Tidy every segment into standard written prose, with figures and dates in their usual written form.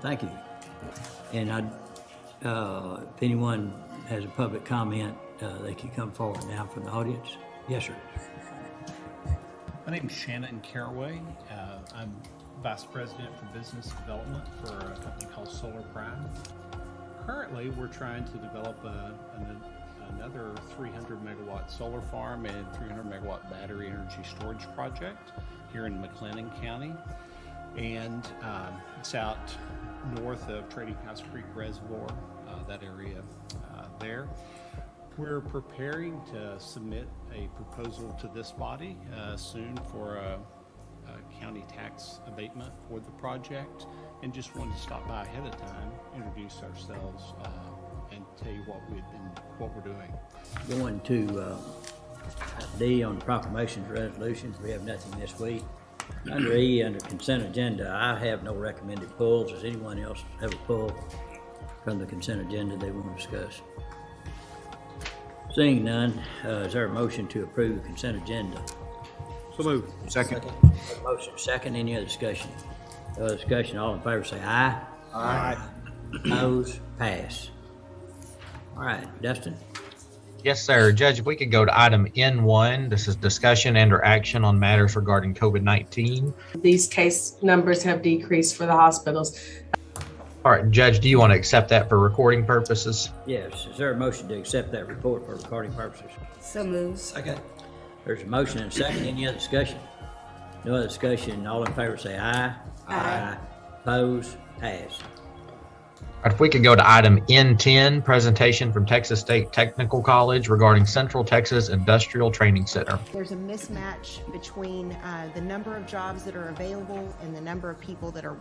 Thank you. And if anyone has a public comment, they can come forward now from the audience. Yes, sir. My name is Shannon Caraway. I'm Vice President for Business Development for a company called Solar Prime. Currently, we're trying to develop another 300 megawatt solar farm and 300 megawatt battery energy storage project here in McLennan County. And it's out north of Trading House Creek Reservoir, that area there. We're preparing to submit a proposal to this body soon for a county tax abatement for the project, and just wanted to stop by ahead of time, introduce ourselves, and tell you what we're doing. Going to D on the proclamations resolutions, we have nothing this week. Under E, under consent agenda, I have no recommended pulls. Does anyone else have a pull from the consent agenda they want to discuss? Seeing none, is there a motion to approve the consent agenda? So moved. Second. Motion second, any other discussion? No other discussion, all in favor say aye. Aye. Opposed, pass. All right, Dustin? Yes, sir. Judge, if we could go to item N1, this is discussion and or action on matters regarding COVID-19. These case numbers have decreased for the hospitals. All right, Judge, do you want to accept that for recording purposes? Yes, is there a motion to accept that report for recording purposes? So moved. Second. There's a motion and a second, any other discussion? No other discussion, all in favor say aye. Aye. Opposed, pass. All right, if we could go to item N10, presentation from Texas State Technical College regarding Central Texas Industrial Training Center. There's a mismatch between the number of jobs that are available and the number of people that are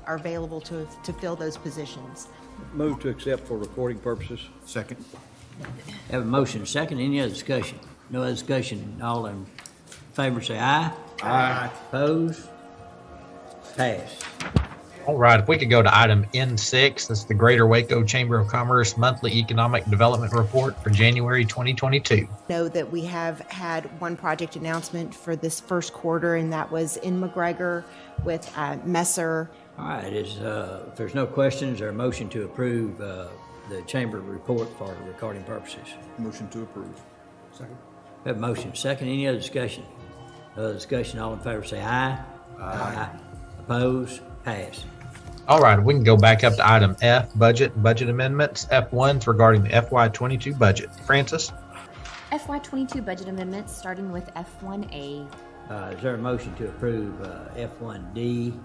available to fill those positions. Move to accept for recording purposes. Second. Have a motion and a second, any other discussion? No other discussion, all in favor say aye. Aye. Opposed, pass. All right, if we could go to item N6, that's the Greater Waco Chamber of Commerce Monthly Economic Development Report for January 2022. Know that we have had one project announcement for this first quarter, and that was in McGregor with Messer. All right, if there's no questions, is there a motion to approve the chamber report for recording purposes? Motion to approve. Second. Have a motion second, any other discussion? No other discussion, all in favor say aye. Aye. Opposed, pass. All right, we can go back up to item F, budget amendments. F1's regarding the FY22 budget. Francis? FY22 budget amendments, starting with F1A. Is there a motion to approve F1D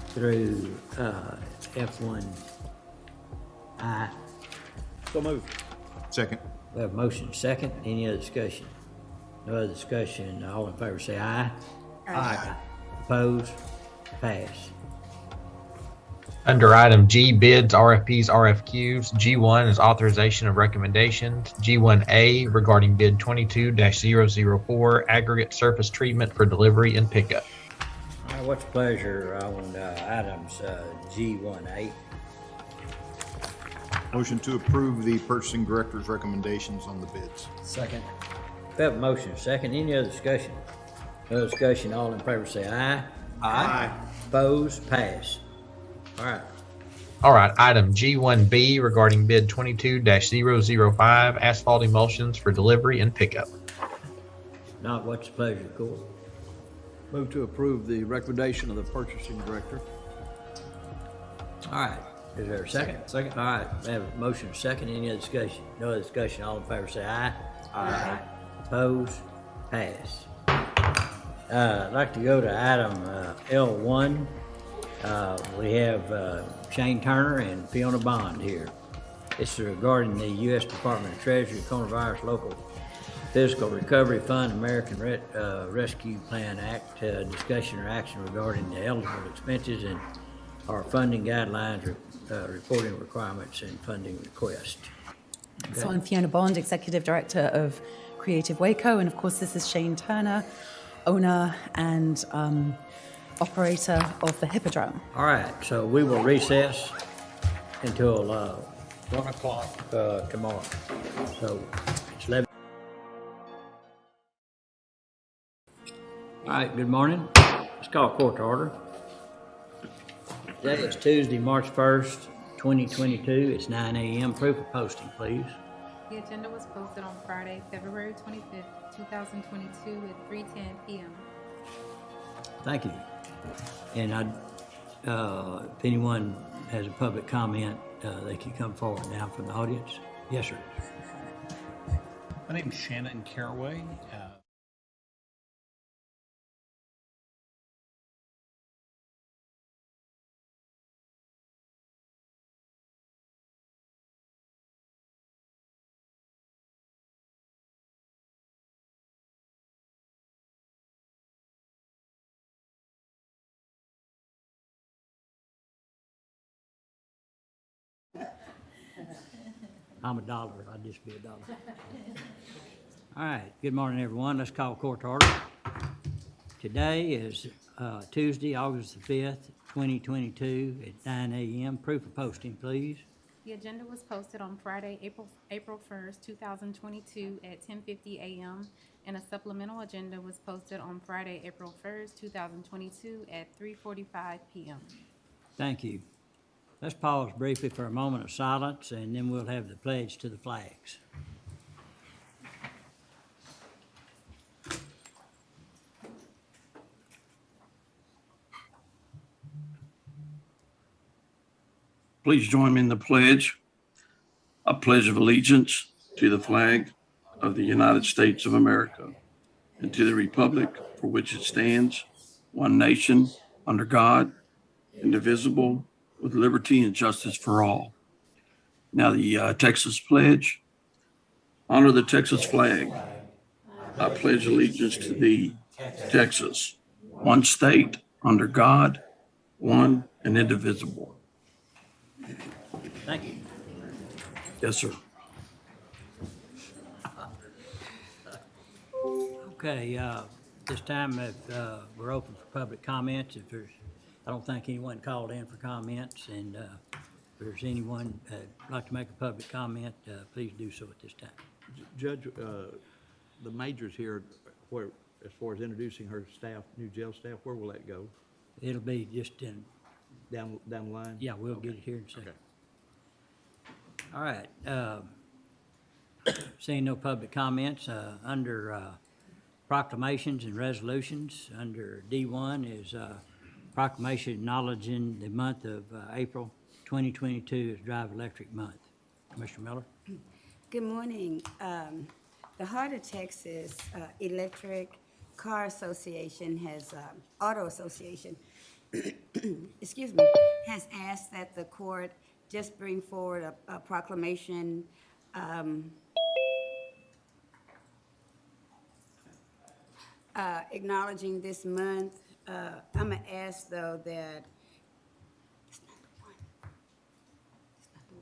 through F1I? So moved. Second. We have a motion second, any other discussion? No other discussion, all in favor say aye. Aye. Opposed, pass. Under item G, bids, RFPs, RFQs, G1 is authorization of recommendations. G1A regarding bid 22-004, aggregate surface treatment for delivery and pickup. All right, what's the pleasure on items G1A? Motion to approve the purchasing director's recommendations on the bids. Second. We have a motion second, any other discussion? No discussion, all in favor say aye. Aye. Opposed, pass. All right, item G1B regarding bid 22-005, asphalt emulsions for delivery and pickup. Not what's the pleasure of the court? Move to approve the recommendation of the purchasing director. All right, is there a second? Second. All right, we have a motion second, any other discussion? No other discussion, all in favor say aye. Aye. Opposed, pass. I'd like to go to item L1. We have Shane Turner and Fiona Bond here. This is regarding the U.S. Department of Treasury Coronavirus Local Fiscal Recovery Fund American Rescue Plan Act, discussion or action regarding the eligible expenses and our funding guidelines, reporting requirements, and funding request. Okay. So I'm Fiona Bond, Executive Director of Creative Waco, and of course this is Shane Turner, owner and operator of the Hippodrome. All right, so we will recess until 1 o'clock tomorrow. So it's 11. All right, good morning. Let's call court to order. Today is Tuesday, March 1st, 2022. It's 9 a.m. Proof of posting, please. The agenda was posted on Friday, February 25th, 2022 at 3:10 p.m. Thank you. And if anyone has a public comment, they can come forward now from the audience. Yes, sir. My name is Shannon Caraway. I'm $1. I'd just be $1. All right. Good morning, everyone. Let's call court to order. Today is Tuesday, August the 5th, 2022 at 9 a.m. Proof of posting, please. The agenda was posted on Friday, April 1st, 2022 at 10:50 a.m. and a supplemental agenda was posted on Friday, April 1st, 2022 at 3:45 p.m. Thank you. Let's pause briefly for a moment of silence, and then we'll have the pledge to the flags. Please join me in the pledge. A pledge of allegiance to the flag of the United States of America and to the republic for which it stands, one nation, under God, indivisible, with liberty and justice for all. Now the Texas pledge. Honor the Texas flag. I pledge allegiance to thee, Texas, one state, under God, one and indivisible. Thank you. Yes, sir. Okay, this time we're open for public comments. If there's, I don't think anyone called in for comments, and if there's anyone like to make a public comment, please do so at this time. Judge, the major's here, where, as far as introducing her staff, new jail staff, where will that go? It'll be just in, Down the line? yeah, we'll get it here in a second. All right. Seeing no public comments, under proclamations and resolutions, under D1 is proclamation acknowledging the month of April 2022 as Drive Electric Month. Commissioner Miller? Good morning. The Heart of Texas Electric Car Association has, Auto Association, excuse me, has asked that the court just bring forward a proclamation acknowledging this month. I'm gonna ask though that, it's not the one. It's not the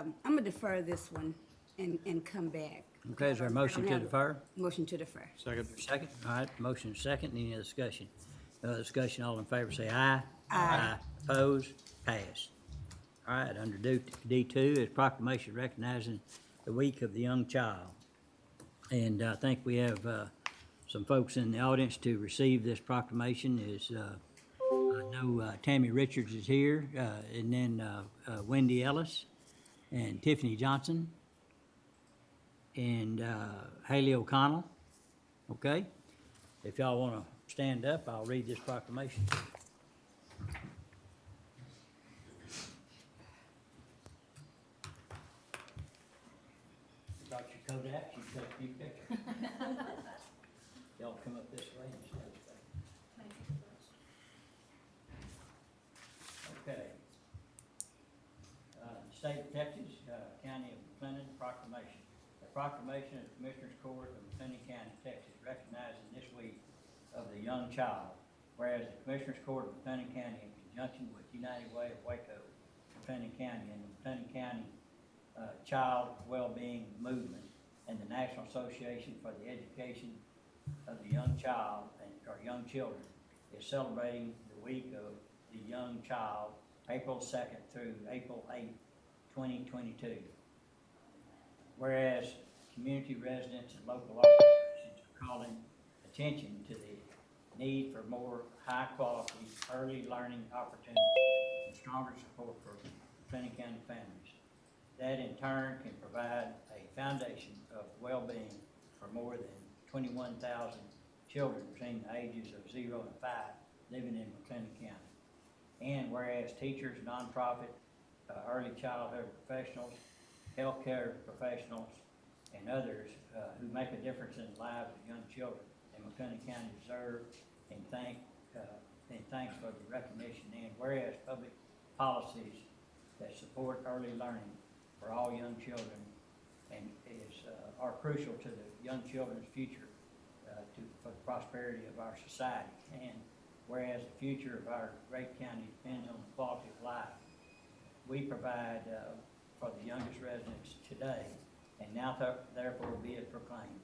one. I'm gonna defer this one and come back. Okay, is there a motion to defer? Motion to defer. Second. Second, all right, motion is second, any other discussion? Discussion, all in favor say aye. Aye. Opposed, passed. All right, under D2 is proclamation recognizing the week of the young child. And I think we have some folks in the audience to receive this proclamation. I know Tammy Richards is here, and then Wendy Ellis and Tiffany Johnson and Haley O'Connell. Okay? If y'all want to stand up, I'll read this proclamation. Dr. Kodak, you take a few pictures. Y'all come up this way and stand back. Okay. State of Texas, County of McLennan proclamation. The proclamation of the Commissioners Court of McLennan County, Texas, recognizing this week of the young child. Whereas the Commissioners Court of McLennan County, in conjunction with United Way of Waco, McLennan County, and the McLennan County Child Wellbeing Movement, and the National Association for the Education of the Young Child or Young Children, is celebrating the week of the young child, April 2nd through April 8th, 2022. Whereas community residents and local organizations are calling attention to the need for more high-quality early learning opportunities, and stronger support for Clinton County families. That in turn can provide a foundation of well-being for more than 21,000 children between the ages of 0 and 5 living in McLennan County. And whereas teachers, nonprofit, early childhood professionals, healthcare professionals, and others who make a difference in the lives of young children in McLennan County deserve and thanks for the recognition. And whereas public policies that support early learning for all young children and are crucial to the young children's future, for the prosperity of our society. And whereas the future of our great county depends on the quality of life we provide for the youngest residents today, and now therefore be it proclaimed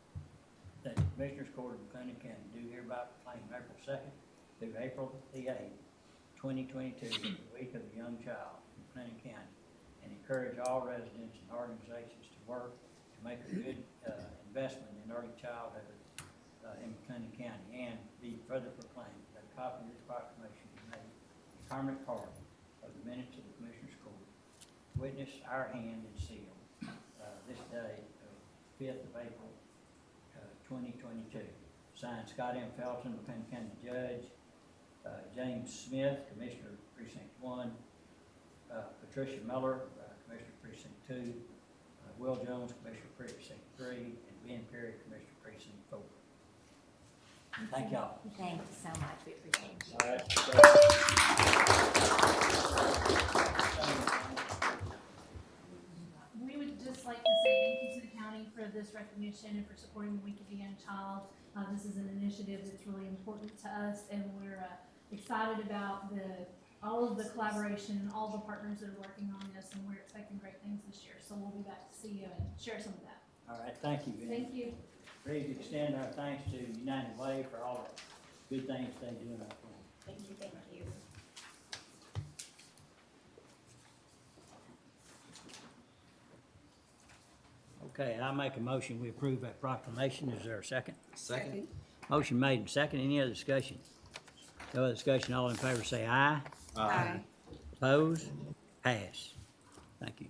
that the Commissioners Court of McLennan County do hereby proclaim April 2nd through April the 8th, 2022, the week of the young child in McLennan County, and encourage all residents and organizations to work to make a good investment in early childhood in McLennan County, and be further proclaimed that a copy of this proclamation be made a permanent part of the minutes of the Commissioners Court. Witness our hand and seal this day of 5th of April 2022. Signed, Scott M. Felton, McLennan County Judge, James Smith, Commissioner Precinct 1, Patricia Miller, Commissioner Precinct 2, Will Jones, Commissioner Precinct 3, and Ben Perry, Commissioner Precinct 4. Thank y'all. Thank you so much. We appreciate it. All right. We would just like to say thank you to the county for this recognition and for supporting the Week of the Young Child. This is an initiative that's really important to us, and we're excited about all of the collaboration and all the partners that are working on this, and we're expecting great things this year. So we'll be back to see you and share some of that. All right, thank you, Ben. Thank you. Ready to extend our thanks to United Way for all the good things they do in our community. Thank you, thank you. Okay, I make a motion, we approve that proclamation. Is there a second? Second. Motion made and second. Any other discussion? No other discussion. All in favor say aye. Aye. Opposed? Pass. Thank you.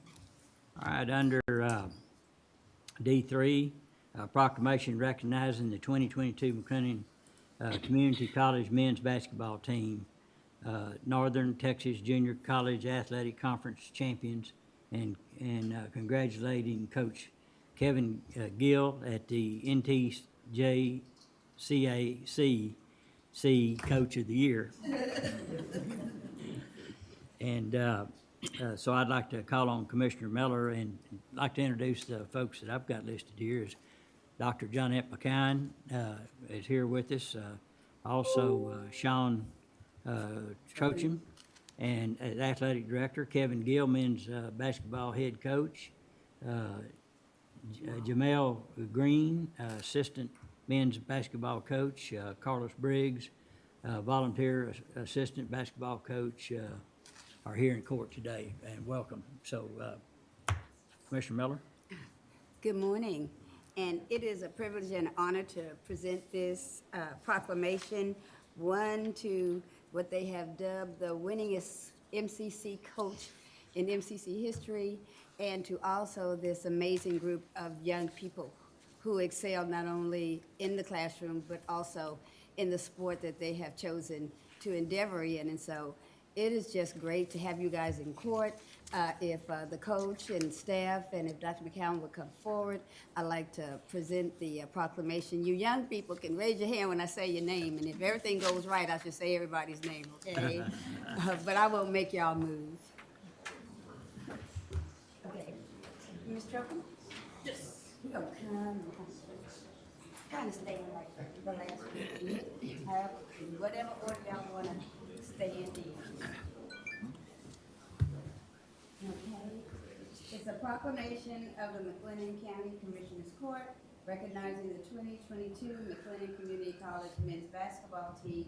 All right, under D3, proclamation recognizing the 2022 McLennan Community College men's basketball team, Northern Texas Junior College Athletic Conference champions, and congratulating Coach Kevin Gill at the NTJCAC Coach of the Year. And so I'd like to call on Commissioner Miller and like to introduce the folks that I've got listed here. Is Dr. Johnette McCown is here with us. Also Sean Trochin, and as athletic director, Kevin Gill, men's basketball head coach. Jamel Green, assistant men's basketball coach. Carlos Briggs, volunteer assistant basketball coach, are here in court today, and welcome. So, Commissioner Miller. Good morning, and it is a privilege and honor to present this proclamation, one to what they have dubbed the winningest MCC coach in MCC history, and to also this amazing group of young people who excel not only in the classroom, but also in the sport that they have chosen to endeavor in. And so it is just great to have you guys in court. If the coach and staff and if Dr. McCown would come forward, I'd like to present the proclamation. You young people can raise your hand when I say your name, and if everything goes right, I should say everybody's name, okay? But I won't make y'all move. Okay. Ms. Trochin? Yes. You're gonna kind of stay in like the last whatever order y'all want to stay in the. Okay. It's a proclamation of the McLennan County Commissioners Court recognizing the 2022 McLennan Community College men's basketball team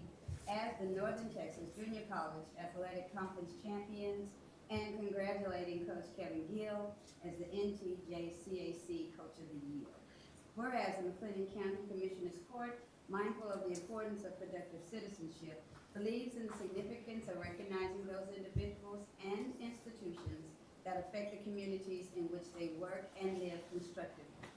as the Northern Texas Junior College Athletic Conference champions, and congratulating Coach Kevin Gill as the NTJCAC Coach of the Year. Whereas the McLennan County Commissioners Court mindful of the importance of productive citizenship, believes in the significance of recognizing those individuals and institutions that affect the communities in which they work and live constructively.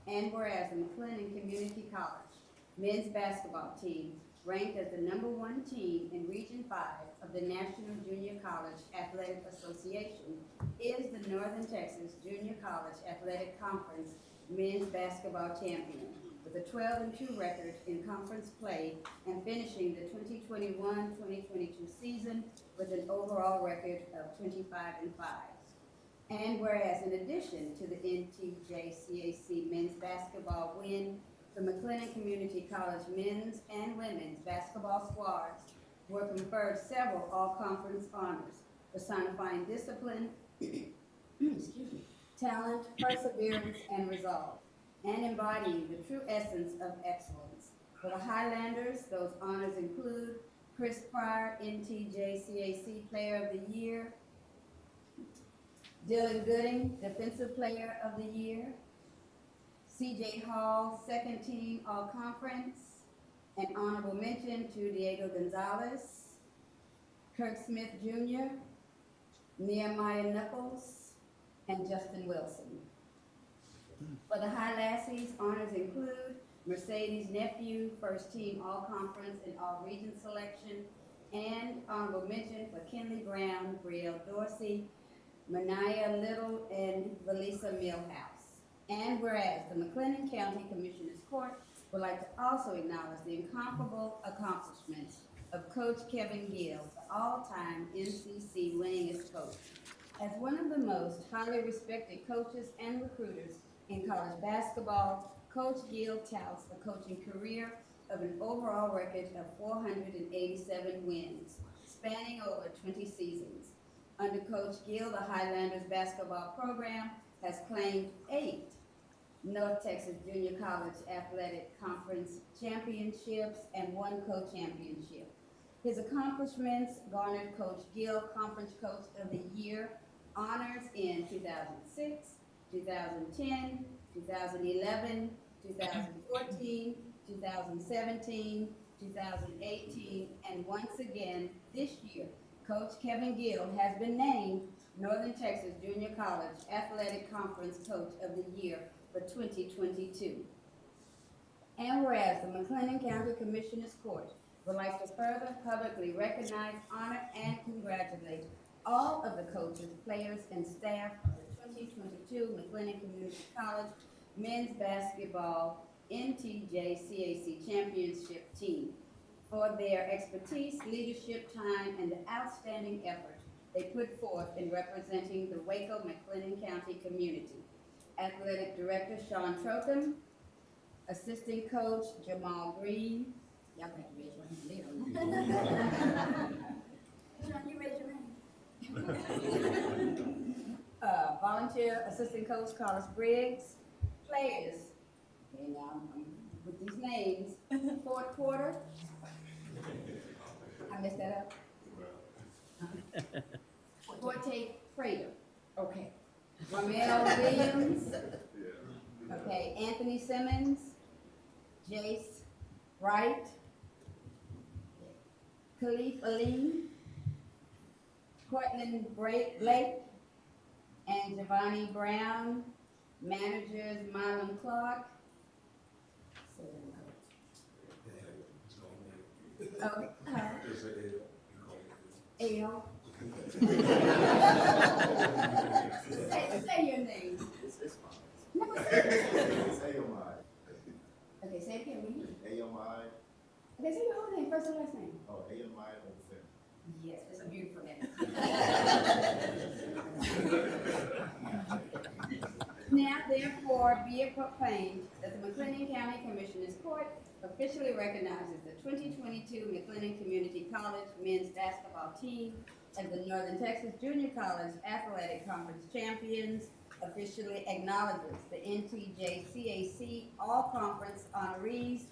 And whereas the McLennan Community College men's basketball team, ranked as the #1 team in Region 5 of the National Junior College Athletic Association, is the Northern Texas Junior College Athletic Conference men's basketball champion, with a 12-2 record in conference play and finishing the 2021-2022 season with an overall record of 25-5. And whereas in addition to the NTJCAC men's basketball win, the McLennan Community College men's and women's basketball squads were conferred several all-conference honors, personifying discipline, excuse me, talent, perseverance, and resolve, and embodying the true essence of excellence. For the Highlanders, those honors include Chris Pryor, NTJCAC Player of the Year, Dylan Gooding, Defensive Player of the Year, CJ Hall, Second Team All-Conference, an honorable mention to Diego Gonzalez, Kirk Smith Jr., Nehemiah Knuckles, and Justin Wilson. For the High Lassies, honors include Mercedes Nephew, First Team All-Conference and All-Region selection, and honorable mention for Kenley Brown, Brielle Dorsey, Mania Little, and Valisa Millhouse. And whereas the McLennan County Commissioners Court would like to also acknowledge the incomparable accomplishments of Coach Kevin Gill, the all-time MCC winningest coach. As one of the most highly respected coaches and recruiters in college basketball, Coach Gill touts a coaching career of an overall record of 487 wins, spanning over 20 seasons. Under Coach Gill, the Highlanders basketball program has claimed 8 North Texas Junior College Athletic Conference championships and 1 co-championship. His accomplishments garnered Coach Gill Conference Coach of the Year honors in 2006, 2010, 2011, 2014, 2017, 2018, and once again this year, Coach Kevin Gill has been named Northern Texas Junior College Athletic Conference Coach of the Year for 2022. And whereas the McLennan County Commissioners Court would like to further publicly recognize, honor, and congratulate all of the coaches, players, and staff of the 2022 McLennan Community College men's basketball NTJCAC championship team for their expertise, leadership, time, and the outstanding effort they put forth in representing the Waco McLennan County community. Athletic Director Sean Trotham, Assistant Coach Jamal Green. Y'all have to raise your hand. Sean, you raise your hand. Volunteer Assistant Coach Carlos Briggs. Players, okay, now I'm with these names. Fourth quarter. I messed that up. Forte Prater. Okay. Romeo Williams. Okay. Anthony Simmons. Jace Wright. Khalif Aline. Cortland Blake. And Giovanni Brown. Managers Marlon Clark. Oh, Ale. Say your name. No, say it. Okay, say it again. Okay, say your whole name, first and last name. Oh, Yes, it's a beautiful name. Now, therefore, be it proclaimed that the McLennan County Commissioners Court officially recognizes the 2022 McLennan Community College men's basketball team as the Northern Texas Junior College Athletic Conference champions, officially acknowledges the NTJCAC All-Conference honorees,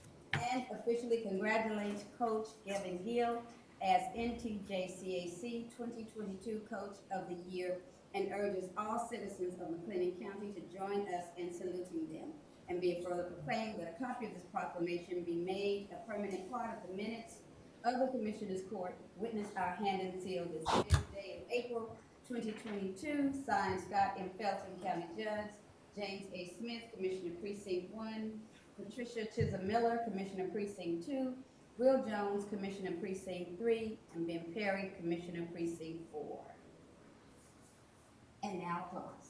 and officially congratulates Coach Kevin Gill as NTJCAC 2022 Coach of the Year, and urges all citizens of McLennan County to join us in saluting them. and be it further proclaimed that a copy of this proclamation be made a permanent part of the minutes of the Commissioners Court. Witness our hand and seal this 5th day of April 2022. Signed, Scott M. Felton, County Judge. James A. Smith, Commissioner Precinct 1. Patricia Chisholm Miller, Commissioner Precinct 2. Will Jones, Commissioner Precinct 3. And Ben Perry, Commissioner Precinct 4. And now applause.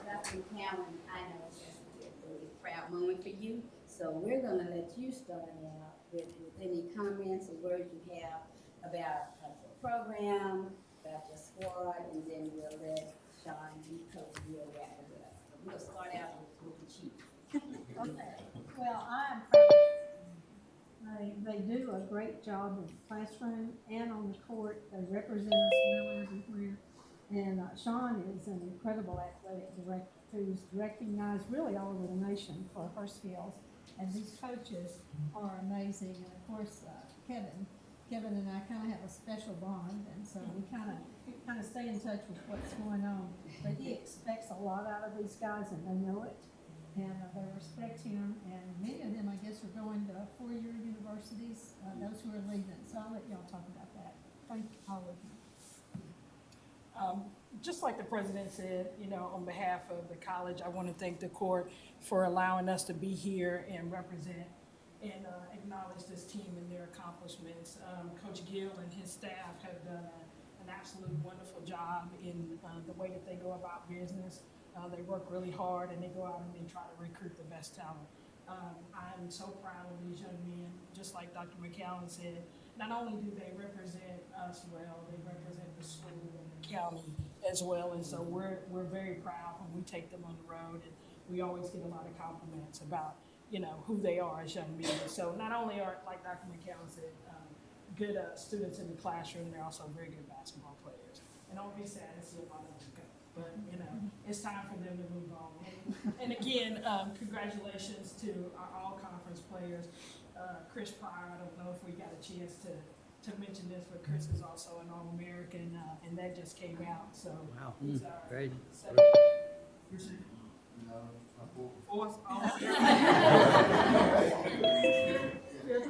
Dr. Cowan, I know it's just a really proud moment for you. So we're going to let you start out with any comments or words you have about the program, about your squad, and then we'll let Sean and Coach Will wrap it up. We'll start out with the chief. Okay, well, I'm they do a great job in the classroom and on the court. They represent us well everywhere. And Sean is an incredible athletic director who's recognized really all over the nation for her skills. And these coaches are amazing. And of course, Kevin and I kind of have a special bond, and so we kind of stay in touch with what's going on. But he expects a lot out of these guys, and they know it, and they respect him. And many of them, I guess, are going to four-year universities. Those who are leaving. So I'll let y'all talk about that. Thank all of you. Just like the president said, on behalf of the college, I want to thank the court for allowing us to be here and represent and acknowledge this team and their accomplishments. Coach Gill and his staff have done an absolute wonderful job in the way that they go about business. They work really hard and they go out and they try to recruit the best talent. I'm so proud of these young men. Just like Dr. McCowan said, not only do they represent us well, they represent the school and the county as well. And so we're very proud when we take them on the road, and we always get a lot of compliments about who they are as young men. So not only are, like Dr. McCowan said, good students in the classroom, they're also very good basketball players. And don't be sad to see a lot of them go. But, it's time for them to move on. And again, congratulations to our all-conference players. Chris Pryor, I don't know if we got a chance to mention this, but Chris is also an All-American, and that just came out. So Wow, he's our great. fourth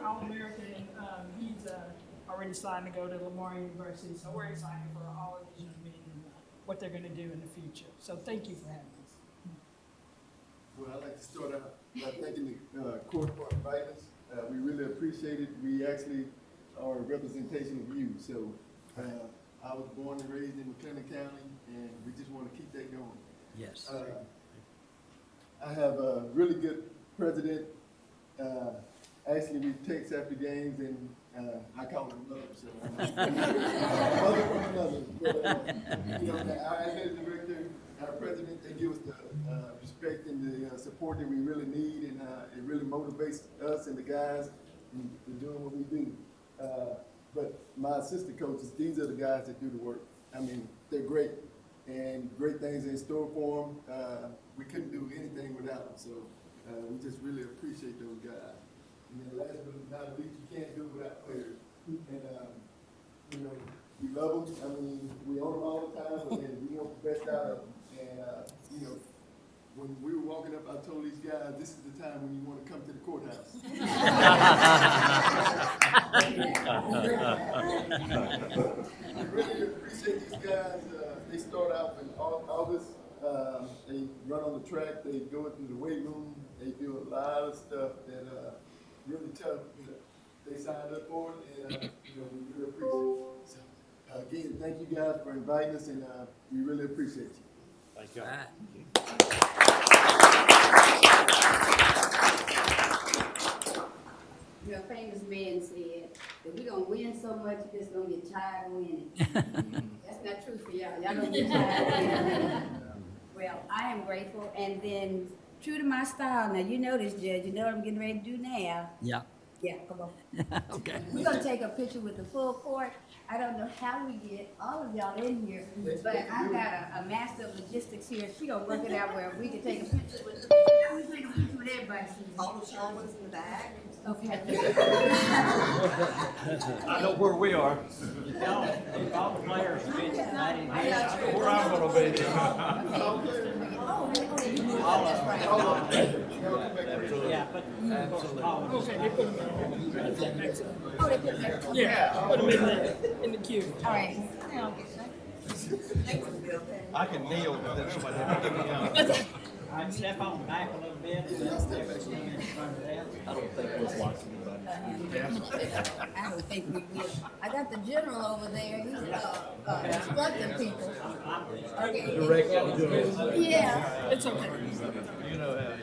All-American. He's already signed to go to Lamar University, so we're excited for all of these young men and what they're going to do in the future. So thank you for having us. Well, I'd like to start out by thanking the court for inviting us. We really appreciate it. We actually are a representation of you. So I was born and raised in McLennan County, and we just want to keep that going. Yes. I have a really good president. Actually, we text after games, and I call him mother. So mother from another. But our athletic director, our president, they give us the respect and the support that we really need, and it really motivates us and the guys in doing what we do. But my assistant coaches, these are the guys that do the work. I mean, they're great, and great things in store for them. We couldn't do anything without them, so we just really appreciate those guys. And then last but not least, you can't do it without players. And, we love them. I mean, we own them all the time, but then we want the best out of them. And, when we were walking up, I told these guys, this is the time when you want to come to the courthouse. I really appreciate these guys. They start out in August. They run on the track. They go into the weight room. They do a lot of stuff that really tough. They signed up for it, and we really appreciate it. So, again, thank you guys for inviting us, and we really appreciate you. Thank you. A famous man said that we're going to win so much, you're just going to get tired of winning. That's not true for y'all. Y'all going to get tired of winning. Well, I am grateful. And then, true to my style, now you know this, Judge. You know what I'm getting ready to do now. Yeah. Yeah, come on. Okay. We're going to take a picture with the full court. I don't know how we get all of y'all in here, but I got a master of logistics here. She going to work it out where we can take a picture with everybody. All the showers in the back. Okay. I know where we are. If all the players fit right in here. Where I'm gonna be. Yeah, but. Okay, they put them next to them. Oh, they put them next to them? Yeah, put them in the queue. All right. I can kneel, but then somebody have to get me out. I'd step on the back a little bit and then step in front of that. I don't think we're watching anybody. I don't think we will. I got the general over there, he's, instructing people. Okay. Yeah. It's okay. You know how.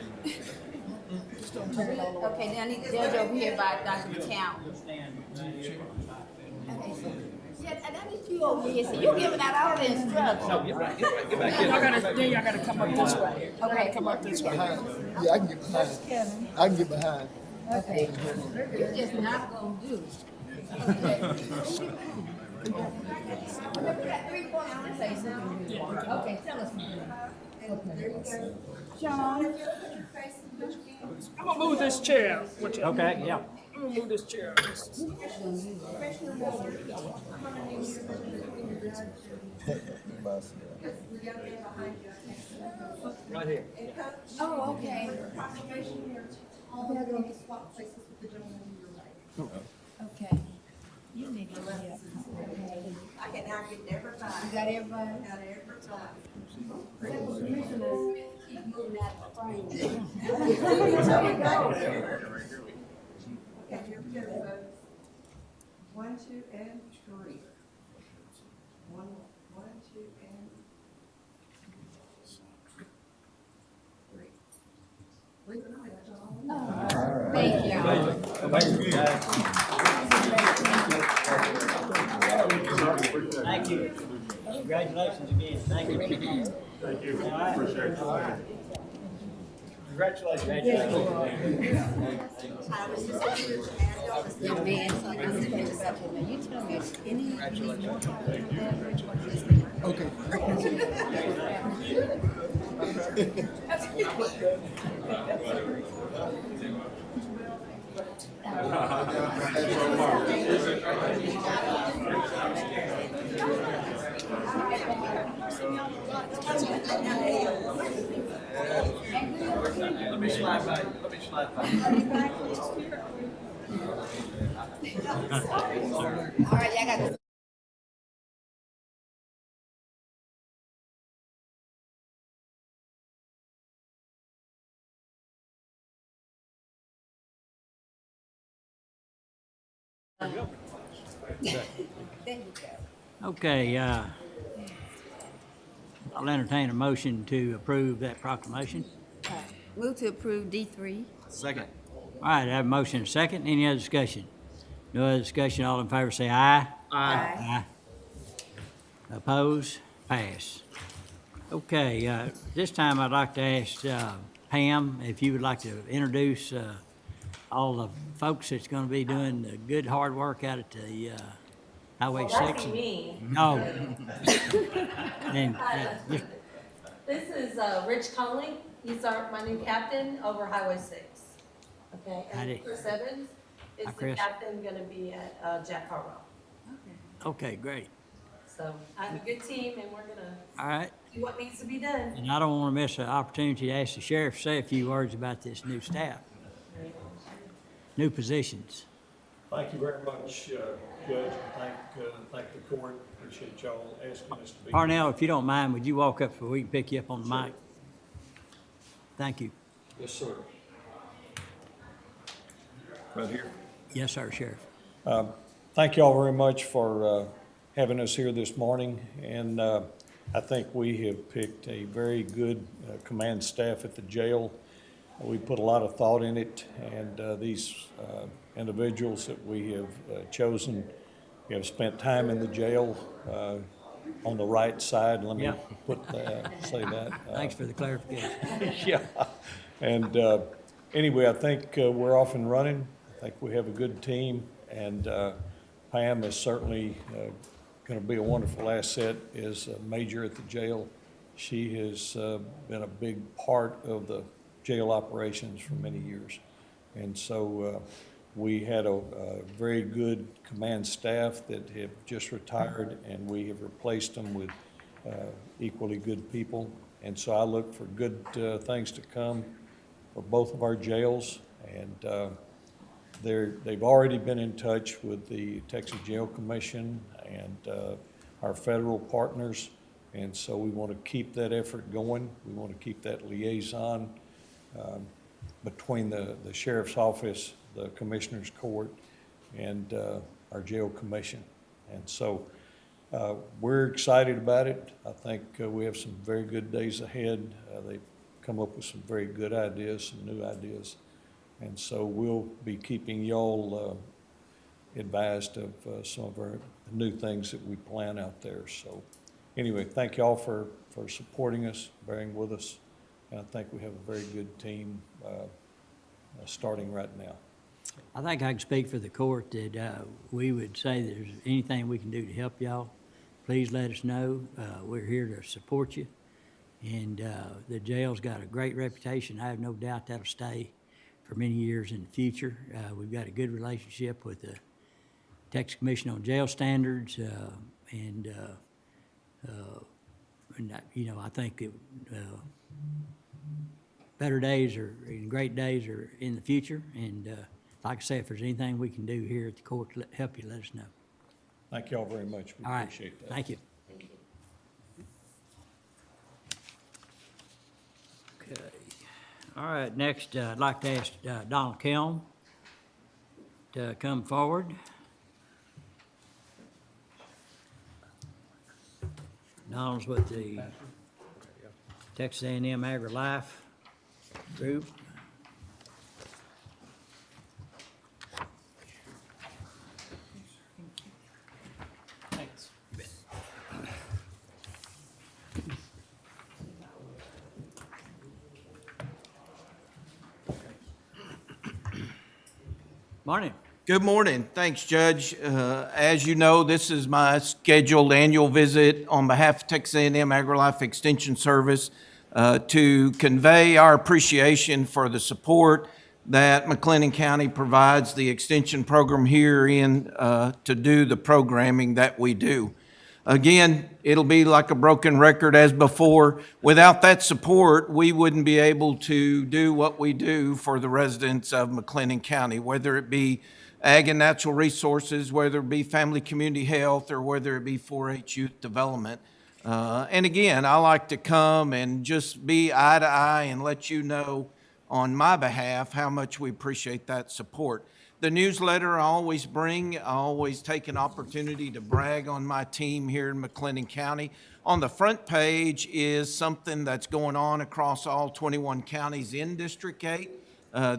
Okay, now I need the judge over here by Dr. McCown. Okay, so, yeah, and I need you over here, so you giving out all the instructions. No, get back in. Y'all gotta come up this way. Y'all gotta come up this way. Yeah, I can get behind. I can get behind. Okay. You're just not gonna do. Okay. We got 3 points on the face. Okay, tell us. Sean? I'm gonna move this chair. Okay, yeah. I'm gonna move this chair. Right here. Oh, okay. Okay. You need to. I can now get everybody. You got everybody? Got everybody. Commissioner Smith keep moving out the frame. Okay, here we go, folks. 1, 2, and 3. 1, 2, and 3. Believe it or not, I got y'all on. Thank you. Thank you. Congratulations again. Thank you. Thank you. All right. Appreciate it. All right. Congratulations. Young man, so I'm just gonna supplement. You tell me any. Okay. Let me slide by. Let me slide by. All right, y'all got this. There you go. Okay, I'll entertain a motion to approve that proclamation. Move to approve D3. Second. All right, I have a motion and a second. Any other discussion? No other discussion. All in favor say aye. Aye. Oppose? Pass. Okay, this time I'd like to ask Pam if you would like to introduce all the folks that's going to be doing the good hard work out at the Highway 6. Me. No. And, just This is Rich Conley. He's my new captain over Highway 6. Okay, Howdy. and Chris Evans is Hi, the Chris. captain going to be at Jack Harwell. okay, great. So I have a good team, and we're going to All right. do what needs to be done. And I don't want to miss an opportunity to ask the sheriff to say a few words about this new staff, new positions. Thank you very much, Judge. Thank the court. Appreciate y'all asking us to be. Parnell, if you don't mind, would you walk up so we can pick you up on the mic? Thank you. Yes, sir. Right here. Yes, sir, Sheriff. Thank y'all very much for having us here this morning. And I think we have picked a very good command staff at the jail. We put a lot of thought in it, and these individuals that we have chosen have spent time in the jail on the right side. Let me Yeah. say that. Thanks for the clarification. Yeah. And anyway, I think we're off and running. I think we have a good team, and Pam is certainly going to be a wonderful asset as a major at the jail. She has been a big part of the jail operations for many years. And so We had a very good command staff that have just retired, and we have replaced them with equally good people. And so I look for good things to come for both of our jails. And they've already been in touch with the Texas Jail Commission and our federal partners. And so we want to keep that effort going. We want to keep that liaison between the sheriff's office, the commissioner's court, and our jail commission. And so we're excited about it. I think we have some very good days ahead. They've come up with some very good ideas, some new ideas. And so we'll be keeping y'all advised of some of our new things that we plan out there. So anyway, thank y'all for supporting us, bearing with us. And I think we have a very good team starting right now. I think I can speak for the court that we would say that there's anything we can do to help y'all, please let us know. We're here to support you. And the jail's got a great reputation. I have no doubt that'll stay for many years in the future. We've got a good relationship with the Texas Commission on Jail Standards, and you know, I think that better days and great days are in the future. And like I say, if there's anything we can do here at the court to help you, let us know. Thank y'all very much. We All right. appreciate that. Thank you. Okay. All right, next, I'd like to ask Donald Kelm to come forward. Donald's with the Texas A&M Agri-Life Group. Thanks. Morning. Good morning. Thanks, Judge. As you know, this is my scheduled annual visit on behalf of Texas A&M Agri-Life Extension Service to convey our appreciation for the support that McLennan County provides the extension program here to do the programming that we do. Again, it'll be like a broken record as before. Without that support, we wouldn't be able to do what we do for the residents of McLennan County, whether it be ag and natural resources, whether it be family community health, or whether it be 4-H youth development. And again, I like to come and just be eye to eye and let you know on my behalf how much we appreciate that support. The newsletter I always bring, I always take an opportunity to brag on my team here in McLennan County. On the front page is something that's going on across all 21 counties in District 8.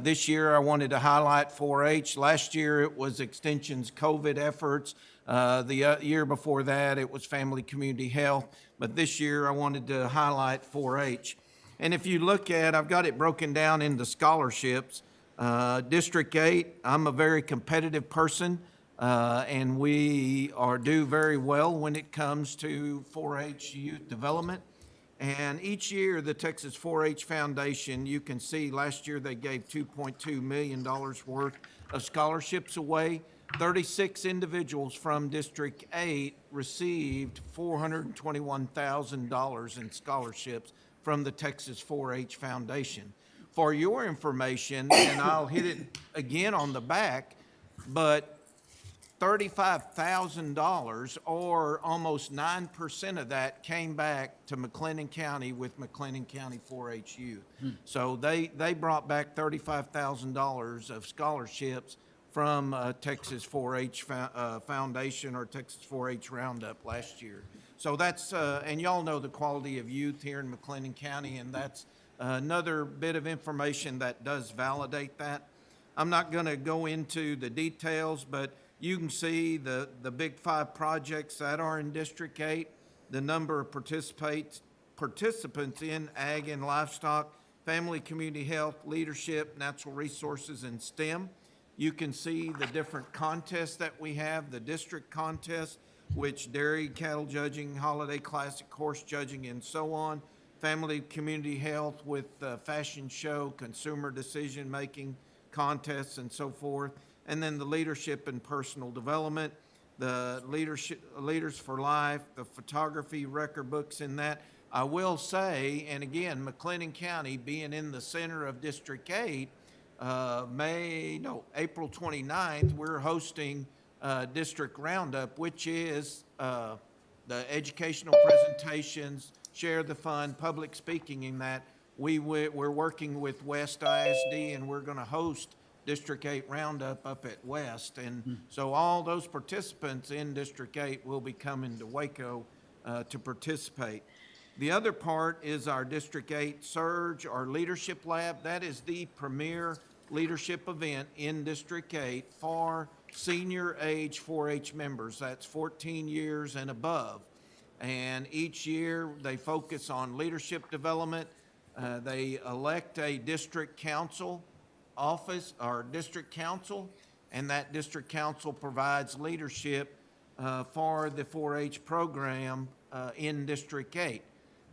This year I wanted to highlight 4-H. Last year it was Extension's COVID efforts. The year before that it was Family Community Health. But this year I wanted to highlight 4-H. And if you look at, I've got it broken down into scholarships. District 8, I'm a very competitive person, and we do very well when it comes to 4-H youth development. And each year, the Texas 4-H Foundation, you can see last year they gave $2.2 million worth of scholarships away. 36 individuals from District 8 received $421,000 in scholarships from the Texas 4-H Foundation. For your information, and I'll hit it again on the back, but $35,000 or almost 9% of that came back to McLennan County with McLennan County 4-H youth. So they brought back $35,000 of scholarships from Texas 4-H Foundation or Texas 4-H Roundup last year. So that's, and y'all know the quality of youth here in McLennan County, and that's another bit of information that does validate that. I'm not going to go into the details, but you can see the big 5 projects that are in District 8, the number of participants in ag and livestock, family community health, leadership, natural resources, and STEM. You can see the different contests that we have, the district contest, which dairy, cattle judging, holiday classic horse judging, and so on. Family community health with fashion show, consumer decision making contests, and so forth. and then the leadership and personal development, the Leaders for Life, the photography record books in that. I will say, and again, McLennan County being in the center of District 8, April 29th, we're hosting District Roundup, which is the educational presentations, share the fun, public speaking in that. We're working with West ISD, and we're going to host District 8 Roundup up at West. And so all those participants in District 8 will be coming to Waco to participate. The other part is our District 8 Surge, our Leadership Lab. That is the premier leadership event in District 8 for senior age 4-H members. That's 14 years and above. And each year they focus on leadership development. They elect a district council office or district council, and that district council provides leadership for the 4-H program in District 8.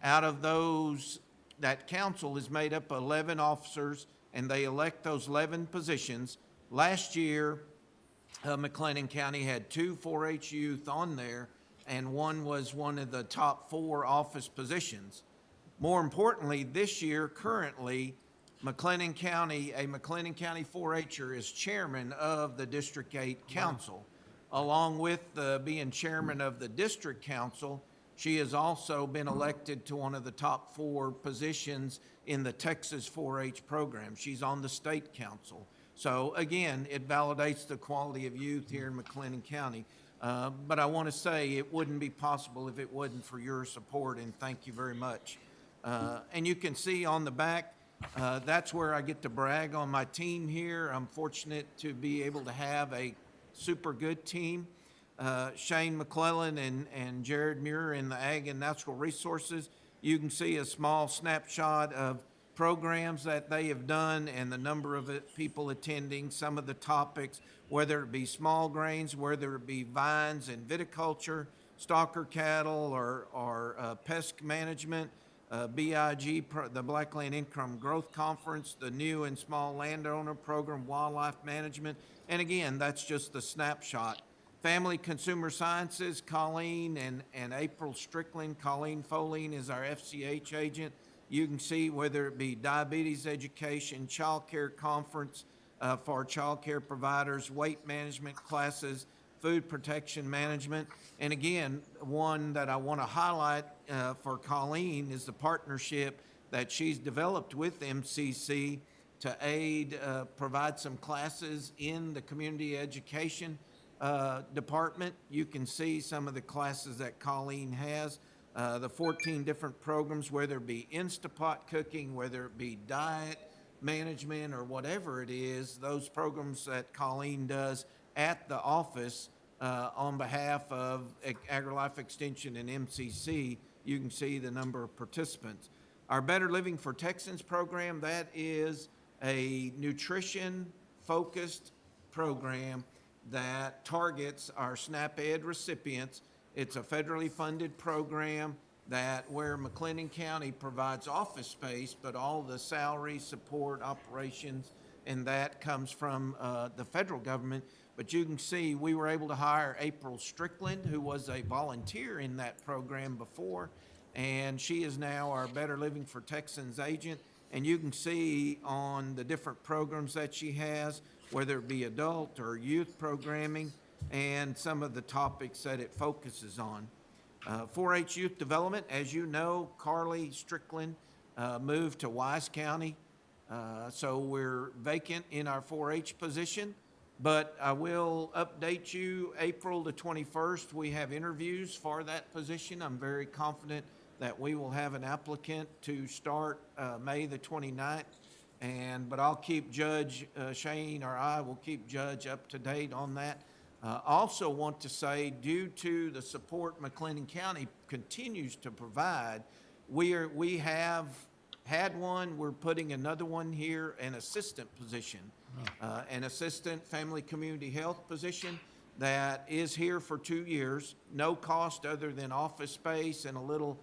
Out of those, that council is made up of 11 officers, and they elect those 11 positions. Last year, McLennan County had 2 4-H youth on there, and one was one of the top 4 office positions. More importantly, this year, currently, McLennan County 4-H'er is chairman of the District 8 Council. Along with being chairman of the District Council, she has also been elected to one of the top 4 positions in the Texas 4-H program. She's on the state council. So again, it validates the quality of youth here in McLennan County. But I want to say it wouldn't be possible if it wasn't for your support, and thank you very much. And you can see on the back, that's where I get to brag on my team here. I'm fortunate to be able to have a super good team. Shane McClellan and Jared Muir in the Ag and Natural Resources. You can see a small snapshot of programs that they have done and the number of people attending, some of the topics, whether it be small grains, whether it be vines and viticulture, stalker cattle, or pest management, BIG, the Blackland Income Growth Conference, the new and small landowner program, wildlife management. And again, that's just the snapshot. Family Consumer Sciences, Colleen and April Strickland. Colleen Foline is our FCH agent. You can see whether it be diabetes education, child care conference for child care providers, weight management classes, food protection management. And again, one that I want to highlight for Colleen is the partnership that she's developed with MCC to aid, provide some classes in the community education department. You can see some of the classes that Colleen has, the 14 different programs, whether it be Instapot cooking, whether it be diet management, or whatever it is, those programs that Colleen does at the office on behalf of AgriLife Extension and MCC. You can see the number of participants. Our Better Living for Texans program, that is a nutrition-focused program that targets our SNAP-Ed recipients. It's a federally funded program that where McLennan County provides office space, but all the salary, support, operations, and that comes from the federal government. But you can see we were able to hire April Strickland, who was a volunteer in that program before, and she is now our Better Living for Texans agent. And you can see on the different programs that she has, whether it be adult or youth programming, and some of the topics that it focuses on. 4-H Youth Development, as you know, Carly Strickland moved to Wise County, so we're vacant in our 4-H position. But I will update you, April the 21st, we have interviews for that position. I'm very confident that we will have an applicant to start May the 29th. But I'll keep Judge Shane, or I will keep Judge up to date on that. Also want to say, due to the support McLennan County continues to provide, we have had one, we're putting another one here, an assistant position, an assistant family community health position that is here for 2 years, no cost other than office space and a little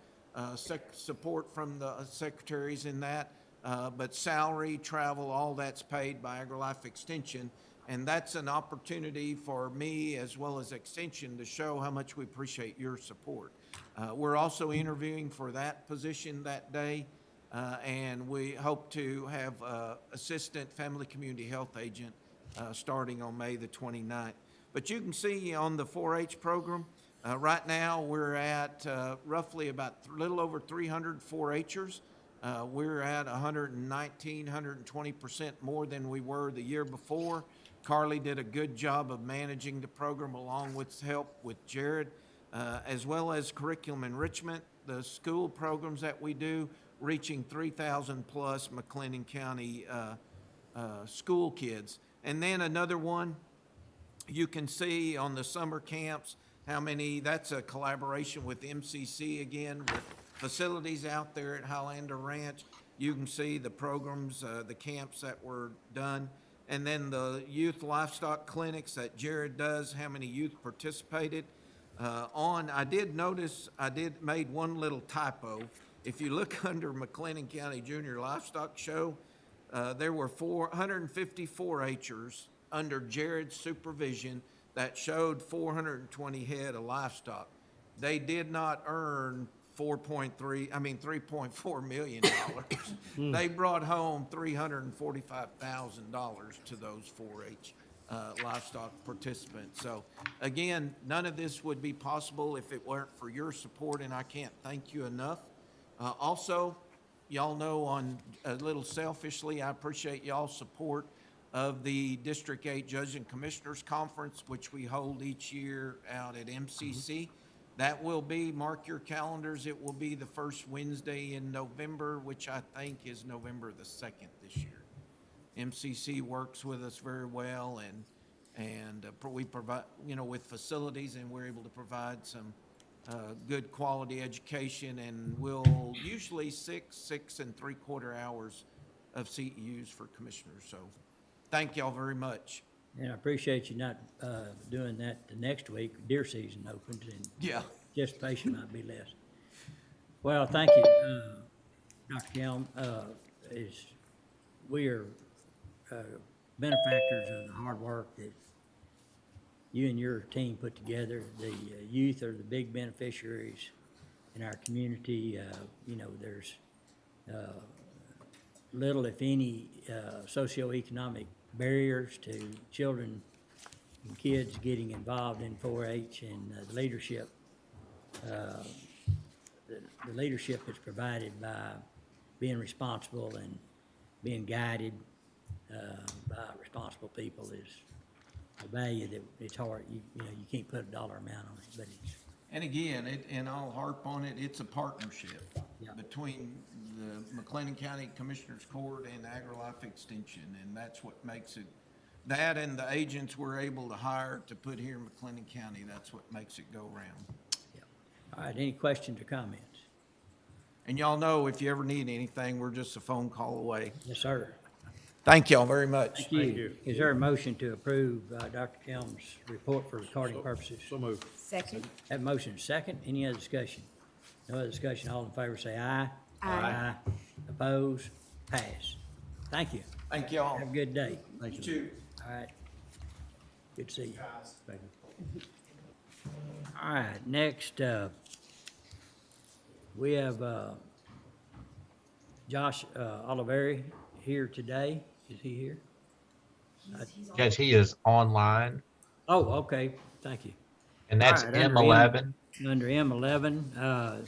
support from the secretaries in that. But salary, travel, all that's paid by AgriLife Extension. And that's an opportunity for me as well as Extension to show how much we appreciate your support. We're also interviewing for that position that day, and we hope to have Assistant Family Community Health Agent starting on May the 29th. But you can see on the 4-H program, right now we're at roughly about a little over 300 4-H'ers. We're at 119, 120% more than we were the year before. Carly did a good job of managing the program along with help with Jared, as well as curriculum enrichment, the school programs that we do, reaching 3,000 plus McLennan County school kids. And then another one, you can see on the summer camps how many, that's a collaboration with MCC again, with facilities out there at Highlander Ranch. You can see the programs, the camps that were done. And then the youth livestock clinics that Jared does, how many youth participated. I did notice, made one little typo. If you look under McLennan County Junior Livestock Show, there were 454 4-H'ers under Jared's supervision that showed 420 head of livestock. They did not earn $3.4 million. They brought home $345,000 to those 4-H livestock participants. So again, none of this would be possible if it weren't for your support, and I can't thank you enough. Also, y'all know, on a little selfishly, I appreciate y'all's support of the District 8 Judge and Commissioners Conference, which we hold each year out at MCC. That will be, mark your calendars, it will be the first Wednesday in November, which I think is November the 2nd this year. MCC works with us very well, and we provide, with facilities, and we're able to provide some good quality education, and we'll usually 6 3/4 hours of CEUs for commissioners. So thank y'all very much. And I appreciate you not doing that the next week. Deer season opens, and participation might be less. Well, thank you, Dr. Kelm. We are benefactors of the hard work that you and your team put together. The youth are the big beneficiaries in our community. There's little, if any, socioeconomic barriers to children and kids getting involved in 4-H, and the leadership. The leadership is provided by being responsible and being guided by responsible people is a value that it's hard. You can't put a dollar amount on it, but it's. And again, and I'll harp on it, it's a partnership between the McLennan County Commissioners Court and AgriLife Extension, and that's what makes it, that and the agents we're able to hire to put here in McLennan County, that's what makes it go around. All right, any questions or comments? And y'all know, if you ever need anything, we're just a phone call away. Yes, sir. Thank y'all very much. Thank you. Is there a motion to approve Dr. Kelm's report for recording purposes? So moved. Second. Have motion second. Any other discussion? No other discussion. All in favor say aye. Aye. Oppose? Pass. Thank you. Thank y'all. Have a good day. Thank you. Too. All right. Good to see you. Thank you. All right, next, we have Josh Oliveri here today. Is he here? Judge, he is online, Oh, okay, thank you. and that's All right, under M11. Under M11,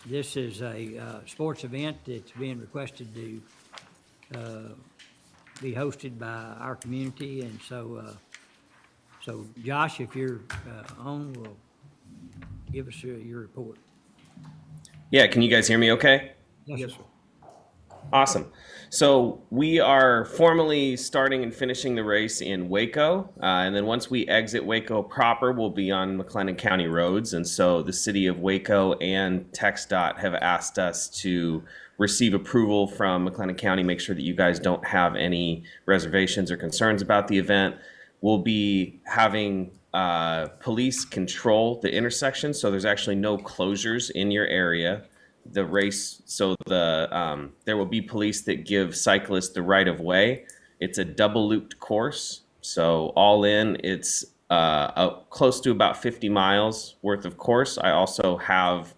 this is a sports event that's being requested to be hosted by our community, and so Josh, if you're on, will give us your report. Yeah, can you guys hear me okay? Yes, sir. Awesome. So we are formally starting and finishing the race in Waco. And then once we exit Waco proper, we'll be on McLennan County roads. And so the city of Waco and TxDOT have asked us to receive approval from McLennan County, make sure that you guys don't have any reservations or concerns about the event. We'll be having police control the intersection. So there's actually no closures in your area. The race, so there will be police that give cyclists the right of way, It's a double looped course. So all in, it's close to about 50 miles worth of course. I also have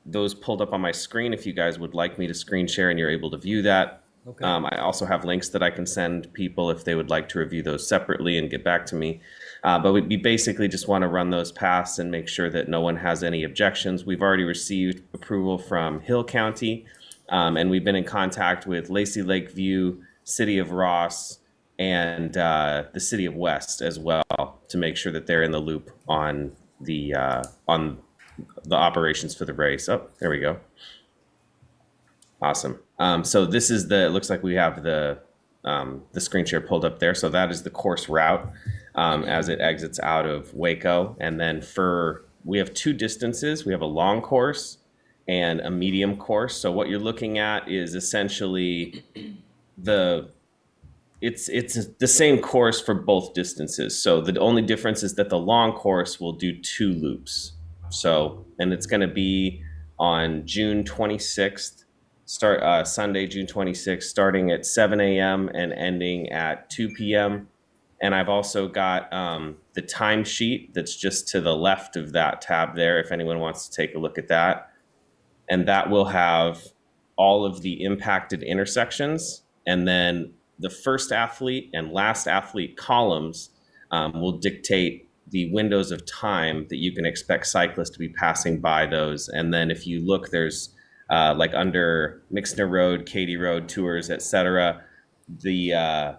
those pulled up on my screen if you guys would like me to screen share and you're able to view that. Okay. I also have links that I can send people if they would like to review those separately and get back to me. But we basically just want to run those past and make sure that no one has any objections. We've already received approval from Hill County, and we've been in contact with Lacey Lakeview, City of Ross, and the City of West as well to make sure that they're in the loop on the operations for the race. Oh, there we go. Awesome. So this is it looks like we have the screen share pulled up there. So that is the course route as it exits out of Waco. And then we have two distances. We have a long course and a medium course. So what you're looking at is essentially it's the same course for both distances. So the only difference is that the long course will do 2 loops. So, and it's going to be on June 26th, Sunday, June 26th, starting at 7 a.m. and ending at 2 p.m. And I've also got the timesheet that's just to the left of that tab there, if anyone wants to take a look at that. And that will have all of the impacted intersections. And then the first athlete and last athlete columns will dictate the windows of time that you can expect cyclists to be passing by those. And then if you look, there's like under Mixner Road, Katy Road, Tours, etc. The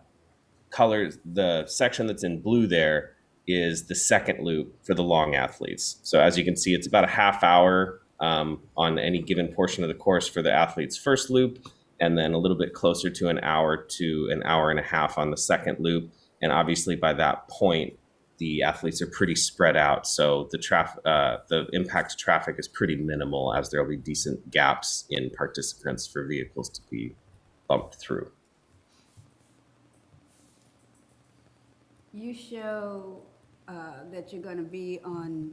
colors, the section that's in blue there is the second loop for the long athletes. So as you can see, it's about a half hour on any given portion of the course for the athlete's first loop, and then a little bit closer to an hour and a half on the second loop. And obviously by that point, the athletes are pretty spread out, so the impact to traffic is pretty minimal, as there will be decent gaps in participants for vehicles to be bumped through. You show that you're going to be on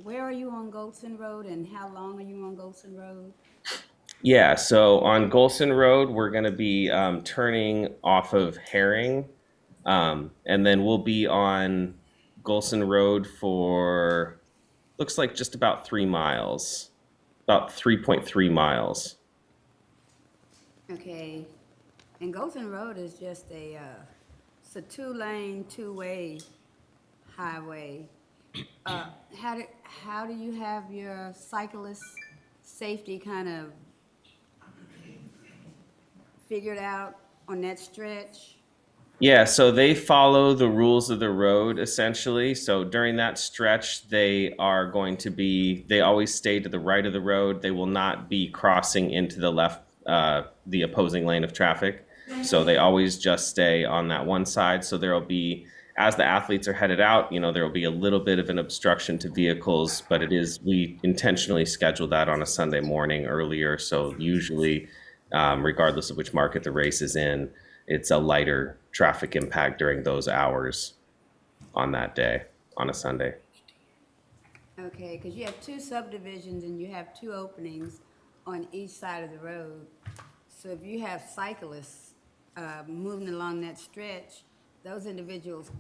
where are you on Golson Road, and how long are you on Golson Road? Yeah, so on Golson Road, we're going to be turning off of Herring, and then we'll be on Golson Road for, looks like just about 3 miles, about 3.3 miles. Okay, and Golson Road is just it's a 2-lane, 2-way highway. How do you have your cyclist safety kind of figured out on that stretch? Yeah, so they follow the rules of the road essentially. So during that stretch, they always stay to the right of the road. They will not be crossing into the left, the opposing lane of traffic. So they always just stay on that one side. So there'll be, as the athletes are headed out, there will be a little bit of an obstruction to vehicles, but we intentionally schedule that on a Sunday morning earlier. So usually, regardless of which market the race is in, it's a lighter traffic impact during those hours on that day, on a Sunday. Okay, because you have 2 subdivisions and you have 2 openings on each side of the road. So if you have cyclists moving along that stretch, those individuals,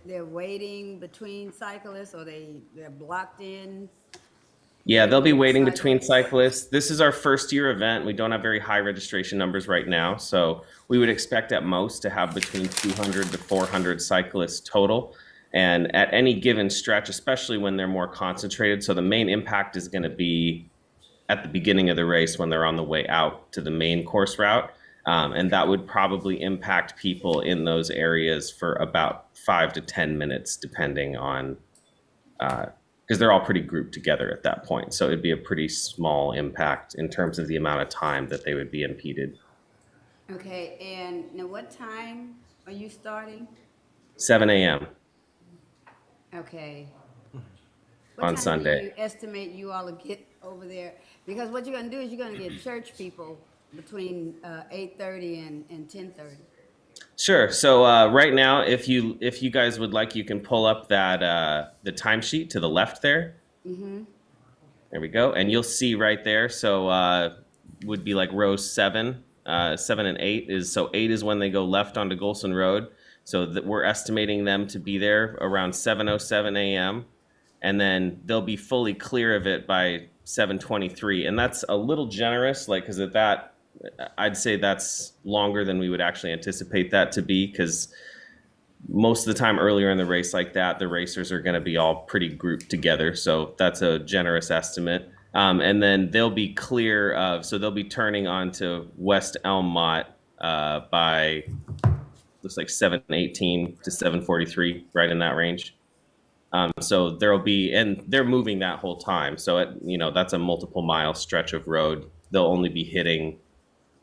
they're waiting between cyclists, or they're blocked in? Yeah, they'll be waiting between cyclists. This is our first year event. We don't have very high registration numbers right now. So we would expect at most to have between 200 to 400 cyclists total. And at any given stretch, especially when they're more concentrated, so the main impact is going to be at the beginning of the race when they're on the way out to the main course route. And that would probably impact people in those areas for about 5 to 10 minutes, depending on because they're all pretty grouped together at that point. So it'd be a pretty small impact in terms of the amount of time that they would be impeded. Okay, and now what time are you starting? 7 a.m. Okay. On Sunday. Do you estimate you all will get over there? Because what you're going to do is you're going to get church people between 8:30 and 10:30. Sure. So right now, if you guys would like, you can pull up that the timesheet to the left there. Mm-hmm. There we go, and you'll see right there. So would be like row 7 7 and 8 is, so 8 is when they go left onto Golson Road. So that we're estimating them to be there around 7:07 a.m. and then they'll be fully clear of it by 7:23. And that's a little generous, like, because at that, I'd say that's longer than we would actually anticipate that to be, because most of the time earlier in the race like that, the racers are going to be all pretty grouped together. So that's a generous estimate. And then they'll be clear of, so they'll be turning onto West Elmont by, looks like 7:18 to 7:43, right in that range. So there'll be, and they're moving that whole time. So, that's a multiple mile stretch of road. They'll only be hitting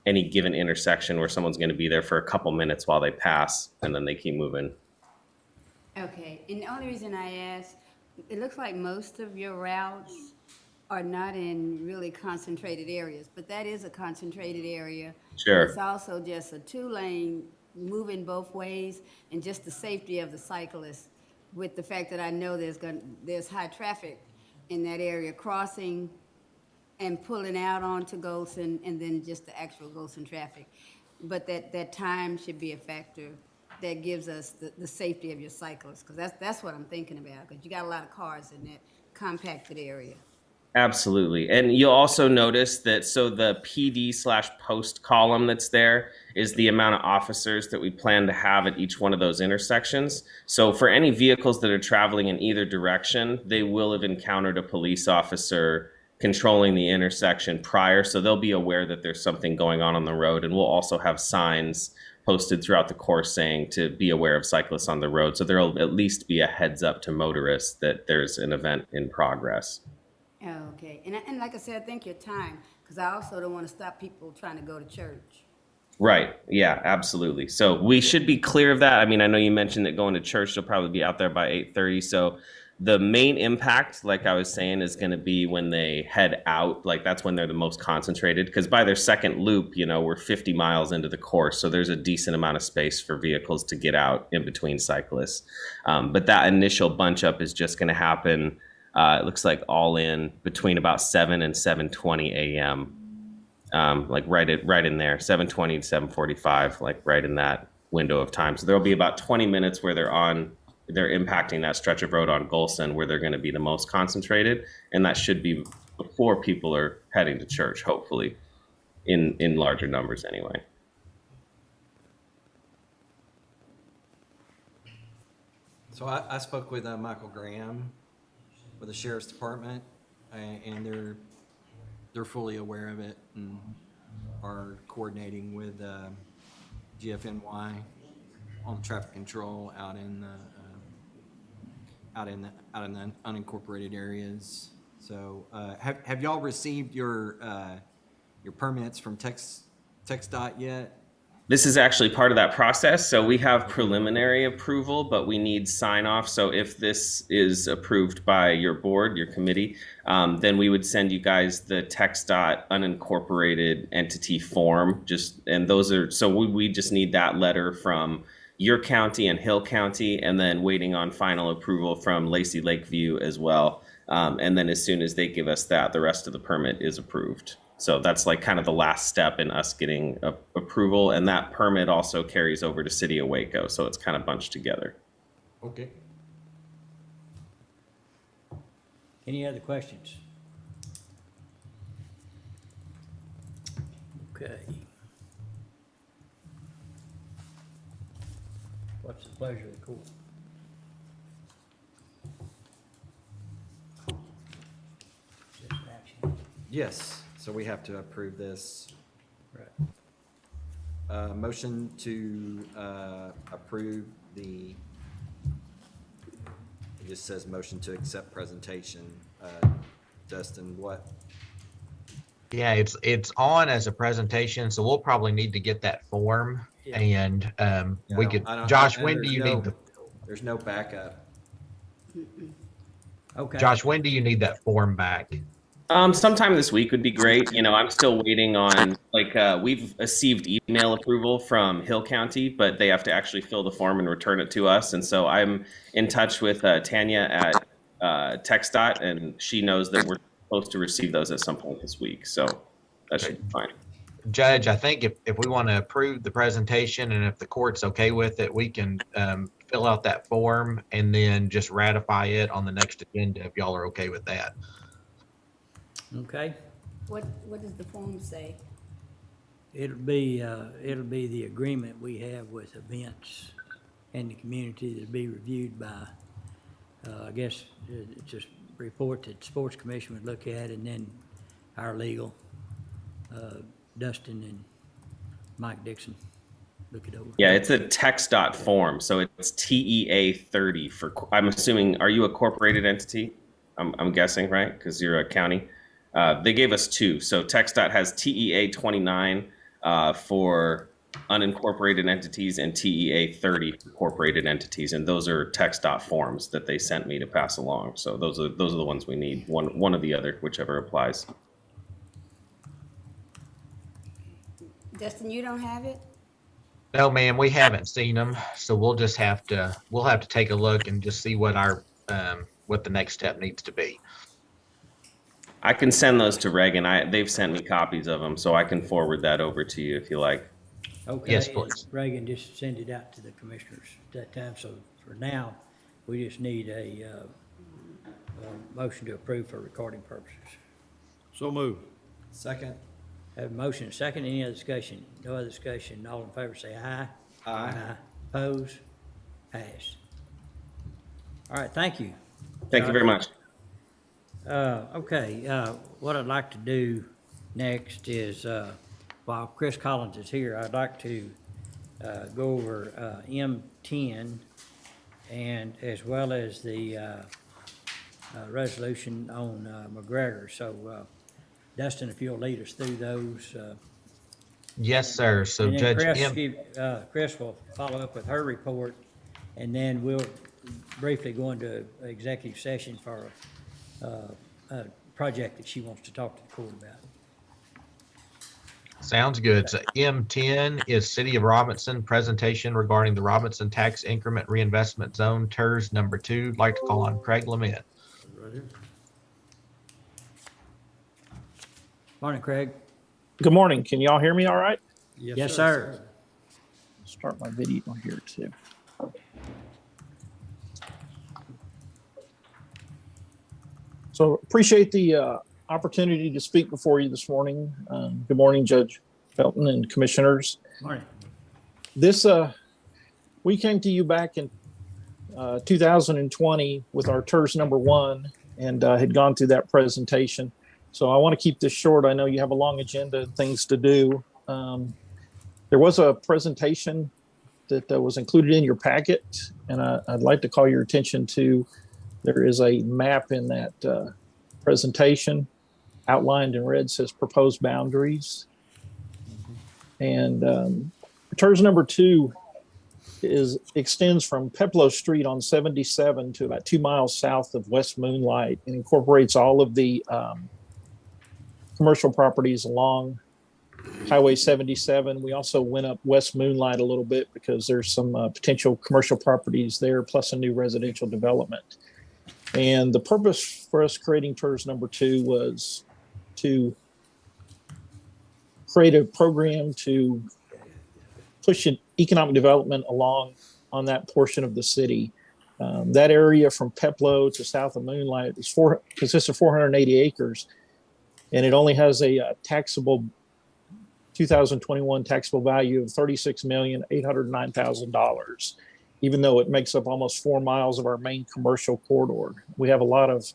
any given intersection where someone's going to be there for a couple minutes while they pass, and then they keep moving. Okay, and the only reason I ask, it looks like most of your routes are not in really concentrated areas, but that is a concentrated area. Sure. It's also just a 2-lane moving both ways, and just the safety of the cyclists, with the fact that I know there's high traffic in that area, crossing and pulling out onto Golson, and then just the actual Golson traffic. But that time should be a factor that gives us the safety of your cyclists, because that's what I'm thinking about, because you got a lot of cars in that compacted area. Absolutely. And you'll also notice that, so the PD/post column that's there is the amount of officers that we plan to have at each one of those intersections. So for any vehicles that are traveling in either direction, they will have encountered a police officer controlling the intersection prior. So they'll be aware that there's something going on the road. And we'll also have signs posted throughout the course saying to be aware of cyclists on the road. So there'll at least be a heads up to motorists that there's an event in progress. Oh, okay, and like I said, I think your time, because I also don't want to stop people trying to go to church. Right. Yeah, absolutely. So we should be clear of that. I mean, I know you mentioned that going to church, they'll probably be out there by 8:30. So the main impact, like I was saying, is going to be when they head out. Like, that's when they're the most concentrated, because by their second loop, we're 50 miles into the course. So there's a decent amount of space for vehicles to get out in between cyclists. But that initial bunch up is just going to happen, it looks like all in between about 7 and 7:20 a.m. Like right in there, 7:20 to 7:45, like right in that window of time. So there'll be about 20 minutes where they're impacting that stretch of road on Golson where they're going to be the most concentrated, and that should be before people are heading to church, hopefully, in larger numbers anyway. So I spoke with Michael Graham with the Sheriff's Department, and they're fully aware of it and are coordinating with GFNY on traffic control out in the unincorporated areas. So have y'all received your permits from TxDOT yet? This is actually part of that process. So we have preliminary approval, but we need sign off. So if this is approved by your board, your committee, then we would send you guys the TxDOT unincorporated entity form. And those are, so we just need that letter from your county and Hill County, and then waiting on final approval from Lacey Lakeview as well. And then as soon as they give us that, the rest of the permit is approved. So that's like kind of the last step in us getting approval. And that permit also carries over to City of Waco. So it's kind of bunched together. Okay. Any other questions? Okay. What's the pleasure of the court? Just action. Yes, so we have to approve this. Right. Motion to approve it just says motion to accept presentation. Dustin, what? Yeah, it's on as a presentation, so we'll probably need to get that form. Yeah. And we could, Josh, when do you need the? There's no backup. Okay. Josh, when do you need that form back? Sometime this week would be great. I'm still waiting on, we've received email approval from Hill County, but they have to actually fill the form and return it to us. And so I'm in touch with Tanya at TxDOT, and she knows that we're supposed to receive those at some point this week. So that should be fine. Judge, I think if we want to approve the presentation and if the court's okay with it, we can fill out that form and then just ratify it on the next agenda if y'all are okay with that. Okay? What does the form say? It'll be the agreement we have with events in the community that'll be reviewed by, I guess, it's just a report that the Sports Commission would look at, and then our legal, Dustin and Mike Dixon, look it over. Yeah, it's a TxDOT form, so it's TEA 30 for. I'm assuming, are you a corporated entity? I'm guessing, right? Because you're a county. They gave us two. So TxDOT has TEA 29 for unincorporated entities and TEA 30 for corporated entities, and those are TxDOT forms that they sent me to pass along. So those are the ones we need. One or the other, whichever applies. Justin, you don't have it? No, ma'am, we haven't seen them, so we'll have to take a look and just see what our what the next step needs to be. I can send those to Reagan. They've sent me copies of them, so I can forward that over to you if you like. Okay. Yes, please. Reagan, just send it out to the commissioners at that time. So for now, we just need a motion to approve for recording purposes. So move. Second. Have a motion and a second. Any other discussion? No other discussion. All in favor say aye. Aye. Oppose? Passed. All right, thank you. Thank you very much. Okay, what I'd like to do next is, while Chris Collins is here, I'd like to go over M10 and as well as the resolution on McGregor. So Dustin, if you'll lead us through those. Yes, sir. So And then Judge Chris will follow up with her report, and then we'll briefly go into executive session for a project that she wants to talk to the court about. Sounds good. So M10 is City of Robinson presentation regarding the Robinson Tax Increment Reinvestment Zone, TERS number 2. I'd like to call on Craig Lement. Right here. Morning, Craig. Good morning. Can y'all hear me all right? Yes, sir. Start my video here too. So appreciate the opportunity to speak before you this morning. Good morning, Judge Felton and commissioners. Morning. This, we came to you back in 2020 with our TERS number 1 and had gone through that presentation. So I want to keep this short. I know you have a long agenda and things to do. There was a presentation that was included in your packet, and I'd like to call your attention to, there is a map in that presentation outlined in red, says proposed boundaries. And TERS number 2 extends from Peploe Street on 77 to about 2 miles south of West Moonlight and incorporates all of the commercial properties along Highway 77. We also went up West Moonlight a little bit because there's some potential commercial properties there, plus a new residential development. And the purpose for us creating TERS number 2 was to create a program to push economic development along on that portion of the city. That area from Peploe to south of Moonlight consists of 480 acres, and it only has a taxable 2021 taxable value of $36,809,000, even though it makes up almost 4 miles of our main commercial corridor. We have a lot of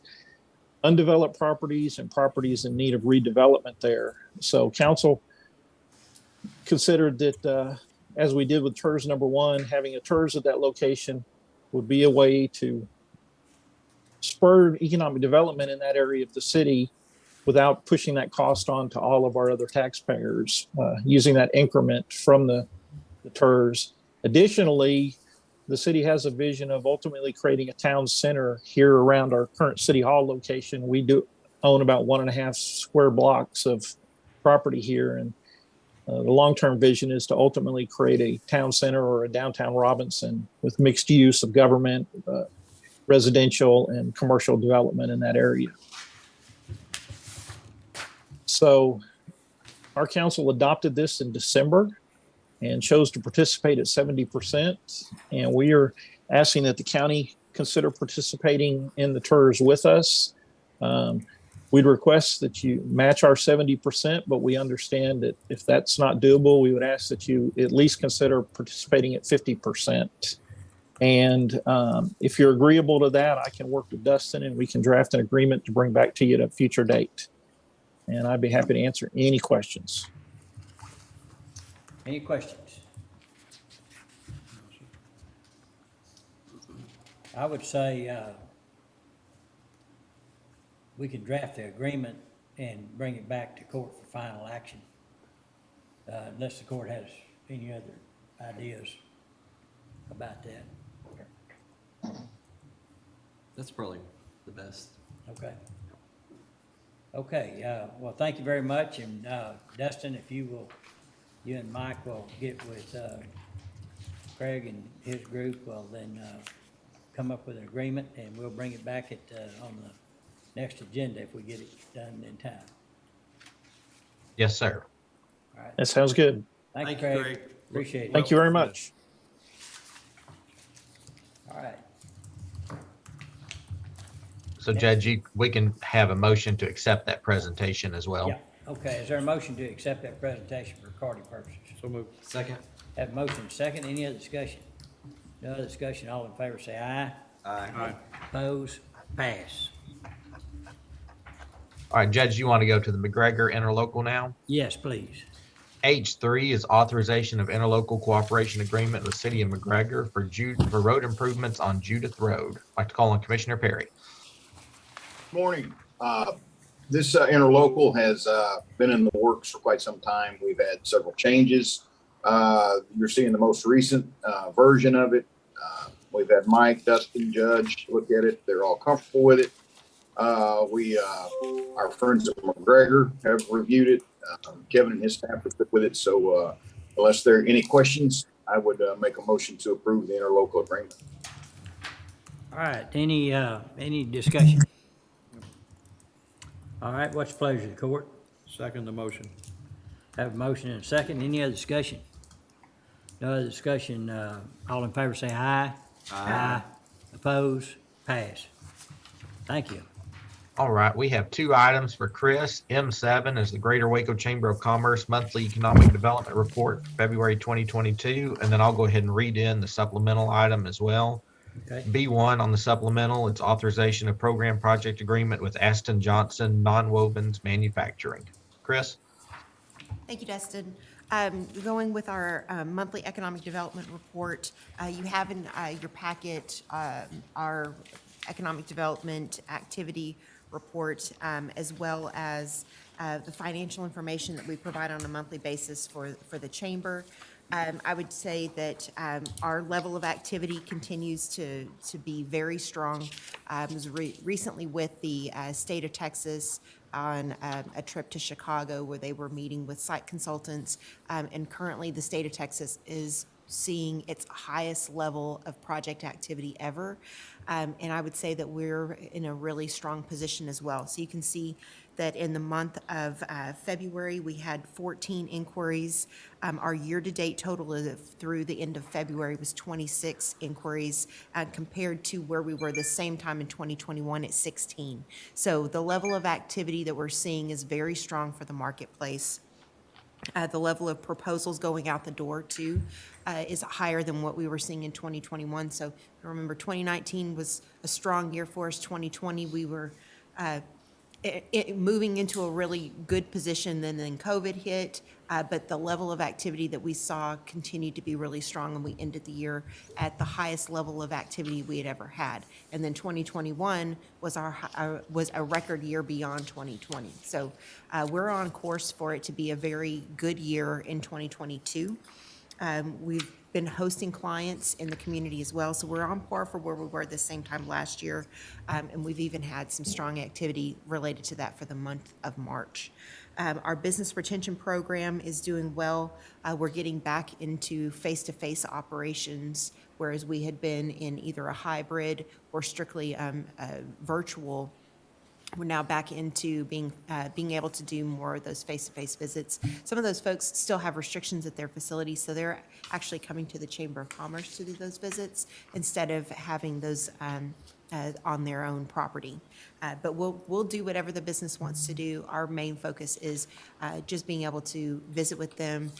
undeveloped properties and properties in need of redevelopment there. So council considered that, as we did with TERS number 1, having a TERS at that location would be a way to spur economic development in that area of the city without pushing that cost on to all of our other taxpayers, using that increment from the TERS. Additionally, the city has a vision of ultimately creating a town center here around our current City Hall location. We do own about 1.5 square blocks of property here, and the long-term vision is to ultimately create a town center or a downtown Robinson with mixed use of government, residential, and commercial development in that area. So Our council adopted this in December and chose to participate at 70%. And we are asking that the county consider participating in the TERS with us. We'd request that you match our 70%, but we understand that if that's not doable, we would ask that you at least consider participating at 50%. And if you're agreeable to that, I can work with Dustin and we can draft an agreement to bring back to you at a future date. And I'd be happy to answer any questions. Any questions? I would say we could draft the agreement and bring it back to court for final action, unless the court has any other ideas about that. That's probably the best. Okay. Okay, well, thank you very much, and Dustin, if you and Mike will get with Craig and his group, well, then come up with an agreement, and we'll bring it back on the next agenda if we get it done in time. Yes, sir. All right. That sounds good. Thank you, Craig. Appreciate it. Thank you very much. All right. So Judge, we can have a motion to accept that presentation as well. Yeah, okay, is there a motion to accept that presentation for recording purposes? So moved. Second. Have a motion second, any other discussion? No other discussion, all in favor say aye. Aye. Oppose, pass. All right, Judge, you want to go to the McGregor interlocal now? Yes, please. H3 is authorization of interlocal cooperation agreement with City of McGregor for road improvements on Judith Road. I'd like to call on Commissioner Perry. Morning. This interlocal has been in the works for quite some time. We've had several changes. You're seeing the most recent version of it. We've had Mike, Dustin, Judge look at it. They're all comfortable with it. Our friends at McGregor have reviewed it. Kevin and his staff have with it. So unless there are any questions, I would make a motion to approve the interlocal agreement. All right, any discussion? All right, what's the pleasure of the court? Second the motion. Have a motion and a second, any other discussion? No other discussion, all in favor say aye. Aye. Oppose, pass. Thank you. All right, we have two items for Chris. M7 is the Greater Waco Chamber of Commerce Monthly Economic Development Report, February 2022, and then I'll go ahead and read in the supplemental item as well. Okay. B1 on the supplemental, it's authorization of program project agreement with Aston Johnson Nonwovens Manufacturing. Chris? Thank you, Dustin. Going with our monthly economic development report, you have in your packet our economic development activity report, as well as the financial information that we provide on a monthly basis for the chamber. I would say that our level of activity continues to be very strong. I was recently with the state of Texas on a trip to Chicago where they were meeting with site consultants, and currently the state of Texas is seeing its highest level of project activity ever. And I would say that we're in a really strong position as well. So you can see that in the month of February, we had 14 inquiries. Our year-to-date total through the end of February was 26 inquiries, compared to where we were the same time in 2021 at 16. So the level of activity that we're seeing is very strong for the marketplace. The level of proposals going out the door, too, is higher than what we were seeing in 2021. So remember, 2019 was a strong year for us. 2020, we were moving into a really good position. Then COVID hit, but the level of activity that we saw continued to be really strong, and we ended the year at the highest level of activity we had ever had. And then 2021 was was a record year beyond 2020. So we're on course for it to be a very good year in 2022. We've been hosting clients in the community as well, so we're on par for where we were the same time last year, and we've even had some strong activity related to that for the month of March. Our business retention program is doing well. We're getting back into face-to-face operations, whereas we had been in either a hybrid or strictly virtual we're now back into being able to do more of those face-to-face visits. Some of those folks still have restrictions at their facilities, so they're actually coming to the Chamber of Commerce to do those visits instead of having those on their own property. But we'll do whatever the business wants to do. Our main focus is just being able to visit with them,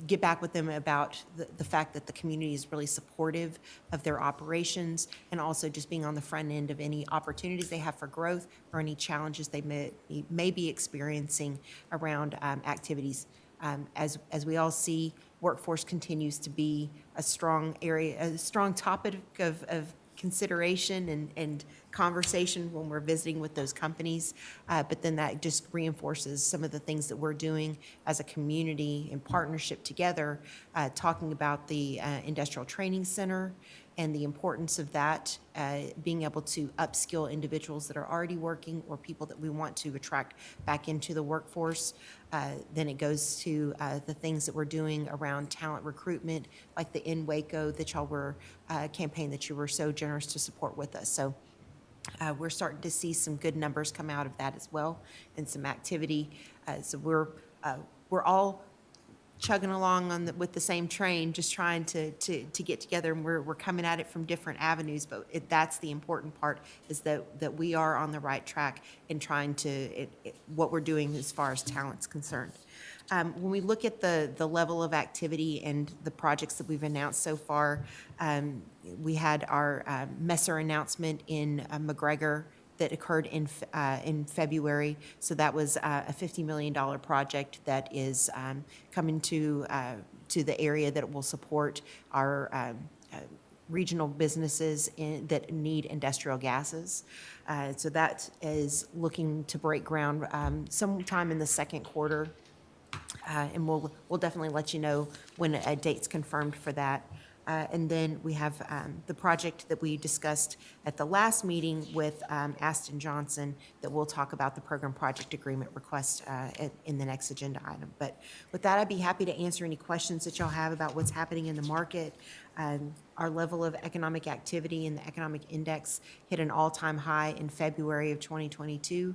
get back with them about the fact that the community is really supportive of their operations, and also just being on the front end of any opportunities they have for growth or any challenges they may be experiencing around activities. As we all see, workforce continues to be a strong area, a strong topic of consideration and conversation when we're visiting with those companies. But then that just reinforces some of the things that we're doing as a community in partnership together, talking about the Industrial Training Center and the importance of that, being able to upskill individuals that are already working or people that we want to attract back into the workforce. Then it goes to the things that we're doing around talent recruitment, like the In Waco that y'all were campaign that you were so generous to support with us. So we're starting to see some good numbers come out of that as well, and some activity. So we're all chugging along with the same train, just trying to get together, and we're coming at it from different avenues. But that's the important part, is that we are on the right track in trying to what we're doing as far as talent's concerned. When we look at the level of activity and the projects that we've announced so far, we had our Messer announcement in McGregor that occurred in February. So that was a $50 million project that is coming to the area that will support our regional businesses that need industrial gases. So that is looking to break ground sometime in the second quarter. And we'll definitely let you know when a date's confirmed for that. And then we have the project that we discussed at the last meeting with Aston Johnson, that we'll talk about the program project agreement request in the next agenda item. But with that, I'd be happy to answer any questions that y'all have about what's happening in the market. Our level of economic activity and the economic index hit an all-time high in February of 2022.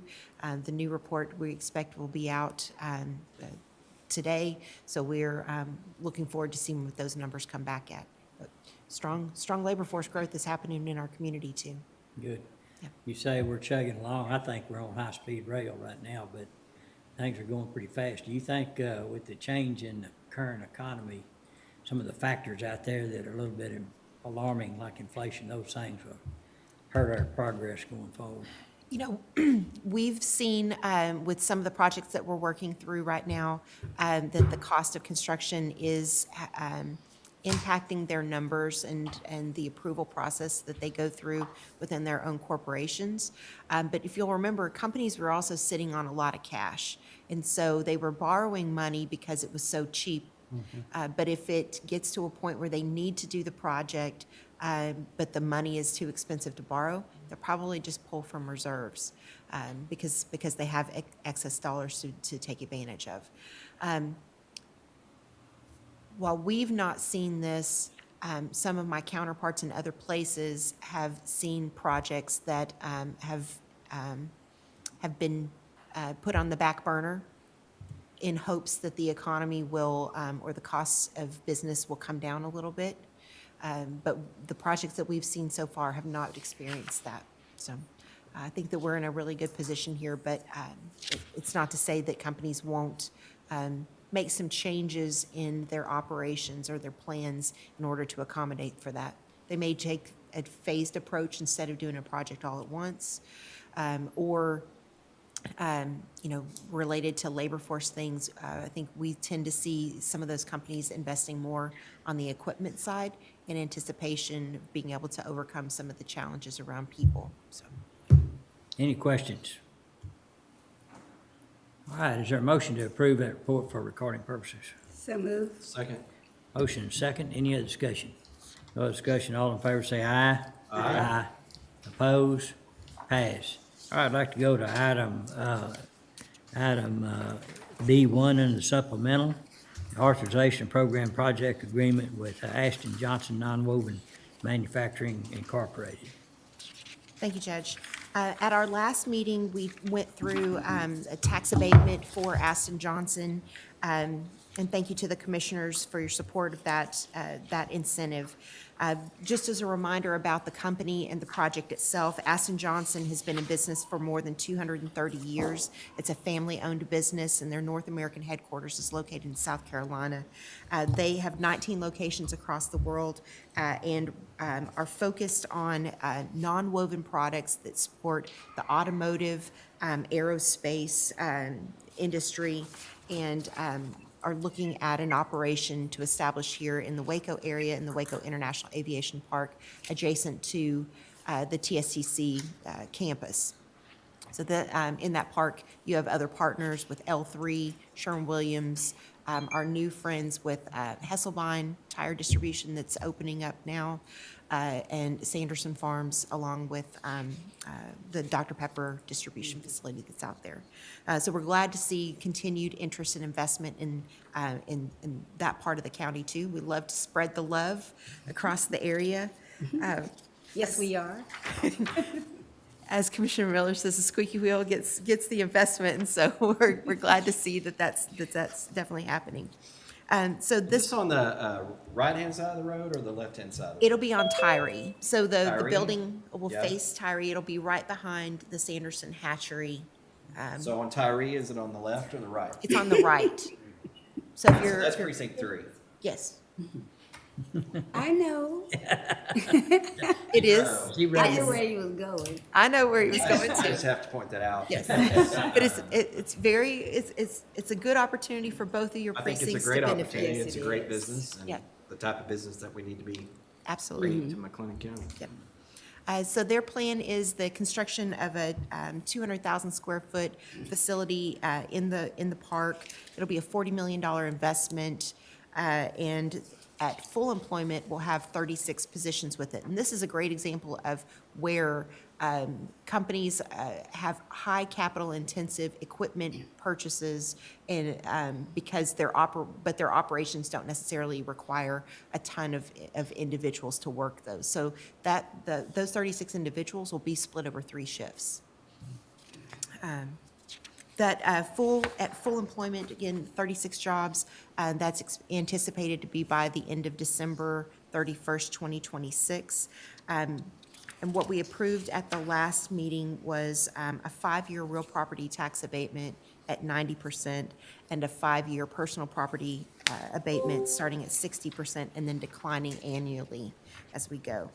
The new report we expect will be out today, so we're looking forward to seeing what those numbers come back at. But strong labor force growth is happening in our community too. Good. Yeah. You say we're chugging along. I think we're on high-speed rail right now, but things are going pretty fast. Do you think with the change in the current economy, some of the factors out there that are a little bit alarming, like inflation, those things will hurt our progress going forward? You know, we've seen with some of the projects that we're working through right now that the cost of construction is impacting their numbers and the approval process that they go through within their own corporations. But if you'll remember, companies were also sitting on a lot of cash. And so they were borrowing money because it was so cheap. But if it gets to a point where they need to do the project, but the money is too expensive to borrow, they'll probably just pull from reserves because they have excess dollars to take advantage of. While we've not seen this, some of my counterparts in other places have seen projects that have been put on the back burner in hopes that the economy will, or the costs of business will come down a little bit. But the projects that we've seen so far have not experienced that. So I think that we're in a really good position here, but it's not to say that companies won't make some changes in their operations or their plans in order to accommodate for that. They may take a phased approach instead of doing a project all at once, or related to labor force things. I think we tend to see some of those companies investing more on the equipment side in anticipation of being able to overcome some of the challenges around people. So, Any questions? All right, is there a motion to approve that report for recording purposes? So moved. Second. Motion and second. Any other discussion? No discussion. All in favor say aye. Aye. Oppose? Pass. All right, I'd like to go to item B1 in the supplemental, authorization of program project agreement with Aston Johnson Nonwoven Manufacturing Incorporated. thank you, Judge. At our last meeting, we went through a tax abatement for Aston Johnson. And thank you to the commissioners for your support of that incentive. Just as a reminder about the company and the project itself, Aston Johnson has been in business for more than 230 years. It's a family-owned business, and their North American headquarters is located in South Carolina. They have 19 locations across the world and are focused on non-woven products that support the automotive, aerospace industry, and are looking at an operation to establish here in the Waco area, in the Waco International Aviation Park, adjacent to the TSTC campus. So that in that park, you have other partners with L3, Sherwin-Williams, our new friends with Hesselbein Tire Distribution that's opening up now, and Sanderson Farms, along with the Dr. Pepper distribution facility that's out there. So we're glad to see continued interest and investment in that part of the county too. We love to spread the love across the area. Yes, we are. As Commissioner Miller says, the squeaky wheel gets the investment, and so we're glad to see that's definitely happening. So Is this on the right-hand side of the road or the left-hand side? Of the it'll be on Tyree. So the Tyree? building will Yeah. face Tyree. It'll be right behind the Sanderson Hatchery. So on Tyree, is it on the left or the right? It's on the right. So if you're That's if you're- precinct 3. Yes, I know. it is. I knew where you was going. I know where he was going I just to. have to point that out. Yes, but it's a good opportunity for both of your I think precincts it's a great to benefit. opportunity. Yes, It's a it great is. business and Yeah. the type of business that we need to be Absolutely. bringing to McLennan County. Yep. So their plan is the construction of a 200,000 square foot facility in the park. It'll be a $40 million investment, and at full employment, we'll have 36 positions with it. And this is a great example of where companies have high capital intensive equipment purchases, and because their operations don't necessarily require a ton of individuals to work those. So those 36 individuals will be split over 3 shifts. At full employment, again, 36 jobs, that's anticipated to be by the end of December 31st, 2026. And what we approved at the last meeting was a 5-year real property tax abatement at 90% and a 5-year personal property abatement starting at 60% and then declining annually as we go.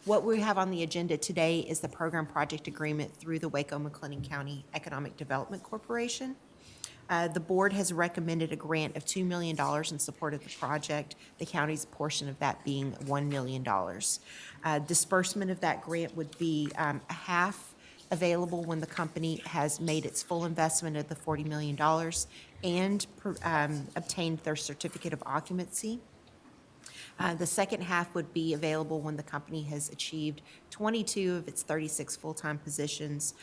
What we have on the agenda today is the program project agreement through the Waco McLennan County Economic Development Corporation. The board has recommended a grant of $2 million in support of the project, the county's portion of that being $1 million. Disbursement of that grant would be a half available when the company has made its full investment of the $40 million and obtained their certificate of occupancy. The second half would be available when the company has achieved 22 of its 36 full-time positions,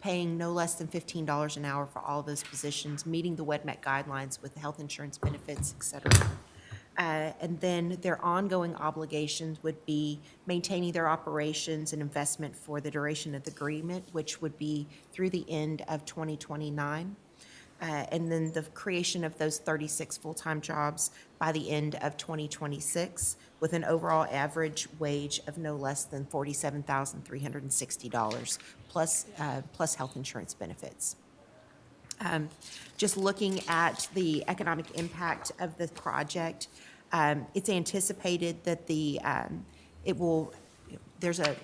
paying no less than $15 an hour for all of those positions, meeting the WEDMEC guidelines with health insurance benefits, et cetera. And then their ongoing obligations would be maintaining their operations and investment for the duration of the agreement, which would be through the end of 2029. And then the creation of those 36 full-time jobs by the end of 2026, with an overall average wage of no less than $47,360, plus health insurance benefits. Just looking at the economic impact of the project, it's anticipated that there's a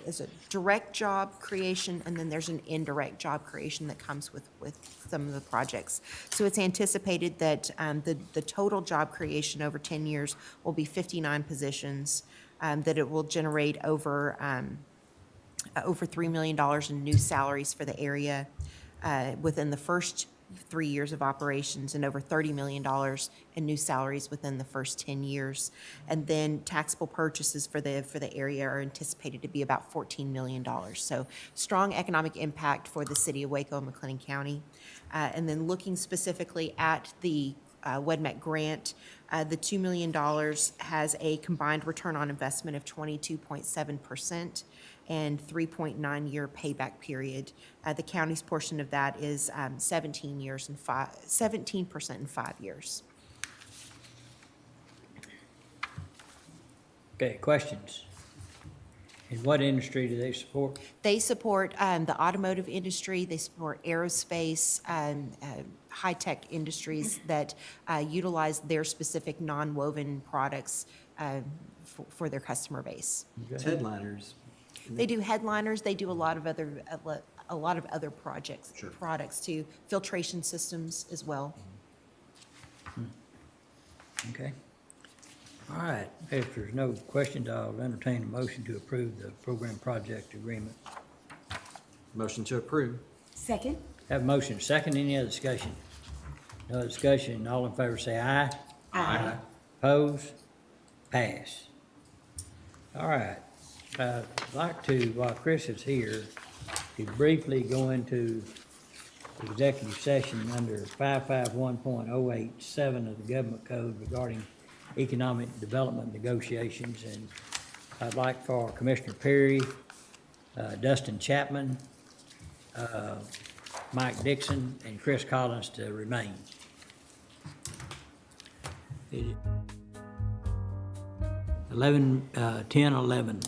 direct job creation, and then there's an indirect job creation that comes with some of the projects. So it's anticipated that the total job creation over 10 years will be 59 positions, that it will generate over $3 million in new salaries for the area within the first 3 years of operations, and over $30 million in new salaries within the first 10 years. And then taxable purchases for the area are anticipated to be about $14 million. So strong economic impact for the city of Waco and McLennan County. And then looking specifically at the WEDMEC grant. The $2 million has a combined return on investment of 22.7% and 3.9-year payback period. The county's portion of that is 17% in 5 years. Okay, questions? In what industry do they support? They support the automotive industry, they support aerospace, high-tech industries that utilize their specific non-woven products for their customer base. Headliners. They do headliners, they do a lot of other products too, filtration systems as well. Okay. All right, if there's no questions, I'll entertain a motion to approve the program project agreement. Motion to approve. Second? Have a motion, second, any other discussion? No discussion, all in favor say aye. Aye. Oppose? Pass. All right, I'd like to, while Chris is here, to briefly go into executive session under 551.087 of the Government Code regarding economic development negotiations, and I'd like for Commissioner Perry, Dustin Chapman, Mike Dixon, and Chris Collins to remain. 10:11.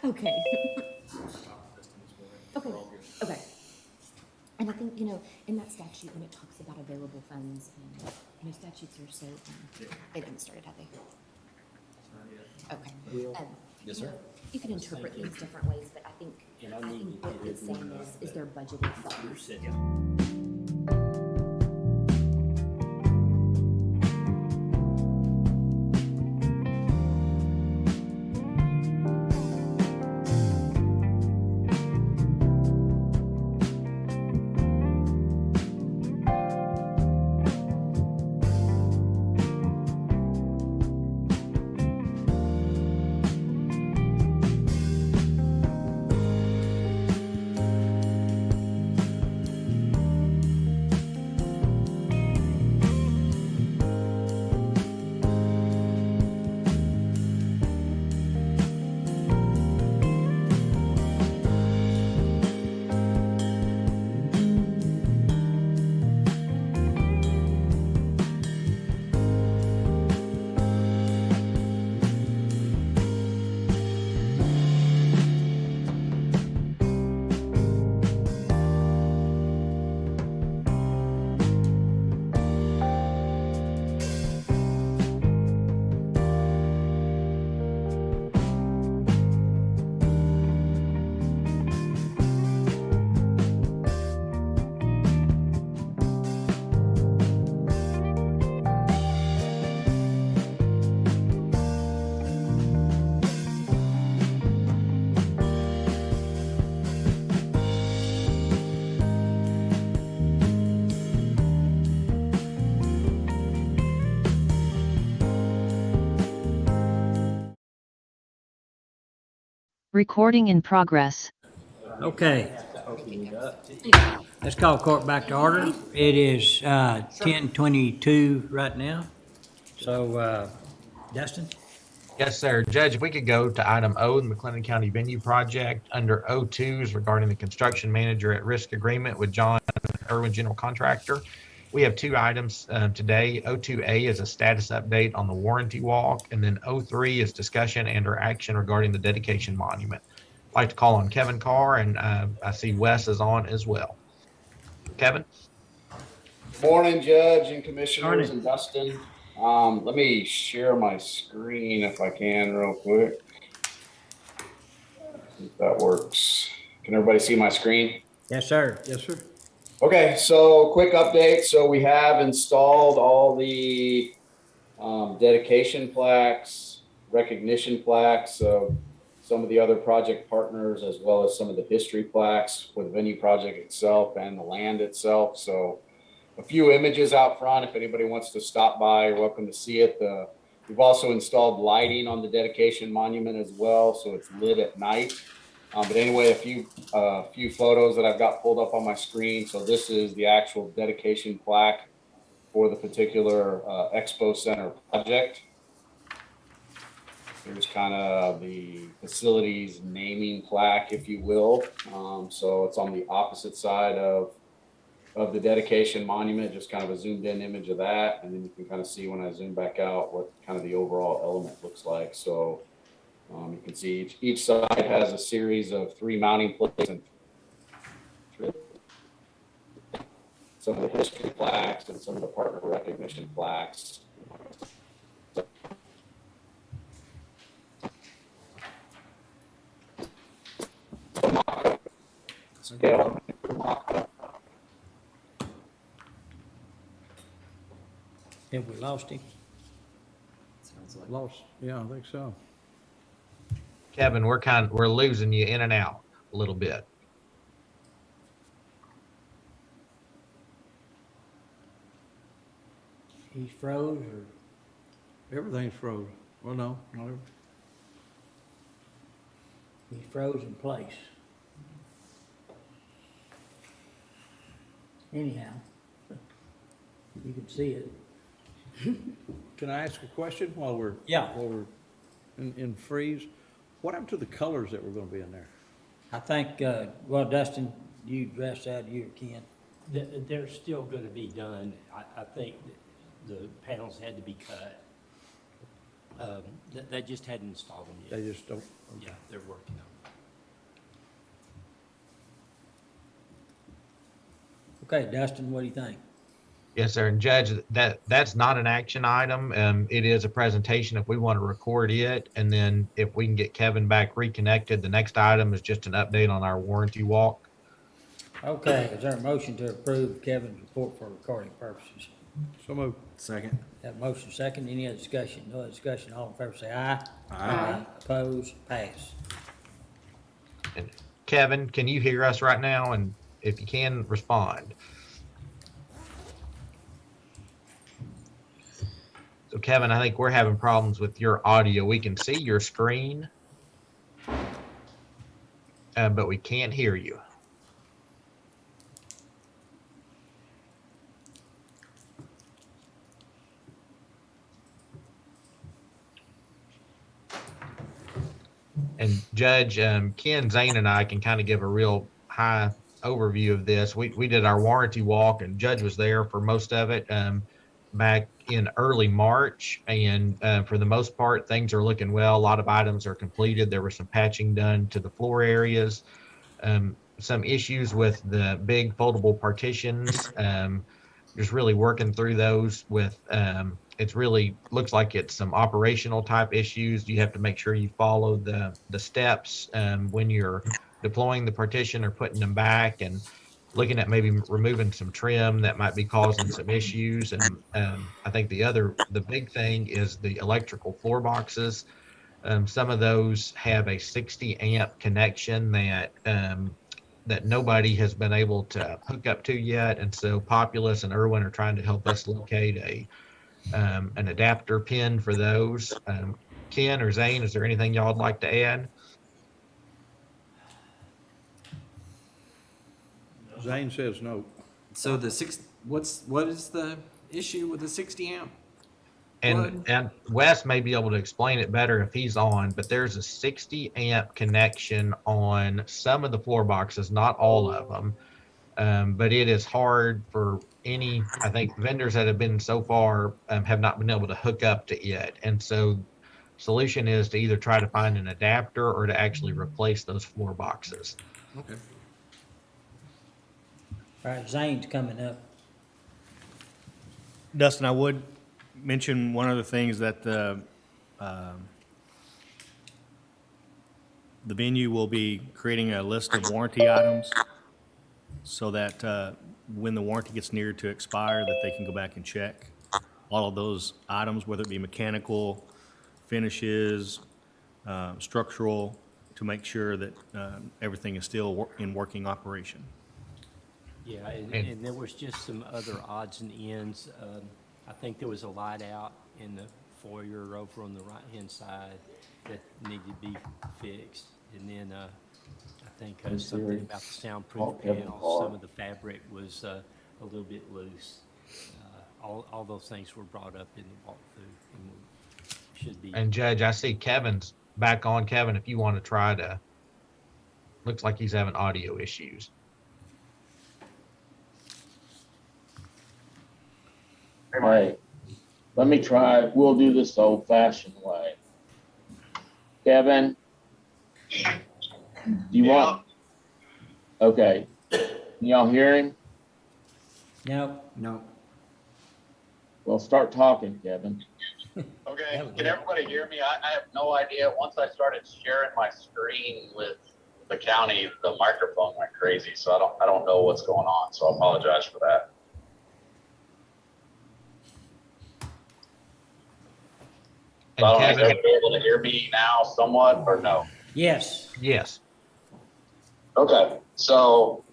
Okay. Okay, okay. And I think, in that statute, when it talks about available funds, statutes are so, they haven't started, have they? Okay. Yes, sir. You can interpret these different ways, but I think what it's saying is their budgeted funds. Recording in progress. Okay. Let's call court back to order. It is 10:22 right now. So, Dustin? Yes, sir. Judge, if we could go to item O, the McLennan County Venue Project, under O2s regarding the construction manager at risk agreement with John Irwin General Contractor. We have two items today. O2A is a status update on the warranty walk, and then O3 is discussion and or action regarding the dedication monument. I'd like to call on Kevin Carr, and I see Wes is on as well. Kevin? Morning, Judge and Commissioners and Dustin. Let me share my screen if I can real quick. If that works. Can everybody see my screen? Yes, sir. Yes, sir. Okay, so quick update. So we have installed all the dedication plaques, recognition plaques of some of the other project partners, as well as some of the history plaques for the venue project itself and the land itself. So a few images out front. If anybody wants to stop by, you're welcome to see it. We've also installed lighting on the dedication monument as well, so it's lit at night. But anyway, a few photos that I've got pulled up on my screen. So this is the actual dedication plaque for the particular Expo Center project. Here's kind of the facility's naming plaque, if you will. So it's on the opposite side of the dedication monument, just kind of a zoomed in image of that. And then you can kind of see when I zoom back out what kind of the overall element looks like. So you can see each side has a series of 3 mounting plates and some of the history plaques and some of the partner recognition plaques. Scale. Have we lost him? Lost, yeah, I think so. Kevin, we're losing you in and out a little bit. He's froze or? Everything's froze. Well, no, not everything. He's froze in place. Anyhow, you can see it. Can I ask a question while we're in freeze? What happened to the colors that were going to be in there? I think, well, Dustin, you addressed that, you or Ken. They're still going to be done. I think the panels had to be cut. They just hadn't installed them yet. They just don't. Yeah, they're working on it. Okay, Dustin, what do you think? Yes, sir. And Judge, that's not an action item. It is a presentation if we want to record it. And then if we can get Kevin back reconnected, the next item is just an update on our warranty walk. Okay, is there a motion to approve Kevin's report for recording purposes? So moved. Second. Have a motion second, any other discussion? No other discussion, all in favor say aye. Aye. Opposed, pass. And Kevin, can you hear us right now? And if you can, respond. So Kevin, I think we're having problems with your audio. We can see your screen, but we can't hear you. And Judge, Ken Zane and I can kind of give a real high overview of this. We did our warranty walk, and Judge was there for most of it back in early March. And for the most part, things are looking well. A lot of items are completed. There was some patching done to the floor areas. Some issues with the big foldable partitions. Just really working through those with it's really looks like it's some operational type issues. You have to make sure you follow the steps when you're deploying the partition or putting them back, and looking at maybe removing some trim that might be causing some issues. And I think the big thing is the electrical floor boxes. Some of those have a 60 amp connection that nobody has been able to hook up to yet. And so Populous and Irwin are trying to help us locate an adapter pin for those. Ken or Zane, is there anything y'all would like to add? Zane says no. So what is the issue with the 60 amp? And Wes may be able to explain it better if he's on, but there's a 60 amp connection on some of the floor boxes, not all of them. But it is hard for I think vendors that have been so far have not been able to hook up to it. And so solution is to either try to find an adapter or to actually replace those floor boxes. Okay. All right, Zane's coming up. Dustin, I would mention one of the things that the venue will be creating a list of warranty items so that when the warranty gets near to expire, that they can go back and check all of those items, whether it be mechanical, finishes, structural, to make sure that everything is still in working operation. Yeah, and there was just some other odds and ends. I think there was a light out in the foyer over on the right-hand side that needed to be fixed. And then I think something about the soundproof panel, some of the fabric was a little bit loose. All those things were brought up in the walkthrough and should be. And Judge, I see Kevin's back on. Kevin, if you want to try to, looks like he's having audio issues. Hey, let me try. We'll do this the old-fashioned way. Kevin, do you want? Okay. Can y'all hear him? No. No. Well, start talking, Kevin. Okay, can everybody hear me? I have no idea. Once I started sharing my screen with the county, the microphone went crazy, so I don't know what's going on, so I apologize for that. So I don't know if everybody able to hear me now somewhat or no? Yes. Yes. Okay, so,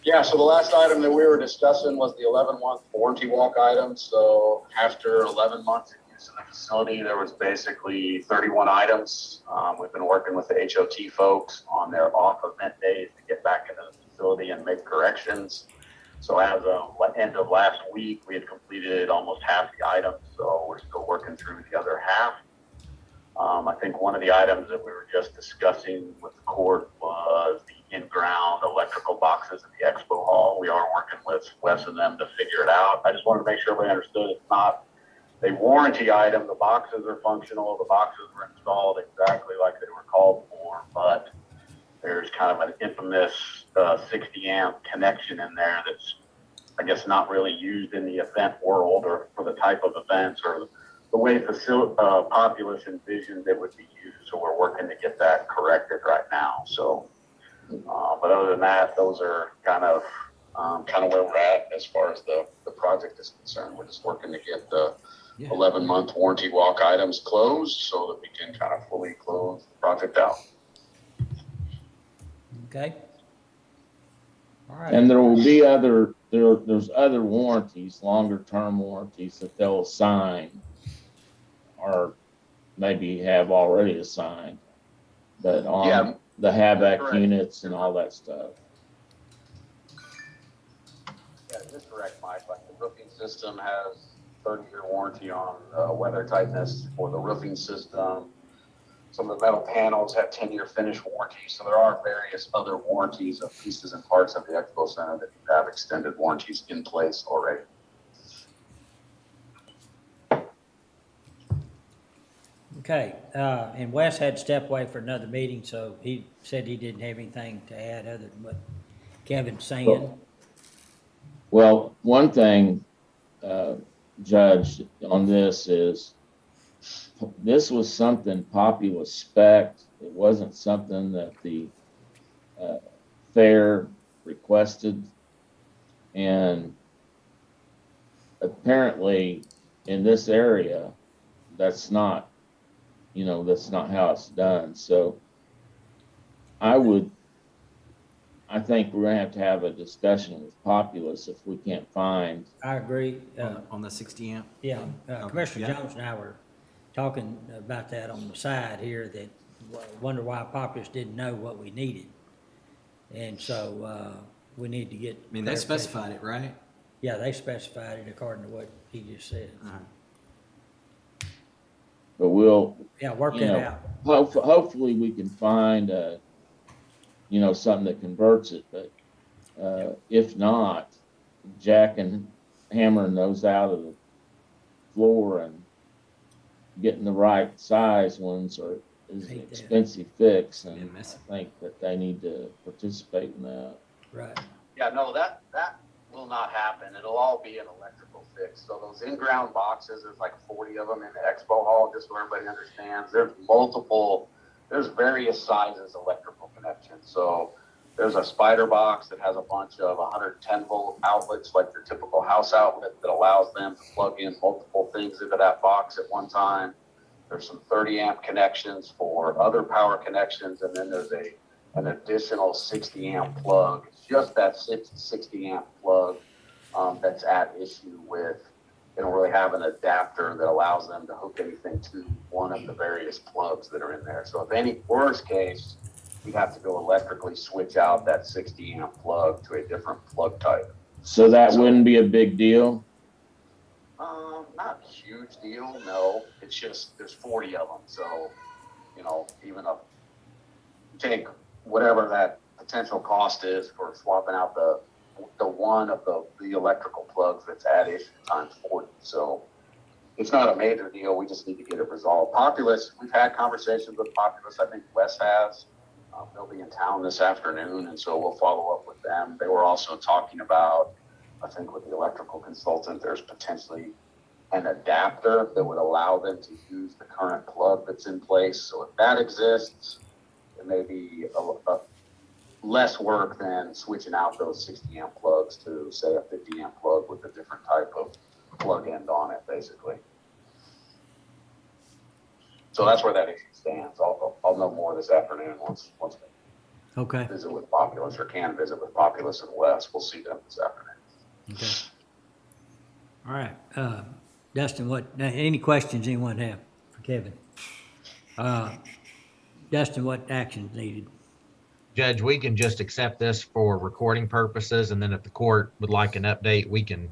yeah, so the last item that we were discussing was the 11-month warranty walk item. So after 11 months of use of the facility, there was basically 31 items. We've been working with the HOT folks on their off event days to get back into the facility and make corrections. So as of end of last week, we had completed almost half the items, so we're still working through the other half. I think one of the items that we were just discussing with the court was the in-ground electrical boxes in the expo hall. We are working with Wes and them to figure it out. I just wanted to make sure everybody understood it's not a warranty item. The boxes are functional. The boxes were installed exactly like they were called for, but there's kind of an infamous 60 amp connection in there that's, I guess, not really used in the event world or for the type of events or the way Populous envisioned it would be used. So we're working to get that corrected right now. So, but other than that, those are kind of where we're at as far as the project is concerned. We're just working to get the 11-month warranty walk items closed so that we can kind of fully close the project out. Okay. All right. And there will be there's other warranties, longer term warranties that they'll assign or maybe have already assigned, but on the HVAC units and all that stuff. Yeah, that's correct, Mike. Like the roofing system has 30-year warranty on weather tightness for the roofing system. Some of the metal panels have 10-year finish warranty. So there are various other warranties of pieces and parts of the Expo Center that have extended warranties in place already. Okay, and Wes had to step away for another meeting, so he said he didn't have anything to add other than what Kevin's saying. Well, one thing, Judge, on this is this was something Populous spec'd. It wasn't something that the fair requested. And apparently in this area, that's not how it's done. So I think we're gonna have a discussion with Populous if we can't find. I agree. On the 60 amp? Yeah, Commissioner yeah. Jones and I were talking about that on the side here, that wonder why Populous didn't know what we needed. And so, we need to get. I mean, they specified it, right? Yeah, they specified it according to what he just said. But we'll. Yeah, work that out. Hopefully we can find, something that converts it, but, if not, jacking, hammering those out of the floor and getting the right size ones is an expensive fix, and I think that they need to participate in that. Right. Yeah, no, that will not happen. It'll all be an electrical fix. So those in-ground boxes, there's like 40 of them in the expo hall, just so everybody understands. There's various sizes electrical connections. So there's a spider box that has a bunch of 110 volt outlets, like your typical house outlet, that allows them to plug in multiple things into that box at one time. There's some 30 amp connections for other power connections, and then there's an additional 60 amp plug. It's just that 60 amp plug that's at issue with. They don't really have an adapter that allows them to hook anything to one of the various plugs that are in there. So if any worst case, you'd have to go electrically switch out that 60 amp plug to a different plug type. So that wouldn't be a big deal? Not a huge deal, no. It's just, there's 40 of them. So, even take whatever that potential cost is for swapping out the one of the electrical plugs that's at issue times 40. So it's not a major deal. We just need to get it resolved. Populous, we've had conversations with Populous. I think Wes has. They'll be in town this afternoon, and so we'll follow up with them. They were also talking about, I think with the electrical consultant, there's potentially an adapter that would allow them to use the current plug that's in place. So if that exists, it may be a less work than switching out those 60 amp plugs to, say, a 50 amp plug with a different type of plug end on it, basically. So that's where that issue stands. I'll know more this afternoon once we Okay. visit with Populous, or can visit with Populous and Wes. We'll see them this afternoon. Okay. All right. Dustin, any questions anyone have for Kevin? Dustin, what action's needed? Judge, we can just accept this for recording purposes, and then if the court would like an update, we can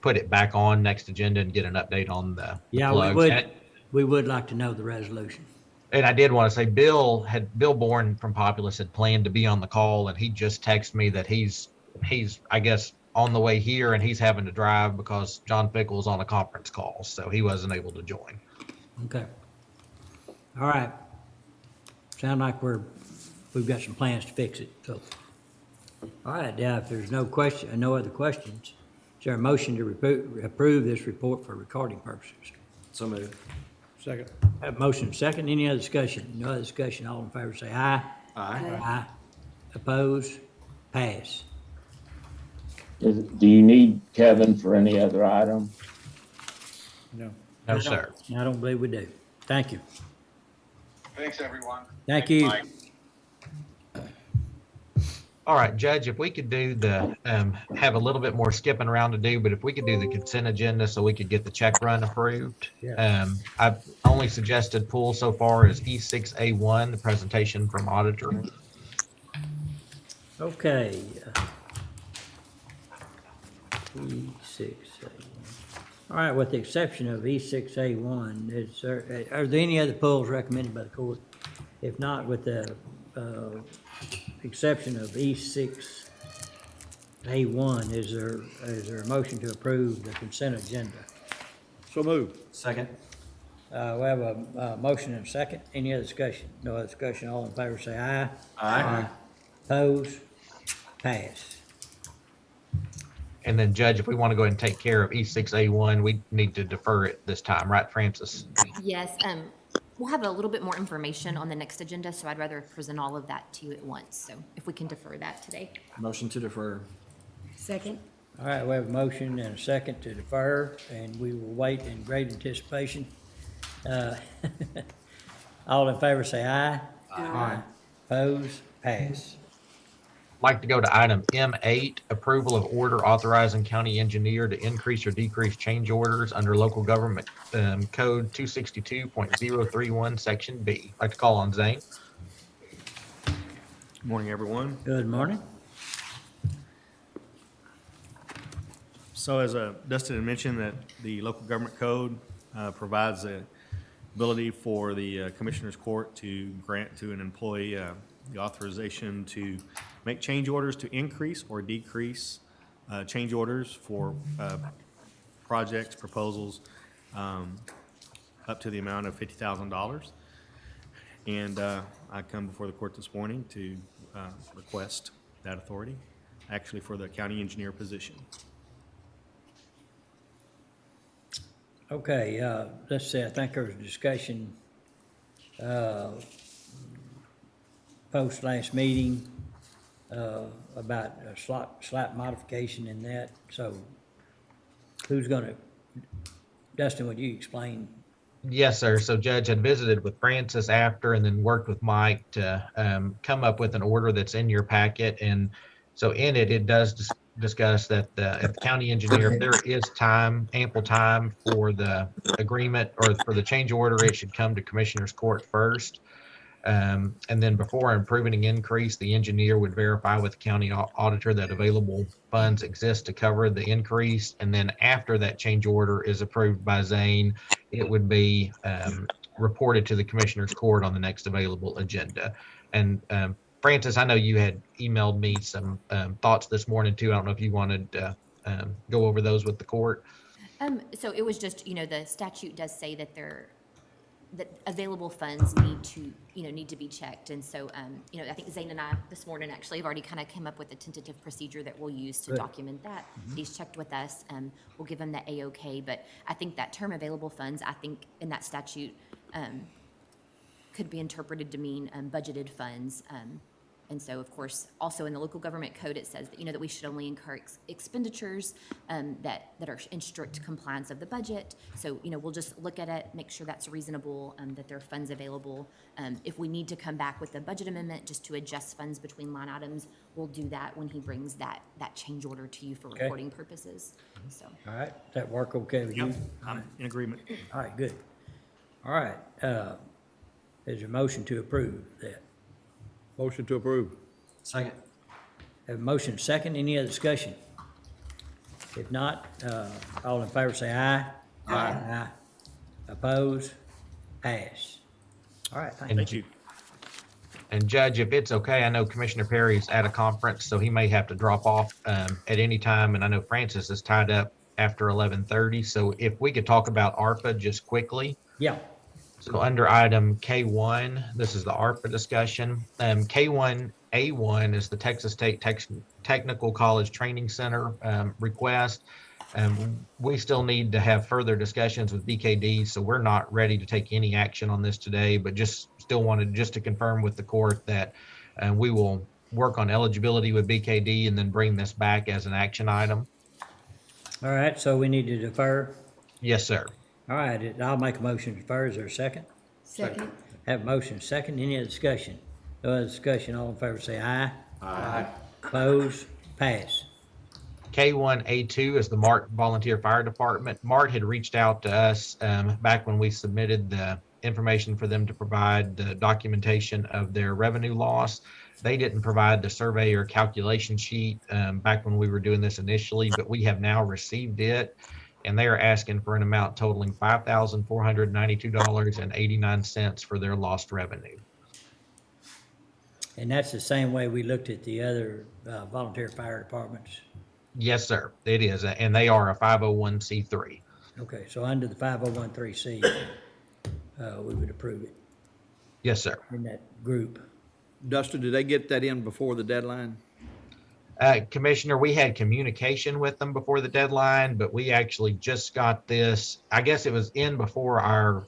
put it back on next agenda and get an update on the plugs. We would like to know the resolution. And I did want to say, Bill Bourne from Populous had planned to be on the call, and he just texted me that he's I guess on the way here, and he's having to drive because John Fickle's on a conference call, so he wasn't able to join. Okay. All right. Sound like we're we've got some plans to fix it, so. All right, now, if there's no other questions, is there a motion to approve this report for recording purposes? So moved. Second. Have a motion second, any other discussion? No other discussion, all in favor say aye. Aye. Aye. Opposed? Pass. Do you need Kevin for any other item? No. No, sir. I don't believe we do. Thank you. Thanks, everyone. Thank you. Mike. All right, Judge, if we could do the, have a little bit more skipping around to do, but if we could do the consent agenda so we could get the check run approved. Yeah. I've only suggested pull so far is E6A1, the presentation from auditor. Okay. E6A1. All right, with the exception of E6A1, are there any other pulls recommended by the court? If not, with the exception of E6A1, is there a motion to approve the consent agenda? So moved. Second. We have a motion and a second. Any other discussion? No other discussion. All in favor say aye. Aye. Opposed? Pass. And then, Judge, if we want to go ahead and take care of E6A1, we need to defer it this time, right, Francis? Yes, we'll have a little bit more information on the next agenda, so I'd rather present all of that to you at once. So if we can defer that today. Motion to defer. Second? All right, we have a motion and a second to defer, and we will wait in great anticipation. All in favor say aye. Aye. Opposed? Pass. Like to go to item M8, approval of order authorizing county engineer to increase or decrease change orders under local government code 262.031, section B. Like to call on Zane. Good morning, everyone. Good morning. So as Dustin had mentioned, that the local government code provides the ability for the Commissioners Court to grant to an employee the authorization to make change orders to increase or decrease change orders for projects, proposals up to the amount of $50,000. And I come before the court this morning to request that authority, actually for the county engineer position. Okay, let's see, I think there was a discussion post last meeting about a slight modification in that. So who's gonna, Dustin, would you explain? Yes, sir. So Judge had visited with Francis after and then worked with Mike to come up with an order that's in your packet. And so in it, it does discuss that if the county engineer, if there is time, ample time for the agreement or for the change order, it should come to Commissioners Court first. And then before approving an increase, the engineer would verify with the county auditor that available funds exist to cover the increase. And then after that change order is approved by Zane, it would be reported to the Commissioners Court on the next available agenda. And Francis, I know you had emailed me some thoughts this morning too. I don't know if you wanted to go over those with the court. So it was just, the statute does say that that available funds need to be checked. And so, I think Zane and I this morning actually have already kind of came up with a tentative procedure that we'll use to document that. He's checked with us. We'll give him the A-OK. But I think that term available funds, I think in that statute could be interpreted to mean budgeted funds. And so, of course, also in the local government code, it says that, that we should only incur expenditures that are in strict compliance of the budget. So, we'll just look at it, make sure that's reasonable, that there are funds available. If we need to come back with a budget amendment just to adjust funds between line items, we'll do that when he brings that change order to you for reporting purposes. So. All right, does that work okay with you? I'm in agreement. All right, good. All right, there's a motion to approve that. Motion to approve. Second. Have a motion second. Any other discussion? If not, all in favor say aye. Aye. Opposed? Pass. All right, thank you. And Judge, if it's okay, I know Commissioner Perry's at a conference, so he may have to drop off at any time. And I know Francis is tied up after 11:30. So if we could talk about ARPA just quickly. Yeah. So under item K1, this is the ARPA discussion. K1A1 is the Texas State Technical College Training Center request. We still need to have further discussions with BKD, so we're not ready to take any action on this today, but just still wanted just to confirm with the court that we will work on eligibility with BKD and then bring this back as an action item. All right, so we need to defer. Yes, sir. All right, I'll make a motion to defer. Is there a second? Second. Have a motion second. Any other discussion? No other discussion. All in favor say aye. Aye. Opposed? Pass. K1A2 is the Mart Volunteer Fire Department. Mart had reached out to us back when we submitted the information for them to provide the documentation of their revenue loss. They didn't provide the survey or calculation sheet back when we were doing this initially, but we have now received it, and they are asking for an amount totaling $5,492.89 for their lost revenue. And that's the same way we looked at the other volunteer fire departments. Yes, sir, it is, and they are a 501c3. Okay, so under the 501(c), we would approve it Yes, sir. in that group. Dustin, did they get that in before the deadline? Commissioner, we had communication with them before the deadline, but we actually just got this, I guess it was in before our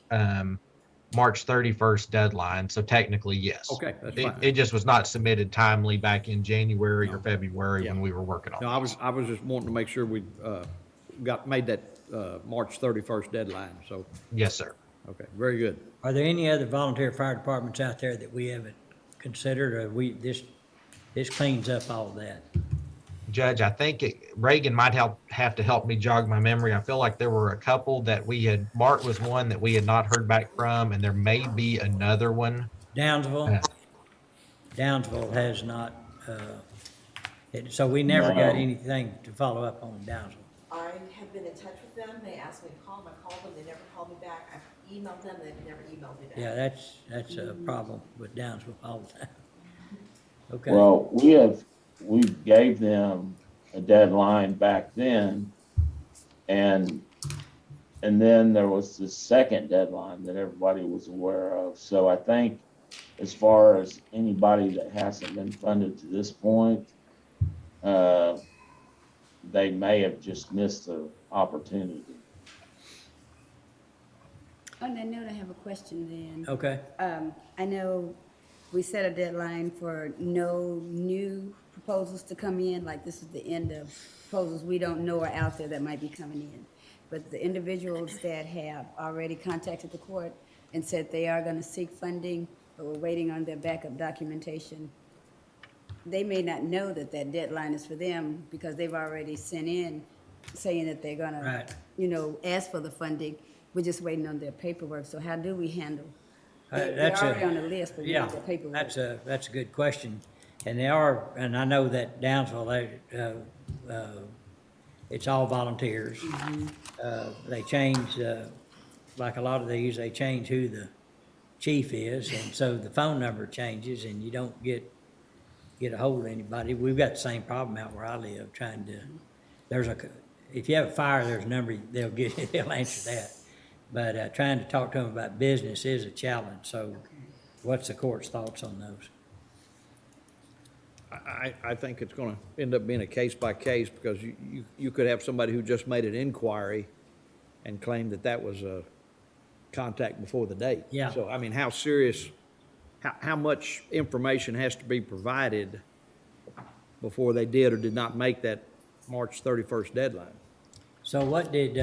March 31st deadline, so technically, yes. Okay, that's fine. It just was not submitted timely back in January or February when we were working on it. No, I was just wanting to make sure we made that March 31st deadline, so, Yes, sir. okay, very good. Are there any other volunteer fire departments out there that we haven't considered, or this cleans up all of that? Judge, I think Reagan might have to help me jog my memory. I feel like there were a couple that Mart was one that we had not heard back from, and there may be another one. Downsville? Downsville has not, so we never got anything to follow up on Downsville. I have been in touch with them. They asked me to call them. I called them. They never called me back. I've emailed them. They've never emailed me back. Yeah, that's a problem with Downsville all the time. Okay. Well, we gave them a deadline back then, and then there was the second deadline that everybody was aware of. So I think as far as anybody that hasn't been funded to this point, they may have just missed the opportunity. On that note, I have a question then. Okay. I know we set a deadline for no new proposals to come in, like this is the end of proposals we don't know are out there that might be coming in. But the individuals that have already contacted the court and said they are gonna seek funding, but we're waiting on their backup documentation, they may not know that that deadline is for them because they've already sent in saying that they're gonna, Right. ask for the funding. We're just waiting on their paperwork. So how do we handle? They're That's already on the list, but we yeah, need their paperwork. that's a good question. And they are, and I know that Downsville, it's all volunteers. They change, like a lot of these, they change who the chief is, and so the phone number changes, and you don't get a hold of anybody. We've got the same problem out where I live, trying to, if you have a fire, there's a number, they'll answer that. But trying to talk to them about business is a challenge, so what's the court's thoughts on those? I think it's gonna end up being a case by case, because you could have somebody who just made an inquiry and claimed that was a contact before the date. Yeah. So, I mean, how serious, how much information has to be provided before they did or did not make that March 31st deadline? So what did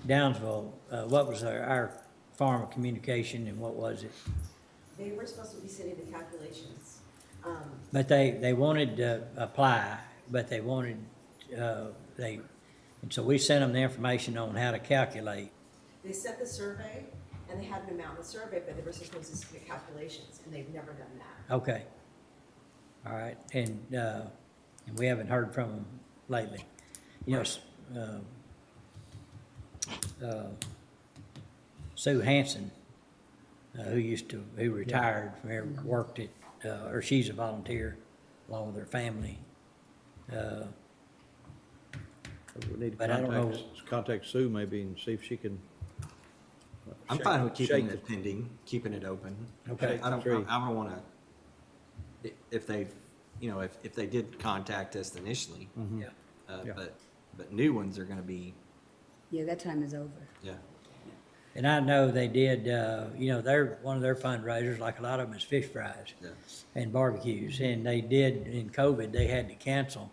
Downsville, what was our form of communication, and what was it? They were supposed to be sending the calculations. But they wanted to apply, but they wanted, and so we sent them the information on how to calculate. They sent the survey, and they had an amount in the survey, but they were supposed to submit calculations, and they've never done that. Okay. All right, and we haven't heard from them lately. Sue Hanson, who retired from here, worked at, or she's a volunteer along with her family. We need But I don't know. to contact Sue maybe and see if she can I'm Shake- fine with keeping shake it pending, keeping it open. Okay. I don't Three. wanna, if they, if they did contact us initially, Yeah. Yeah. but new ones are gonna be, Yeah, that time is over. yeah. And I know they did, they're, one of their fundraisers, like a lot of them is fish fries Yeah. and barbecues. And they did, in COVID, they had to cancel.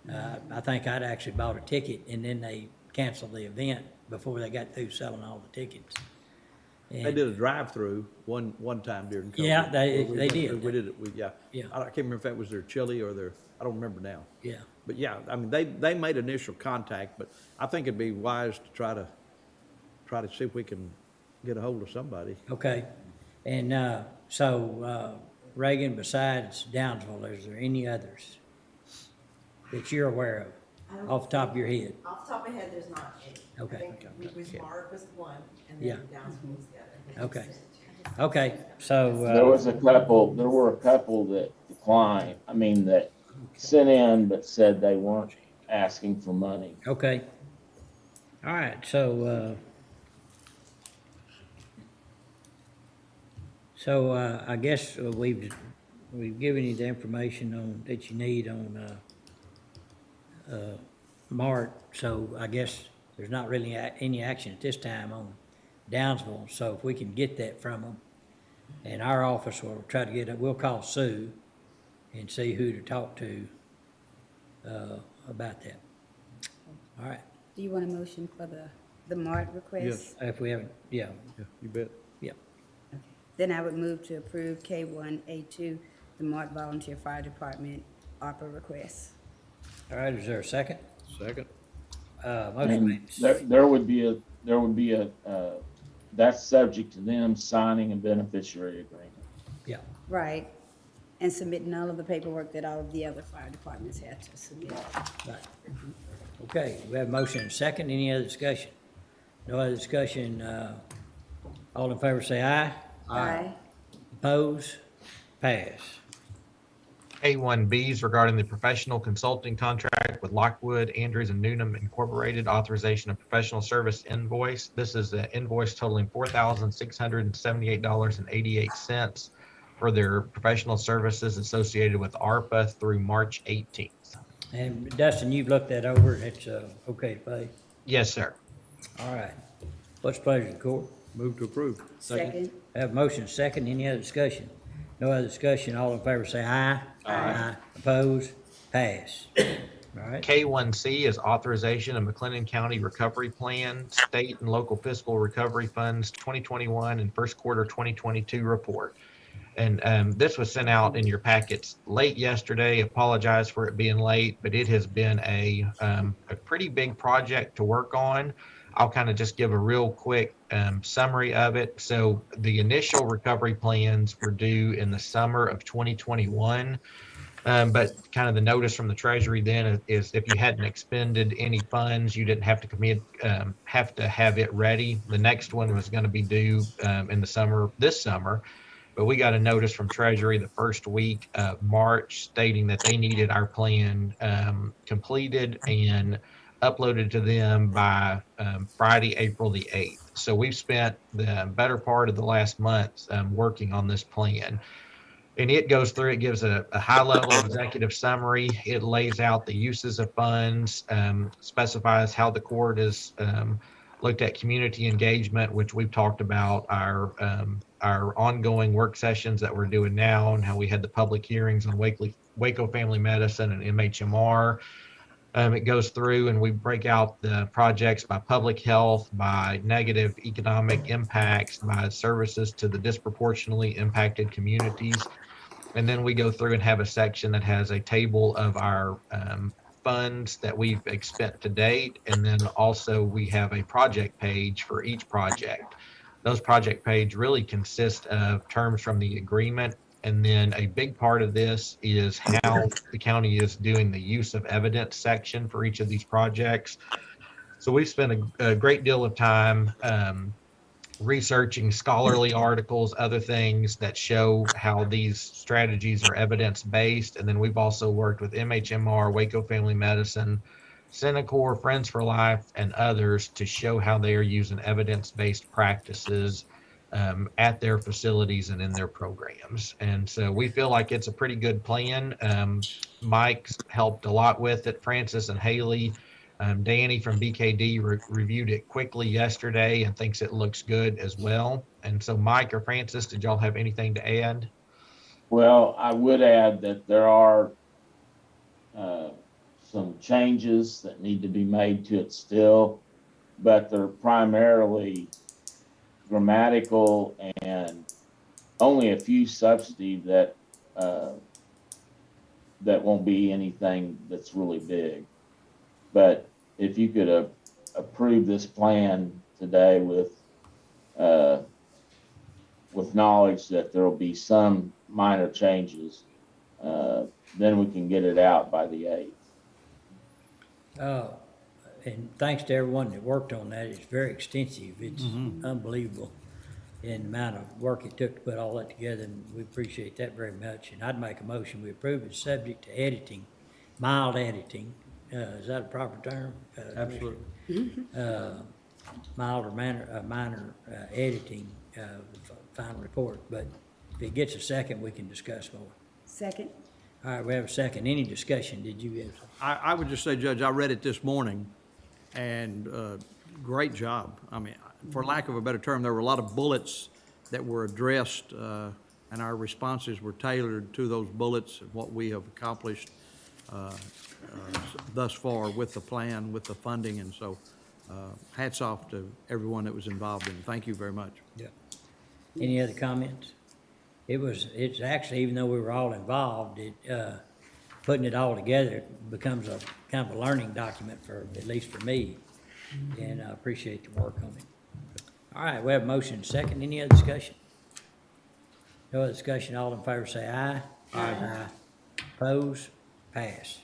I think I'd actually bought a ticket and then they canceled the event before they got through selling all the tickets. They did a drive-through one time during COVID. Yeah, they We did. did it, yeah. Yeah. I can't remember if that was their chili or their, I don't remember now. Yeah. But yeah, I mean, they made initial contact, but I think it'd be wise to try to see if we can get a hold of somebody. Okay. And so Reagan, besides Downsville, is there any others that you're aware of, off the top of your head? Off the top of my head, there's not any. Okay. I think Mark was one, and Yeah. then Downsville was the other. Okay. Okay, so. There were a couple that declined, that sent in but said they weren't asking for money. Okay. All right, so I guess we've given you the information that you need on Mart, so I guess there's not really any action at this time on Downsville, so if we can get that from them, and our office will try to get it, we'll call Sue and see who to talk to about that. All right. Do you want a motion for the MART request? Yes. If we haven't, yeah, Yeah, you bet. yeah. Then I would move to approve K1A2, the MART Volunteer Fire Department ARPA request. All right, is there a second? Second. Motion made. There would be a, that's subject to them signing a beneficiary agreement. Yeah. Right, and submitting all of the paperwork that all of the other fire departments had to submit. Right. Okay, we have a motion and a second. Any other discussion? No other discussion. All in favor say aye. Aye. Oppose? Pass. A1Bs regarding the professional consulting contract with Lockwood, Andrews and Newnham Incorporated, authorization of professional service invoice. This is an invoice totaling $4,678.88 for their professional services associated with ARPA through March 18th. And Dustin, you've looked that over. It's okay to pay. Yes, sir. All right. What's the pleasure of the court? Move to approve. Second. Have a motion and a second. Any other discussion? No other discussion. All in favor say aye. Aye. Oppose? Pass. All right. K1C is authorization of McLennan County Recovery Plan, State and Local Fiscal Recovery Funds 2021 and first quarter 2022 report. And this was sent out in your packets late yesterday. Apologize for it being late, but it has been a pretty big project to work on. I'll kind of just give a real quick summary of it. So the initial recovery plans were due in the summer of 2021. But kind of the notice from the Treasury then is if you hadn't expended any funds, you didn't have to have to have it ready. The next one was going to be due in the summer, this summer. But we got a notice from Treasury the first week of March stating that they needed our plan completed and uploaded to them by Friday, April the 8th. So we've spent the better part of the last month working on this plan. And it goes through, it gives a high-level executive summary. It lays out the uses of funds, specifies how the court has looked at community engagement, which we've talked about, our ongoing work sessions that we're doing now, and how we had the public hearings on Waco Family Medicine and MHMR. It goes through and we break out the projects by public health, by negative economic impacts, by services to the disproportionately impacted communities. And then we go through and have a section that has a table of our funds that we've spent to date. And then also we have a project page for each project. Those project page really consist of terms from the agreement. And then a big part of this is how the county is doing the use of evidence section for each of these projects. So we've spent a great deal of time researching scholarly articles, other things that show how these strategies are evidence-based. And then we've also worked with MHMR, Waco Family Medicine, Centacor, Friends for Life, and others to show how they are using evidence-based practices at their facilities and in their programs. And so we feel like it's a pretty good plan. Mike's helped a lot with it. Francis and Haley, Danny from BKD reviewed it quickly yesterday and thinks it looks good as well. And so Mike or Francis, did y'all have anything to add? Well, I would add that there are some changes that need to be made to it still, but they're primarily grammatical and only a few substantive that won't be anything that's really big. But if you could approve this plan today with knowledge that there will be some minor changes, then we can get it out by the 8th. And thanks to everyone that worked on that. It's very extensive. It's unbelievable in the amount of work it took to put all that together, and we appreciate that very much. And I'd make a motion, we approve it subject to editing, mild editing. Is that a proper term? Absolutely. Mild or minor editing, final report. But if it gets a second, we can discuss more. Second. All right, we have a second. Any discussion? Did you have something? I would just say, Judge, I read it this morning, and great job. I mean, for lack of a better term, there were a lot of bullets that were addressed, and our responses were tailored to those bullets and what we have accomplished thus far with the plan, with the funding, and so hats off to everyone that was involved in it. Thank you very much. Yeah. Any other comments? It's actually, even though we were all involved, putting it all together becomes a kind of a learning document at least for me. And I appreciate the work on it. All right, we have a motion second. Any other discussion? No other discussion. All in favor say aye. Aye. Oppose? Pass.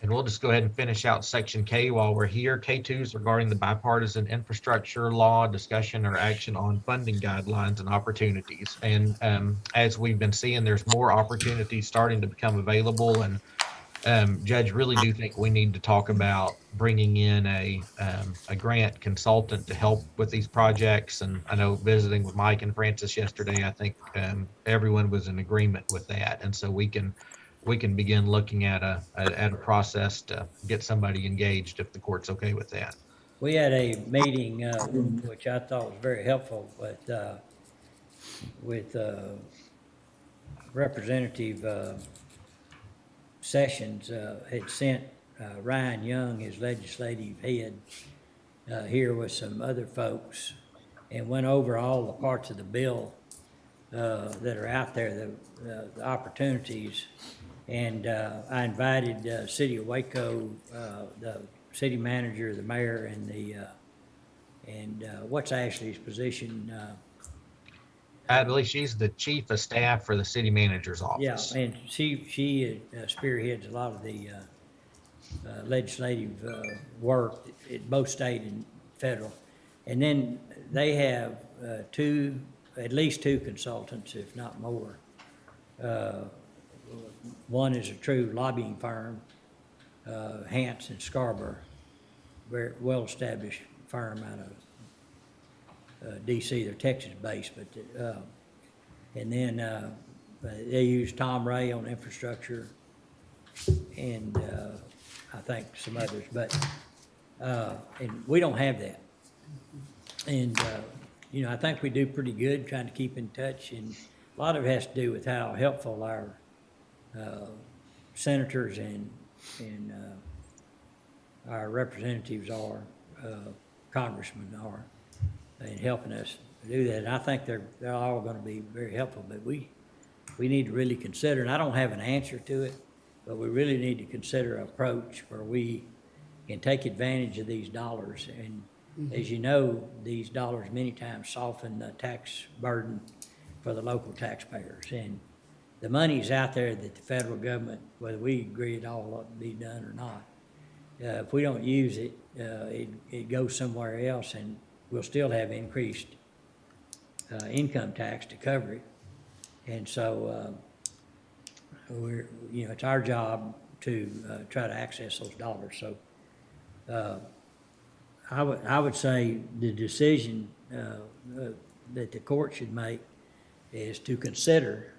And we'll just go ahead and finish out section K while we're here. K2 is regarding the bipartisan infrastructure law discussion or action on funding guidelines and opportunities. And as we've been seeing, there's more opportunities starting to become available. And Judge, really do think we need to talk about bringing in a grant consultant to help with these projects. And I know visiting with Mike and Francis yesterday, I think everyone was in agreement with that. And so we can begin looking at a process to get somebody engaged if the court's okay with that. We had a meeting, which I thought was very helpful, with Representative Sessions had sent Ryan Young, his legislative head, here with some other folks, and went over all the parts of the bill that are out there, the opportunities. And I invited City of Waco, the city manager, the mayor, and what's Ashley's position? I believe she's the chief of staff for the city manager's office. Yeah, and she spearheads a lot of the legislative work at both state and federal. And then they have at least two consultants, if not more. One is a true lobbying firm, Hance and Scarborough, very well-established firm out of DC. They're Texas-based, but and then they use Tom Ray on infrastructure, and I think some others. But and we don't have that, and I think we do pretty good trying to keep in touch, and a lot of it has to do with how helpful our senators and our representatives are, congressmen are, in helping us do that. And I think they're all going to be very helpful, but we need to really consider, and I don't have an answer to it, but we really need to consider an approach where we can take advantage of these dollars. And as you know, these dollars many times soften the tax burden for the local taxpayers. And the money's out there that the federal government, whether we agree it all ought to be done or not, if we don't use it, it goes somewhere else, and we'll still have increased income tax to cover it. And so it's our job to try to access those dollars. So I would say the decision that the court should make is to consider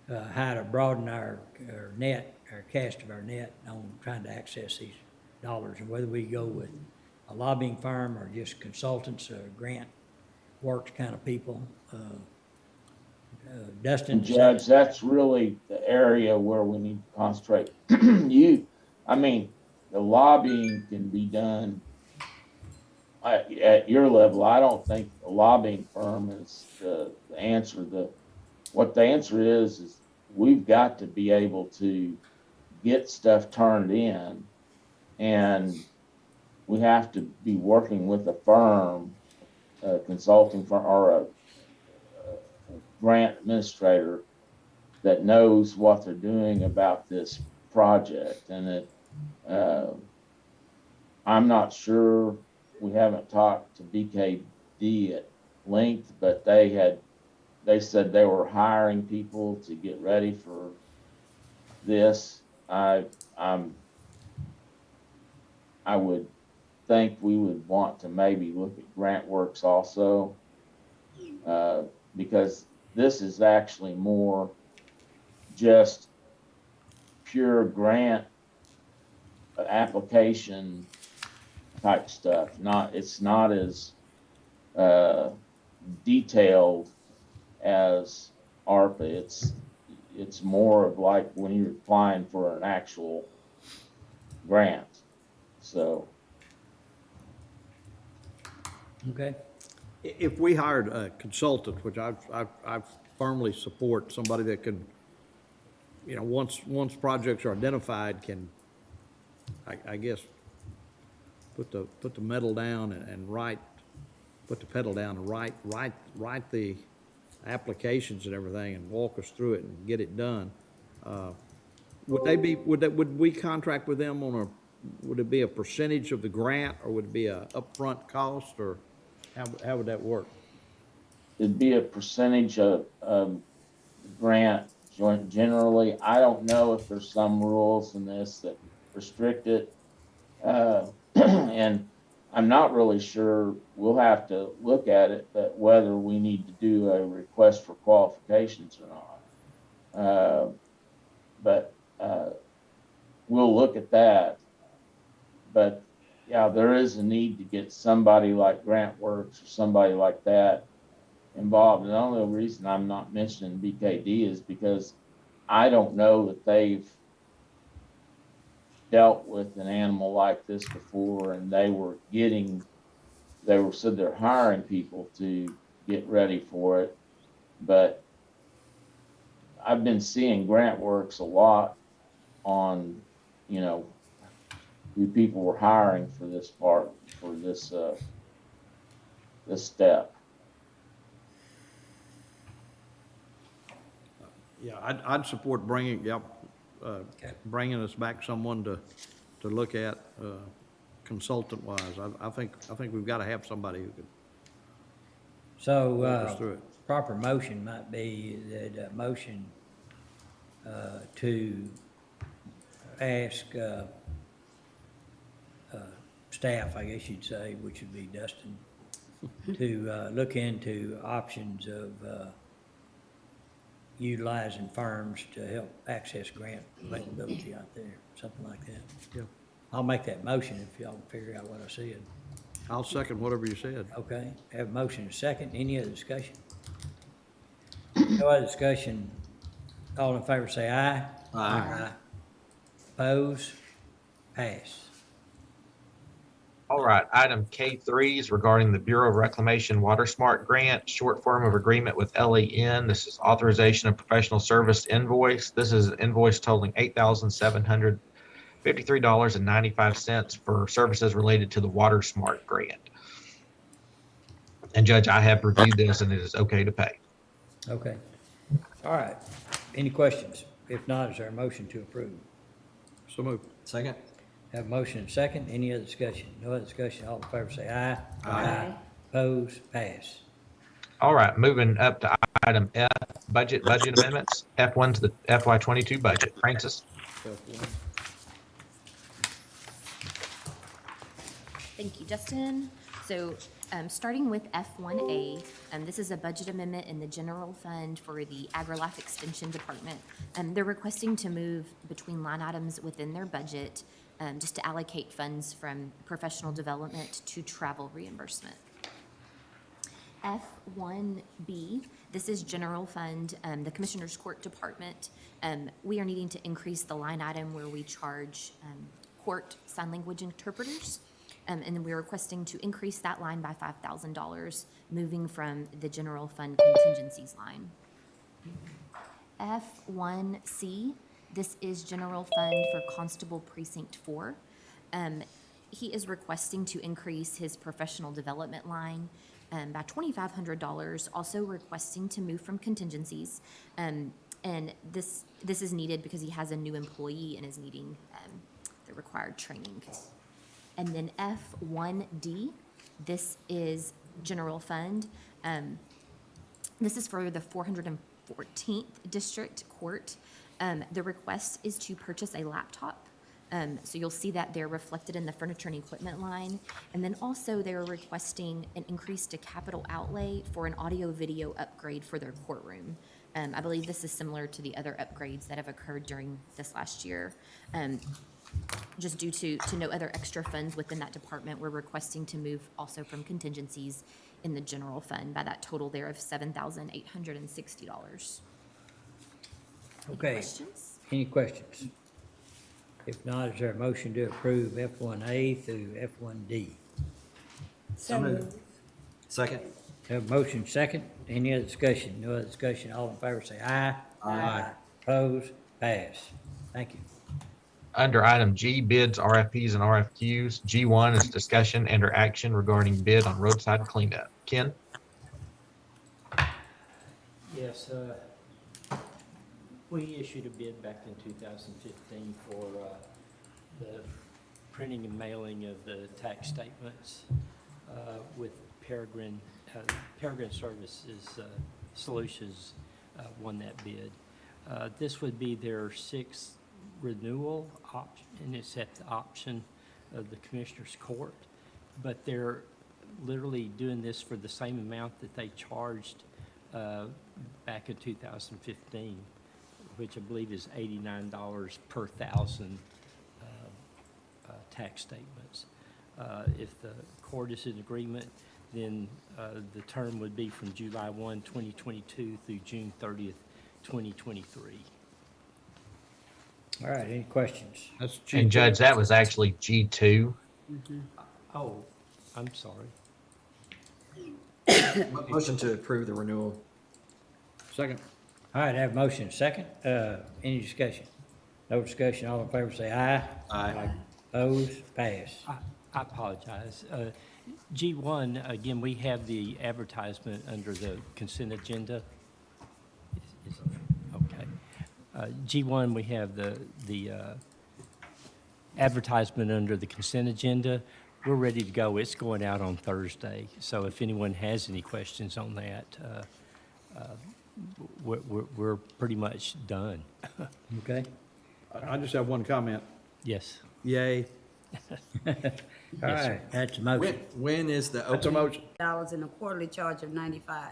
how to broaden our net, our cast of our net on trying to access these dollars, and whether we go with a lobbying firm or just consultants or grant works kind of people. Dustin? Judge, that's really the area where we need to concentrate. The lobbying can be done at your level. I don't think the lobbying firm is the answer. What the answer is we've got to be able to get stuff turned in, and we have to be working with a firm, a consulting firm, or a grant administrator that knows what they're doing about this project. And I'm not sure, we haven't talked to BKD at length, but they said they were hiring people to get ready for this. I would think we would want to maybe look at GrantWorks also, because this is actually more just pure grant application type stuff. It's not as detailed as ARPA. It's more of like when you're applying for an actual grant. So. Okay. If we hired a consultant, which I firmly support, somebody that can, once projects are identified, can, I guess, put the pedal down and write the applications and everything and walk us through it and get it done. Would we contract with them would it be a percentage of the grant, or would it be a upfront cost, or how would that work? It'd be a percentage of grant generally. I don't know if there's some rules in this that restrict it. And I'm not really sure, we'll have to look at it, but whether we need to do a request for qualifications or not. But we'll look at that. But yeah, there is a need to get somebody like GrantWorks or somebody like that involved. And the only reason I'm not mentioning BKD is because I don't know that they've dealt with an animal like this before, and said they're hiring people to get ready for it. But I've been seeing GrantWorks a lot on, who people were hiring for this part, for this step. Yeah, I'd support bringing us back someone to look at consultant wise. I think we've got to have somebody who could walk us through it. Proper motion might be that motion to ask staff, I guess you'd say, which would be Dustin, to look into options of utilizing firms to help access grant availability out there, something like that. Yeah. I'll make that motion if y'all can figure out what I said. I'll second whatever you said. Okay, have a motion and a second. Any other discussion? No other discussion. All in favor say aye. Aye. Oppose? Pass. All right, item K3 is regarding the Bureau of Reclamation WaterSmart Grant, short form of agreement with LEN. This is authorization of professional service invoice. This is an invoice totaling $8,753.95 for services related to the WaterSmart Grant. And Judge, I have reviewed this and it is okay to pay. Okay. All right. Any questions? If not, is there a motion to approve? So moved. Second. Have a motion and second. Any other discussion? No other discussion. All in favor say aye. Aye. Oppose? Pass. All right, moving up to item F, budget amendments. F1 to the FY22 budget. Francis? F1. Thank you, Justin. So, starting with F1A, this is a budget amendment in the general fund for the AgriLife Extension Department. They're requesting to move between line items within their budget, just to allocate funds from professional development to travel reimbursement. F1B, this is general fund, the Commissioner's Court Department. We are needing to increase the line item where we charge court sign language interpreters. And then we're requesting to increase that line by $5,000, moving from the general fund contingencies line. F1C, this is general fund for Constable Precinct 4. He is requesting to increase his professional development line by $2,500, also requesting to move from contingencies. And this is needed because he has a new employee and is needing the required training. And then F1D, this is general fund. This is for the 414th District Court. The request is to purchase a laptop. So you'll see that they're reflected in the furniture and equipment line. And then also they're requesting an increase to capital outlay for an audio-video upgrade for their courtroom. I believe this is similar to the other upgrades that have occurred during this last year. Just due to no other extra funds within that department, we're requesting to move also from contingencies in the general fund by that total there of $7,860. Okay. Questions? Any questions? If not, is there a motion to approve F1A through F1D? So moved. Second. Have a motion second. Any other discussion? No other discussion. All in favor say aye. Aye. Opposed? Pass. Thank you. Under item G, bids, RFPs, and RFQs, G1 is discussion and/or action regarding bid on roadside cleanup. Ken? Yes, we issued a bid back in 2015 for the printing and mailing of the tax statements with Peregrine. Peregrine Services Solutions won that bid. This would be their sixth renewal option, and it's at the option of the Commissioner's Court. But they're literally doing this for the same amount that they charged back in 2015, which I believe is $89 per thousand tax statements. If the court is in agreement, then the term would be from July 1, 2022 through June 30th, 2023. All right, any questions? That's And Judge, that was actually G2. Oh, I'm sorry. Motion to approve the renewal. Second. All right, have a motion second. Any discussion? No discussion. All in favor say aye. Aye. Opposed? Pass. I apologize. G1, again, we have the advertisement under the consent agenda. Okay. G1, we have the advertisement under the consent agenda. We're ready to go. It's going out on Thursday. So if anyone has any questions on that, we're pretty much done. Okay. I just have one comment. Yes. Yay. All right, that's a motion. When is the That's a opening? motion. Dollars and a quarterly charge of 95.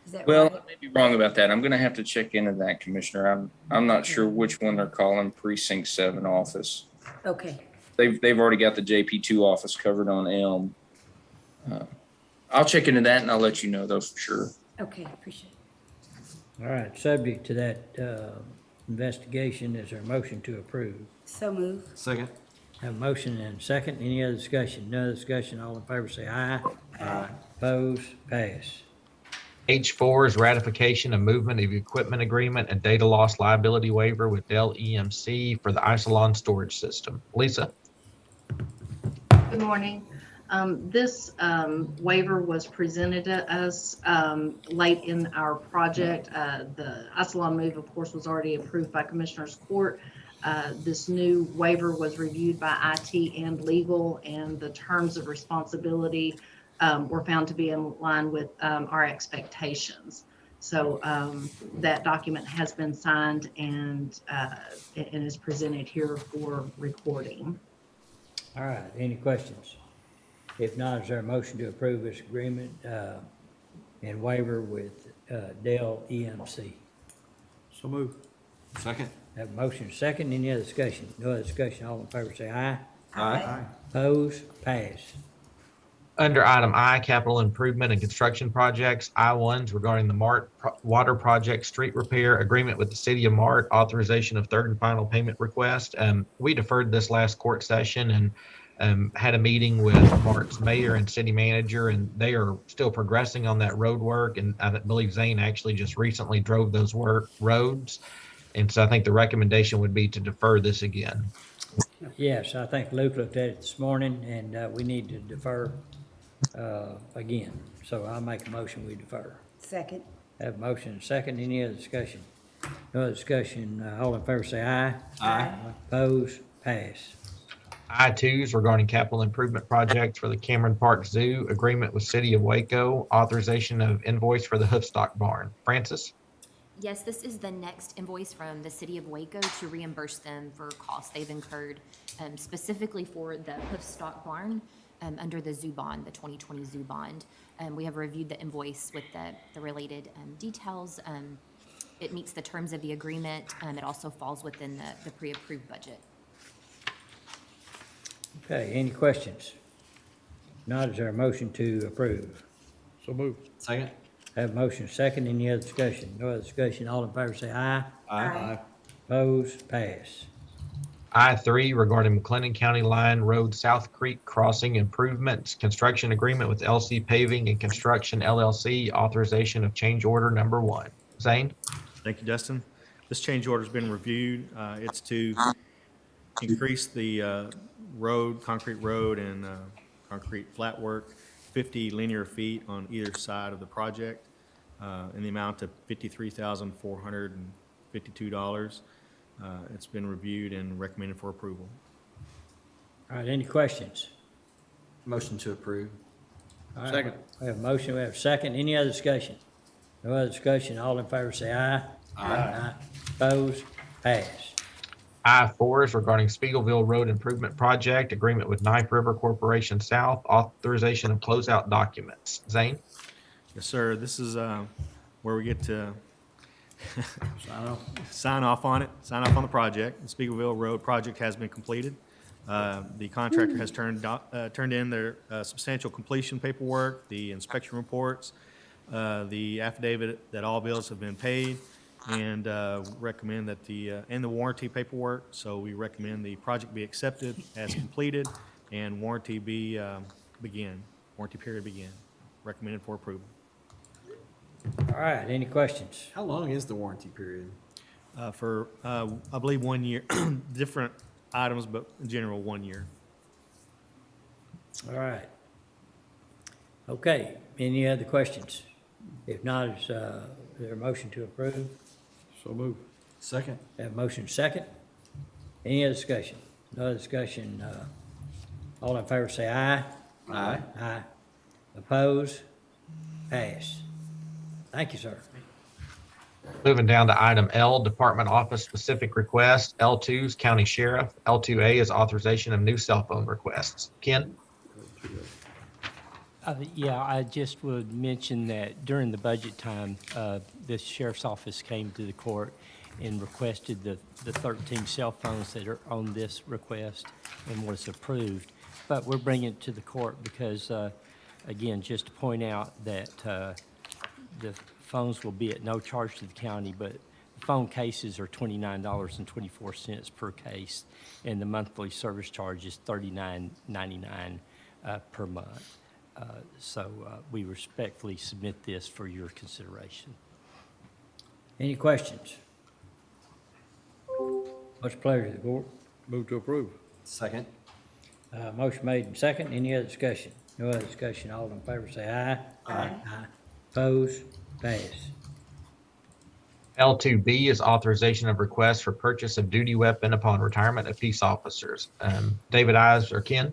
Is that Well, right? I may be wrong about that. I'm gonna have to check into that, Commissioner. I'm not sure which one they're calling Precinct 7 office. Okay. They've already got the JP2 office covered on Elm. I'll check into that and I'll let you know though for sure. Okay, appreciate it. All right, subject to that investigation, is there a motion to approve? So move. Second. Have a motion and a second. Any other discussion? No other discussion. All in favor say aye. Aye. Opposed? Pass. H4 is ratification of movement of equipment agreement and data loss liability waiver with Dell EMC for the Isilon storage system. Lisa? Good morning. This waiver was presented to us late in our project. The Isilon move, of course, was already approved by Commissioner's Court. This new waiver was reviewed by IT and legal, and the terms of responsibility were found to be in line with our expectations. So that document has been signed and is presented here for recording. All right, any questions? If not, is there a motion to approve this agreement and waiver with Dell EMC? So move. Second. Have a motion second, any other discussion? No other discussion, all in favor say aye. Aye. Opposed, pass. Under item I, capital improvement and construction projects, I-1s regarding the Mart Water Project street repair agreement with the city of Mart, authorization of third and final payment request. We deferred this last court session and had a meeting with Mart's mayor and city manager, and they are still progressing on that road work. And I believe Zane actually just recently drove those roads. And so I think the recommendation would be to defer this again. Yes, I think Luke looked at it this morning, and we need to defer again. So I'll make a motion, we defer. Second. Have a motion and second, any other discussion? No other discussion, all in favor say aye. Aye. Opposed, pass. I-2s regarding capital improvement projects for the Cameron Park Zoo, agreement with City of Waco, authorization of invoice for the Hoofstock Barn. Francis? Yes, this is the next invoice from the city of Waco to reimburse them for costs they've incurred, specifically for the Hoofstock Barn under the zoo bond, the 2020 zoo bond. We have reviewed the invoice with the related details. It meets the terms of the agreement. It also falls within the pre-approved budget. Okay, any questions? Not, is there a motion to approve? So move. Second. Have a motion second, any other discussion? No other discussion, all in favor say aye. Aye. Opposed, pass. I-3 regarding McLennan County Line Road South Creek Crossing improvements, construction agreement with LC Paving and Construction LLC, authorization of change order number 1. Zane? Thank you, Dustin. This change order's been reviewed. It's to increase the concrete road and concrete flat work, 50 linear feet on either side of the project, in the amount of $53,452. It's been reviewed and recommended for approval. All right, any questions? Motion to approve. All right, Second. We have a motion, we have a second, any other discussion? No other discussion, all in favor say aye. Aye. Opposed, pass. I-4 is regarding Spiegelville Road Improvement Project, agreement with Knife River Corporation South, authorization of closeout documents. Zane? Yes, sir. This is where we get to sign off on it, sign off on the project. The Spiegelville Road project has been completed. The contractor has turned in their substantial completion paperwork, the inspection reports, the affidavit that all bills have been paid, and recommend that and the warranty paperwork. So we recommend the project be accepted as completed and warranty warranty period begin. Recommended for approval. All right, any questions? How long is the warranty period? For, I believe 1 year, different items, but in general, 1 year. All right. Okay, any other questions? If not, is there a motion to approve? So move. Second. Have a motion second. Any other discussion? No other discussion, all in favor say aye. Aye. Aye. Opposed? Pass. Thank you, sir. Moving down to item L, Department Office Specific Request. L2 is County Sheriff. L2A is authorization of new cell phone requests. Ken? Yeah, I just would mention that during the budget time, the sheriff's office came to the court and requested the 13 cell phones that are on this request and was approved. But we're bringing it to the court because, again, just to point out that the phones will be at no charge to the county, but the phone cases are $29.24 per case, and the monthly service charge is $39.99 per month. So we respectfully submit this for your consideration. Any questions? What's the pleasure of the board? Move to approve. Second. Motion made and second. Any other discussion? No other discussion. All in favor say aye. Aye. Opposed? Pass. L2B is authorization of request for purchase of duty weapon upon retirement of peace officers. David Ives or Ken?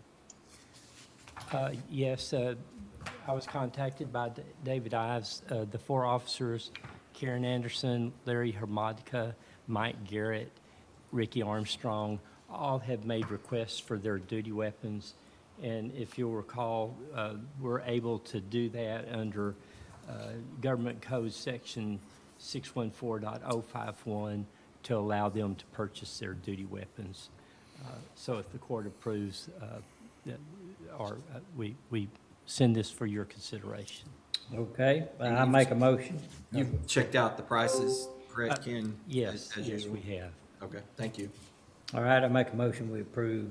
Yes, I was contacted by David Ives. The 4 officers Karen Anderson, Larry Hermodka, Mike Garrett, Ricky Armstrong, all have made requests for their duty weapons. And if you'll recall, we're able to do that under Government Code Section 614.051 to allow them to purchase their duty weapons. So if the court approves, we send this for your consideration. Okay, I make a motion. You've checked out the prices, correct, Ken? Yes, As yes, usual? we have. Okay, thank you. All right, I make a motion, we approve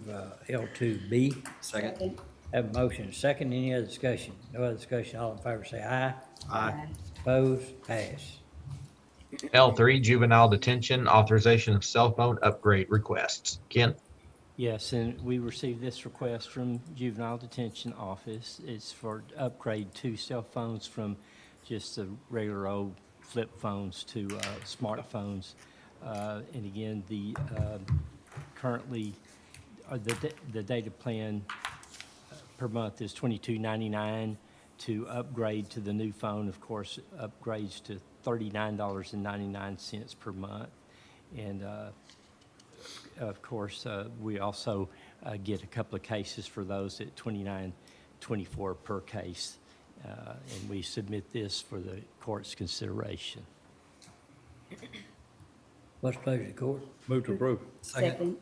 L2B. Second. Have a motion, second, any other discussion? No other discussion, all in favor say aye. Aye. Opposed, pass. L3, juvenile detention, authorization of cell phone upgrade requests. Ken? Yes, and we received this request from Juvenile Detention Office. It's for upgrade 2 cell phones from just the regular old flip phones to smartphones. And again, the currently the data plan per month is $22.99. To upgrade to the new phone, of course, upgrades to $39.99 per month. And of course, we also get a couple of cases for those at $29.24 per case. And we submit this for the court's consideration. What's the pleasure of the court? Move to approve. Second.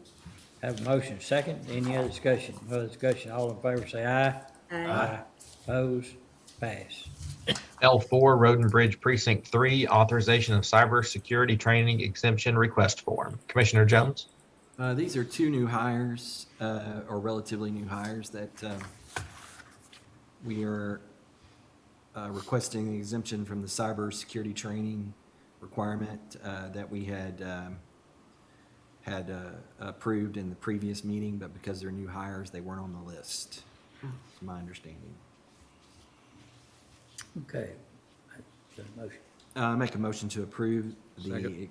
Have a motion, second, any other discussion? No other discussion, all in favor say aye. Aye. Opposed, pass. L4, Road and Bridge Precinct 3, authorization of cybersecurity training exemption request form. Commissioner Jones? These are 2 new hires, or relatively new hires that we are requesting the exemption from the cybersecurity training requirement that we had approved in the previous meeting, but because they're new hires, they weren't on the list, is my understanding. Okay. That's a motion. Make a motion to approve the. Second.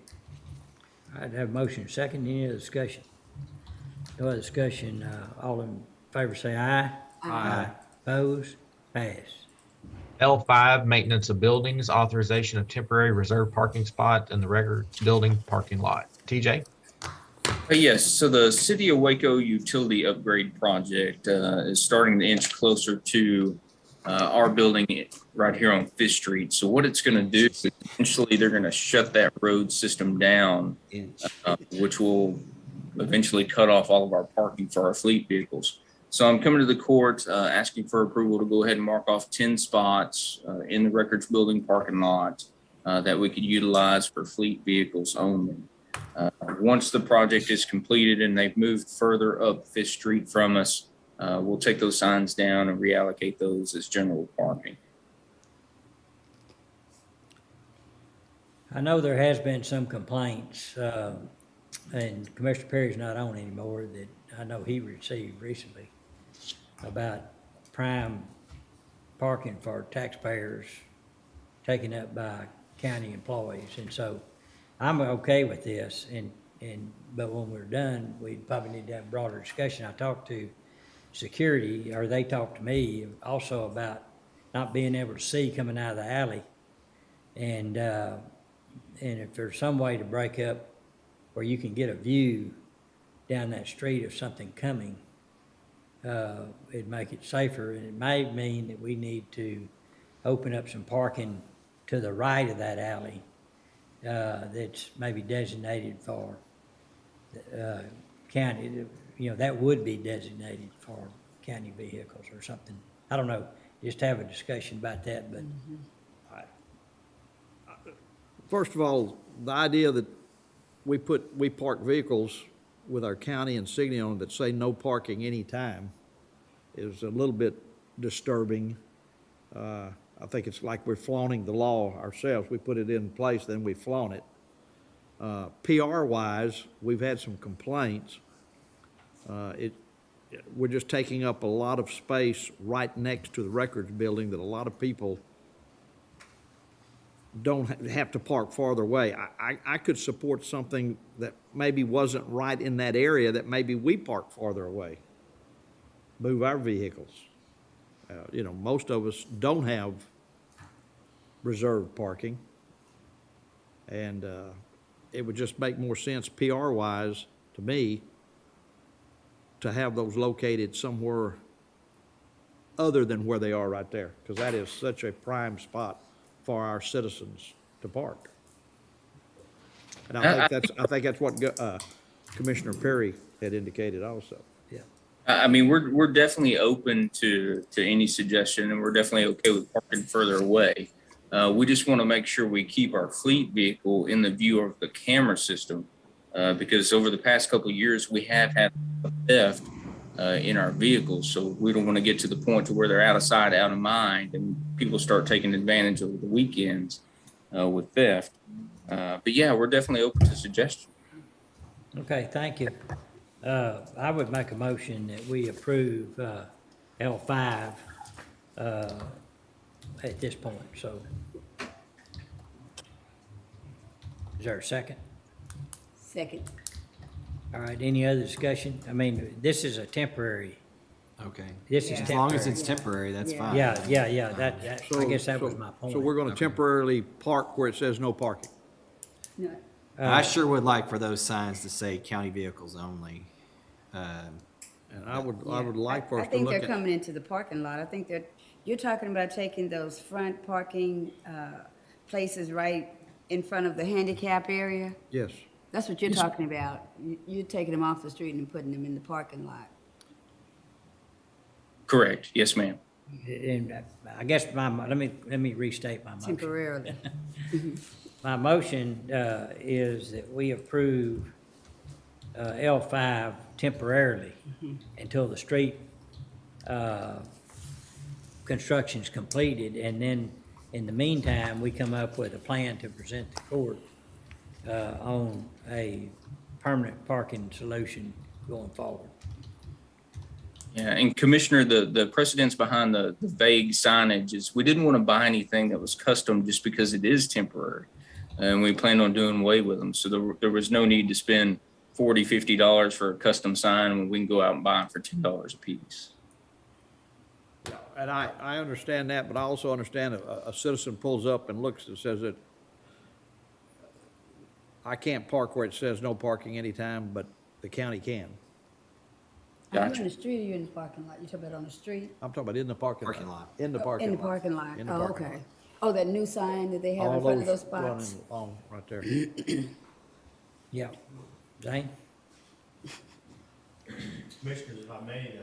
All right, have a motion, second, any other discussion? No other discussion, all in favor say aye. Aye. Opposed, pass. L5, maintenance of buildings, authorization of temporary reserve parking spot in the record building parking lot. TJ? Yes, so the City of Waco utility upgrade project is starting to inch closer to our building right here on Fifth Street. So what it's going to do is eventually they're going to shut that road system down, which will eventually cut off all of our parking for our fleet vehicles. So I'm coming to the court asking for approval to go ahead and mark off 10 spots in the records building parking lot that we could utilize for fleet vehicles only. Once the project is completed and they've moved further up Fifth Street from us, we'll take those signs down and reallocate those as general parking. I know there has been some complaints, and Commissioner Perry's not on anymore, that I know he received recently about prime parking for taxpayers taken up by county employees. And so I'm okay with this, but when we're done, we probably need to have a broader discussion. I talked to security, or they talked to me also about not being able to see coming out of the alley. And if there's some way to break up where you can get a view down that street of something coming, it'd make it safer. And it may mean that we need to open up some parking to the right of that alley that's maybe designated for county, that would be designated for county vehicles or something. I don't know, just have a discussion about that, but. First of all, the idea that we park vehicles with our county insignia on that say no parking anytime is a little bit disturbing. I think it's like we're flaunting the law ourselves. We put it in place, then we flaunt it. PR-wise, we've had some complaints. We're just taking up a lot of space right next to the records building that a lot of people don't have to park farther away. I could support something that maybe wasn't right in that area, that maybe we park farther away, move our vehicles. Most of us don't have reserved parking. And it would just make more sense PR-wise to me to have those located somewhere other than where they are right there, because that is such a prime spot for our citizens to park. And I think that's what Commissioner Perry had indicated also. I mean, we're definitely open to any suggestion, and we're definitely okay with parking further away. We just want to make sure we keep our fleet vehicle in the view of the camera system, because over the past couple of years, we have had theft in our vehicles. So we don't want to get to the point to where they're out of sight, out of mind, and people start taking advantage over the weekends with theft. But yeah, we're definitely open to suggestions. Okay, thank you. I would make a motion that we approve L5 at this point, so. Is there a second? Second. All right, any other discussion? I mean, this is a temporary, Okay. this is As temporary. long as it's temporary, that's fine. Yeah, that, I guess that was my point. So we're gonna temporarily park where it says no parking. No, I sure would like for those signs to say county vehicles only. And I would like for I us to think look they're at. coming into the parking lot. I think you're talking about taking those front parking places right in front of the handicap area? Yes. That's what you're talking about. You're taking them off the street and putting them in the parking lot. Correct. Yes, ma'am. And I guess let me restate my motion. Temporarily. My motion is that we approve L5 temporarily until the street construction's completed, and then in the meantime, we come up with a plan to present the court on a permanent parking solution going forward. Yeah, and Commissioner, the precedence behind the vague signage is we didn't want to buy anything that was custom just because it is temporary. And we planned on doing away with them. So there was no need to spend $40, $50 for a custom sign when we can go out and buy them for $10 a piece. And I understand that, but I also understand a citizen pulls up and looks and says that I can't park where it says no parking anytime, but the county can. Are you in the street or you in the parking lot? You talking about on the street? I'm talking about in the parking lot. In the parking In lot. the parking lot? In the Oh, parking okay. lot. Oh, that new sign that they have in All front of those those running spots? along right there. Yeah. Zane? Commissioners, if I may,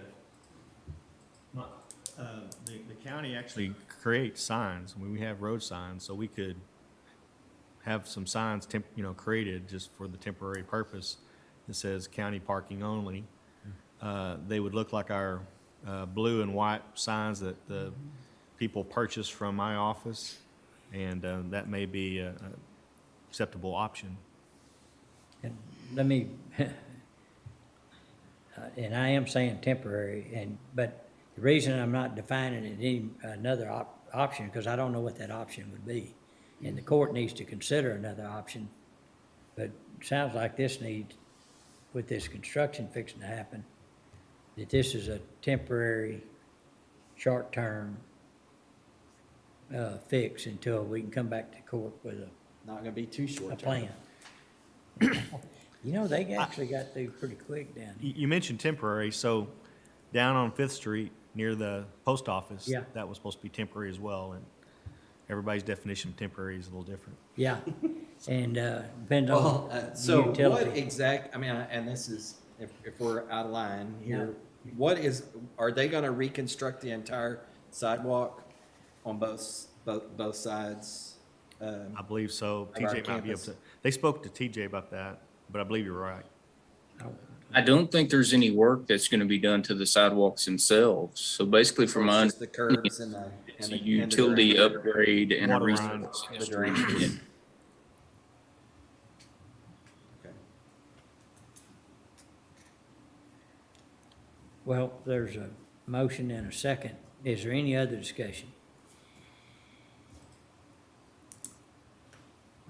the county actually creates signs. I mean, we have road signs, so we could have some signs, created just for the temporary purpose that says county parking only. They would look like our blue and white signs that the people purchase from my office, and that may be a acceptable option. And let me, and I am saying temporary, but the reason I'm not defining it any another option, because I don't know what that option would be. And the court needs to consider another option, but it sounds like this needs, with this construction fixing to happen, that this is a temporary, short-term fix until we can come back to court with Not gonna be too short. a plan. You know, they actually got through pretty quick down here. You mentioned temporary, so down on Fifth Street near the post office, Yeah. that was supposed to be temporary as well, and everybody's definition of temporary is a little different. Yeah, and depends on Well, the so what utility. exact, I mean, and this is, if we're out of line here, are they gonna reconstruct the entire sidewalk on both sides? I believe so. Of our TJ might be able campus? to, they spoke to TJ about that, but I believe you're right. I don't think there's any work that's going to be done to the sidewalks themselves. So basically So from it's my just the curbs and the. it's and a the utility drainage. upgrade and a Water resource. The drainage. Okay. Well, there's a motion and a second. Is there any other discussion?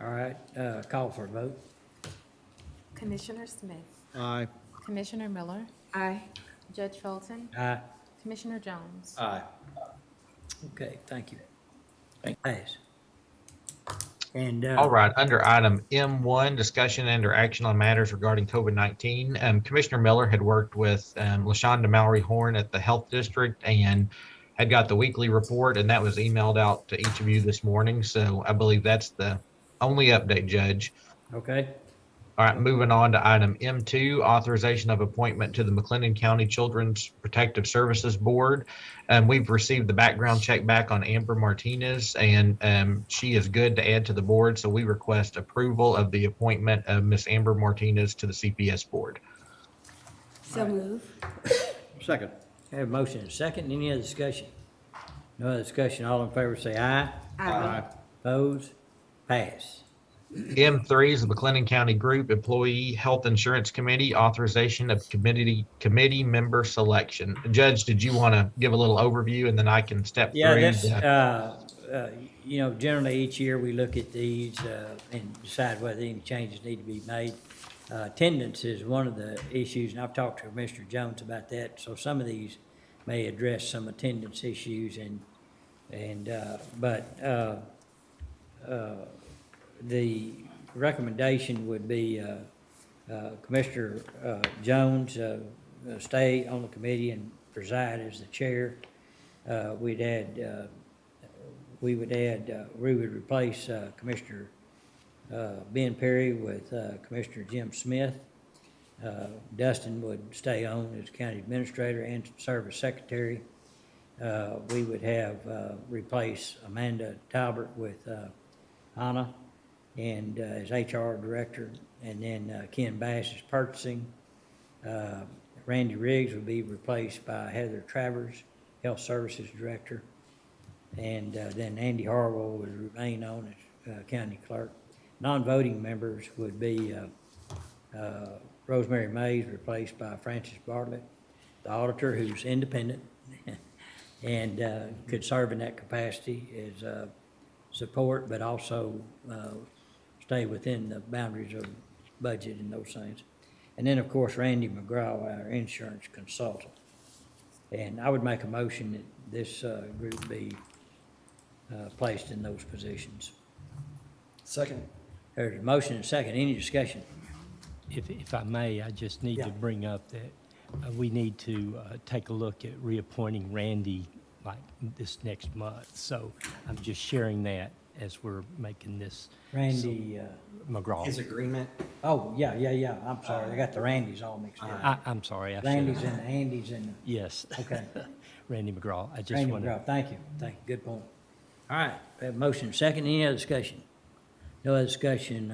All right, call for a vote. Commissioner Smith, Aye. Commissioner Miller, Aye. Judge Fulton, Aye. Commissioner Jones. Aye. Okay, thank you. Thank Pass. And, All right, under item M1, discussion and or action on matters regarding COVID-19. Commissioner Miller had worked with LaShonda Mallory Horn at the Health District and had got the weekly report, and that was emailed out to each of you this morning. So I believe that's the only update, Judge. okay, All right, moving on to item M2, authorization of appointment to the McLennan County Children's Protective Services Board. We've received the background check back on Amber Martinez, and she is good to add to the board. So we request approval of the appointment of Miss Amber Martinez to the CPS board. So move. Second. have a motion and a second. Any other discussion? No other discussion. All in favor say aye. Aye. Opposed? Pass. M3 is the McLennan County Group Employee Health Insurance Committee, authorization of committee member selection. Judge, did you want to give a little overview and then I can step Yeah, through? that's, you know, generally each year we look at these and decide whether any changes need to be made. Attendance is one of the issues, and I've talked to Mr. Jones about that. So some of these may address some attendance issues, but the recommendation would be Commissioner Jones stay on the committee and preside as the chair. We would replace Commissioner Ben Perry with Commissioner Jim Smith. Dustin would stay on as county administrator and serve as secretary. We would have replace Amanda Talbert with Anna and as HR director, and then Ken Bass as purchasing. Randy Riggs would be replaced by Heather Travers, health services director, and then Andy Harwell would remain on as county clerk. Non-voting members would be Rosemary Mays replaced by Francis Bartlett, the auditor who's independent and could serve in that capacity as support, but also stay within the boundaries of budget and those things. And then, of course, Randy McGraw, our insurance consultant. And I would make a motion that this group be placed in those positions. Second. There's a motion and a second. Any discussion? If I may, I just need to bring up that we need to take a look at reappointing Randy like this next month. So I'm just sharing that as we're making this. Randy McGraw. His agreement. Oh, yeah. I'm sorry. I got the Randys all mixed up. I'm sorry. I Randy's should- and Andy's and. Yes. Okay. Randy McGraw. I just Randy want McGraw, thank you. Good point. All right, we have a motion and a second. Any other discussion? No other discussion.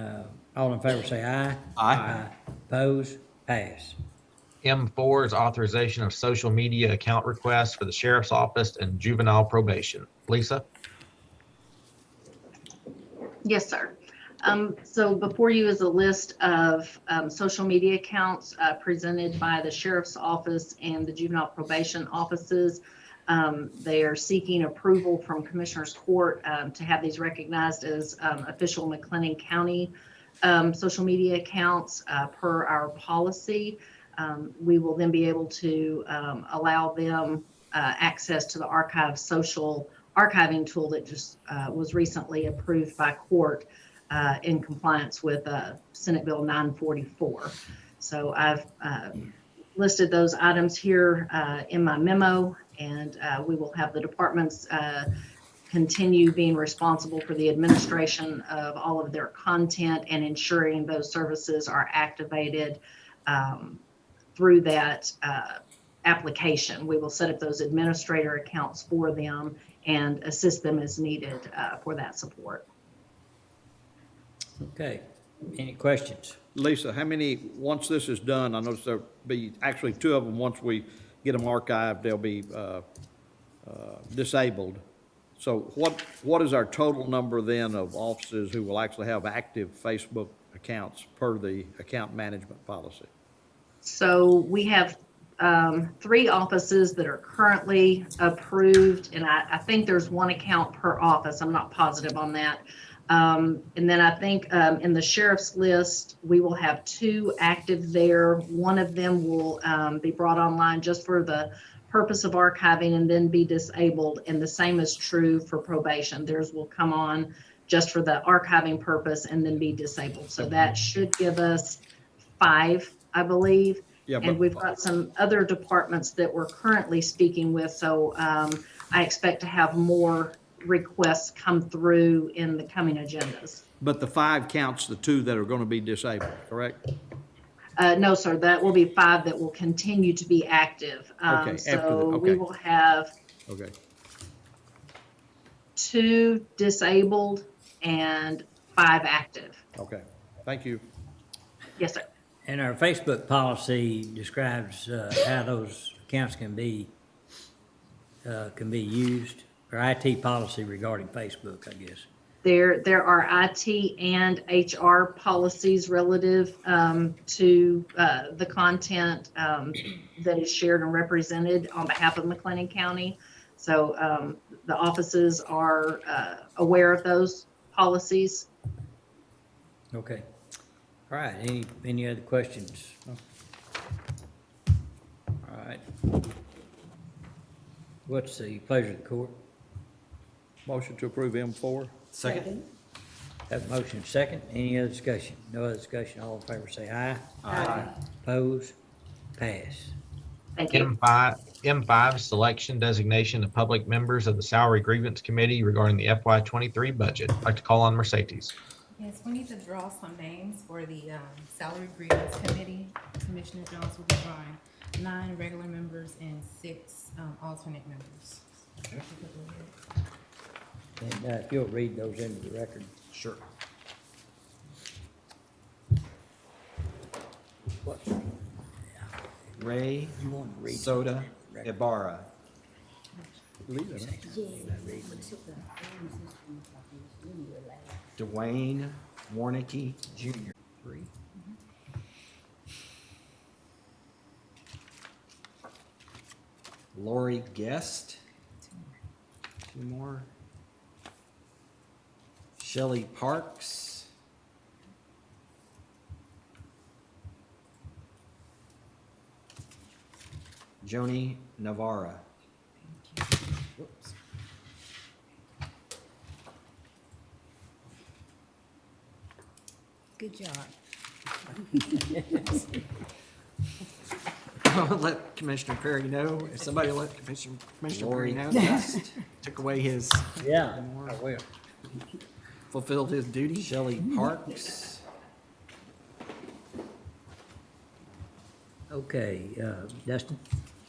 All in favor say aye. Aye. Opposed? Pass. M4 is authorization of social media account requests for the sheriff's office and juvenile probation. Lisa? Yes, sir. So before you is a list of social media accounts presented by the sheriff's office and the juvenile probation offices. They are seeking approval from Commissioners Court to have these recognized as official McLennan County social media accounts per our policy. We will then be able to allow them access to the archive social archiving tool that just was recently approved by court in compliance with Senate Bill 944. So I've listed those items here in my memo, and we will have the departments continue being responsible for the administration of all of their content and ensuring those services are activated through that application. We will set up those administrator accounts for them and assist them as needed for that support. Okay. Any questions? Lisa, how many, once this is done, I noticed there'll be actually 2 of them, once we get them archived, they'll be disabled. So what is our total number then of officers who will actually have active Facebook accounts per the account management policy? So we have 3 offices that are currently approved, and I think there's 1 account per office. I'm not positive on that. And then I think in the sheriff's list, we will have 2 active there. 1 of them will be brought online just for the purpose of archiving and then be disabled. And the same is true for probation. Theirs will come on just for the archiving purpose and then be disabled. So that should give us 5, I believe. Yeah, And but- we've got some other departments that we're currently speaking with, so I expect to have more requests come through in the coming agendas. But the 5 counts the 2 that are going to be disabled, correct? No, sir, that will be 5 that will continue to be active. Okay, after So we okay. will have Okay. 2 disabled and 5 active. Okay. Thank you. Yes, sir. And our Facebook policy describes how those accounts can be used, or IT policy regarding Facebook, I guess. There are IT and HR policies relative to the content that is shared and represented on behalf of McLennan County. So the offices are aware of those policies. Okay. All right, any other questions? All right. What's the pleasure of the court? Motion to approve M4. Second. Have a motion second. Any other discussion? No other discussion. All in favor say aye. Aye. Oppose? Pass. Thank you. M5, selection designation of public members of the Salary Grievance Committee regarding the FY23 budget. I'd like to call on Mercedes. Yes, we need to draw some names for the salary grievance committee. Commissioner Jones will be drawing 9 regular members and 6 alternate members. And if you'll read those into the record. Sure. Ray, Soda, Ibarra. Dwayne Warnicki Jr. 3. Lori Guest. 2 more. Shelley Parks. Joni Navarra. Whoops. Good job. I'll let Commissioner Perry know. If somebody let Commissioner Perry know, just took away his. Yeah, I will. Fulfilled his duty. Shelley Parks. Okay, Dustin?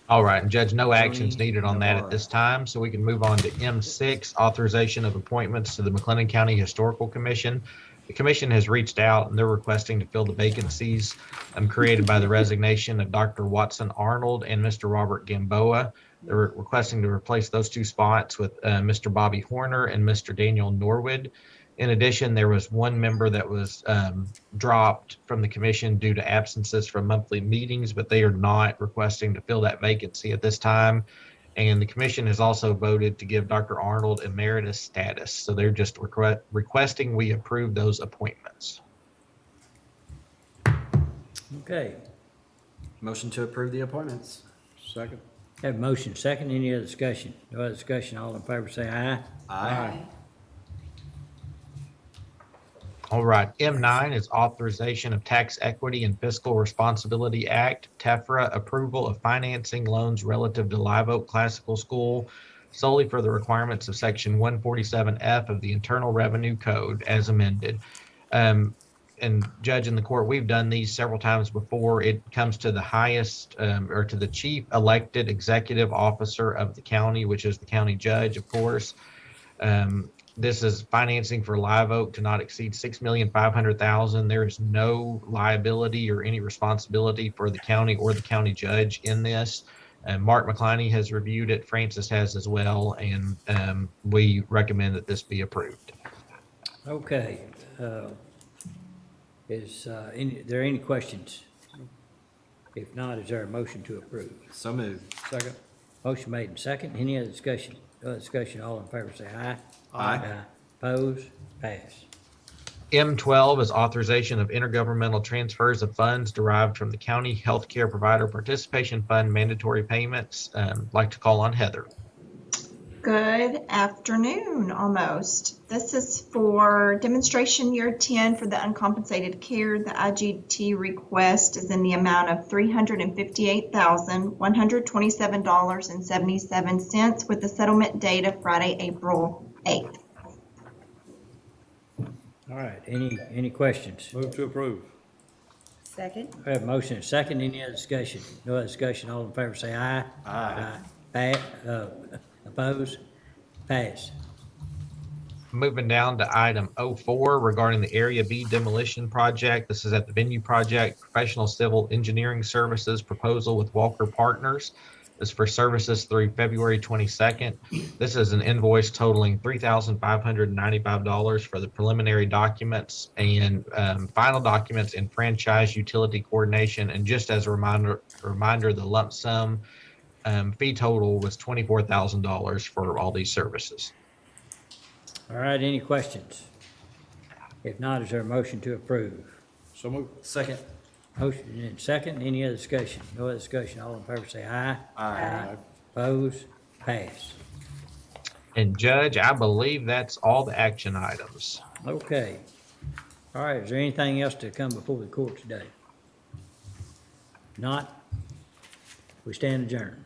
All right, and Judge, no actions needed on that at this time, so we can move on to M6, authorization of appointments to the McLennan County Historical Commission. The commission has reached out and they're requesting to fill the vacancies created by the resignation of Dr. Watson Arnold and Mr. Robert Gamboa. They're requesting to replace those 2 spots with Mr. Bobby Horner and Mr. Daniel Norwood. In addition, there was 1 member that was dropped from the commission due to absences from monthly meetings, but they are not requesting to fill that vacancy at this time. And the commission has also voted to give Dr. Arnold emeritus status. So they're just requesting we approve those appointments. Okay, Motion to approve the appointments. Second. have a motion second. Any other discussion? No other discussion. All in favor say aye. Aye. All right, M9 is authorization of Tax Equity and Fiscal Responsibility Act, TEFRA, approval of financing loans relative to Live Oak Classical School solely for the requirements of Section 147F of the Internal Revenue Code as amended. And Judge, in the court, we've done these several times before. It comes to the highest or to the chief elected executive officer of the county, which is the county judge, of course. This is financing for Live Oak to not exceed $6,500,000. There is no liability or any responsibility for the county or the county judge in this. Mark McCliney has reviewed it. Francis has as well, and we recommend that this be approved. Okay, is there any questions? If not, is there a motion to approve? So moved. Second. Motion made and second. Any other discussion? No other discussion. All in favor say aye. Aye. Oppose? Pass. M12 is authorization of intergovernmental transfers of funds derived from the County Healthcare Provider Participation Fund mandatory payments. Like to call on Heather. Good afternoon, almost. This is for demonstration year 10 for the uncompensated care. The IGT request is in the amount of $358,127.77 with the settlement date of Friday, April 8th. All right, any questions? Move to approve. Second? We have a motion and a second. Any other discussion? No other discussion. All in favor say aye. Aye. Opposed? Pass. Moving down to item 04 regarding the Area B demolition project. This is at the Venue Project Professional Civil Engineering Services proposal with Walker Partners. This is for services through February 22nd. This is an invoice totaling $3,595 for the preliminary documents and final documents in franchise utility coordination. And just as a reminder, the lump sum fee total was $24,000 for all these services. All right, any questions? If not, is there a motion to approve? So move. Second. Motion and second. Any other discussion? No other discussion. All in favor say aye. Aye. Opposed? Pass. And Judge, I believe that's all the action items. Okay. All right, is there anything else to come before the court today? Not? We stand adjourned.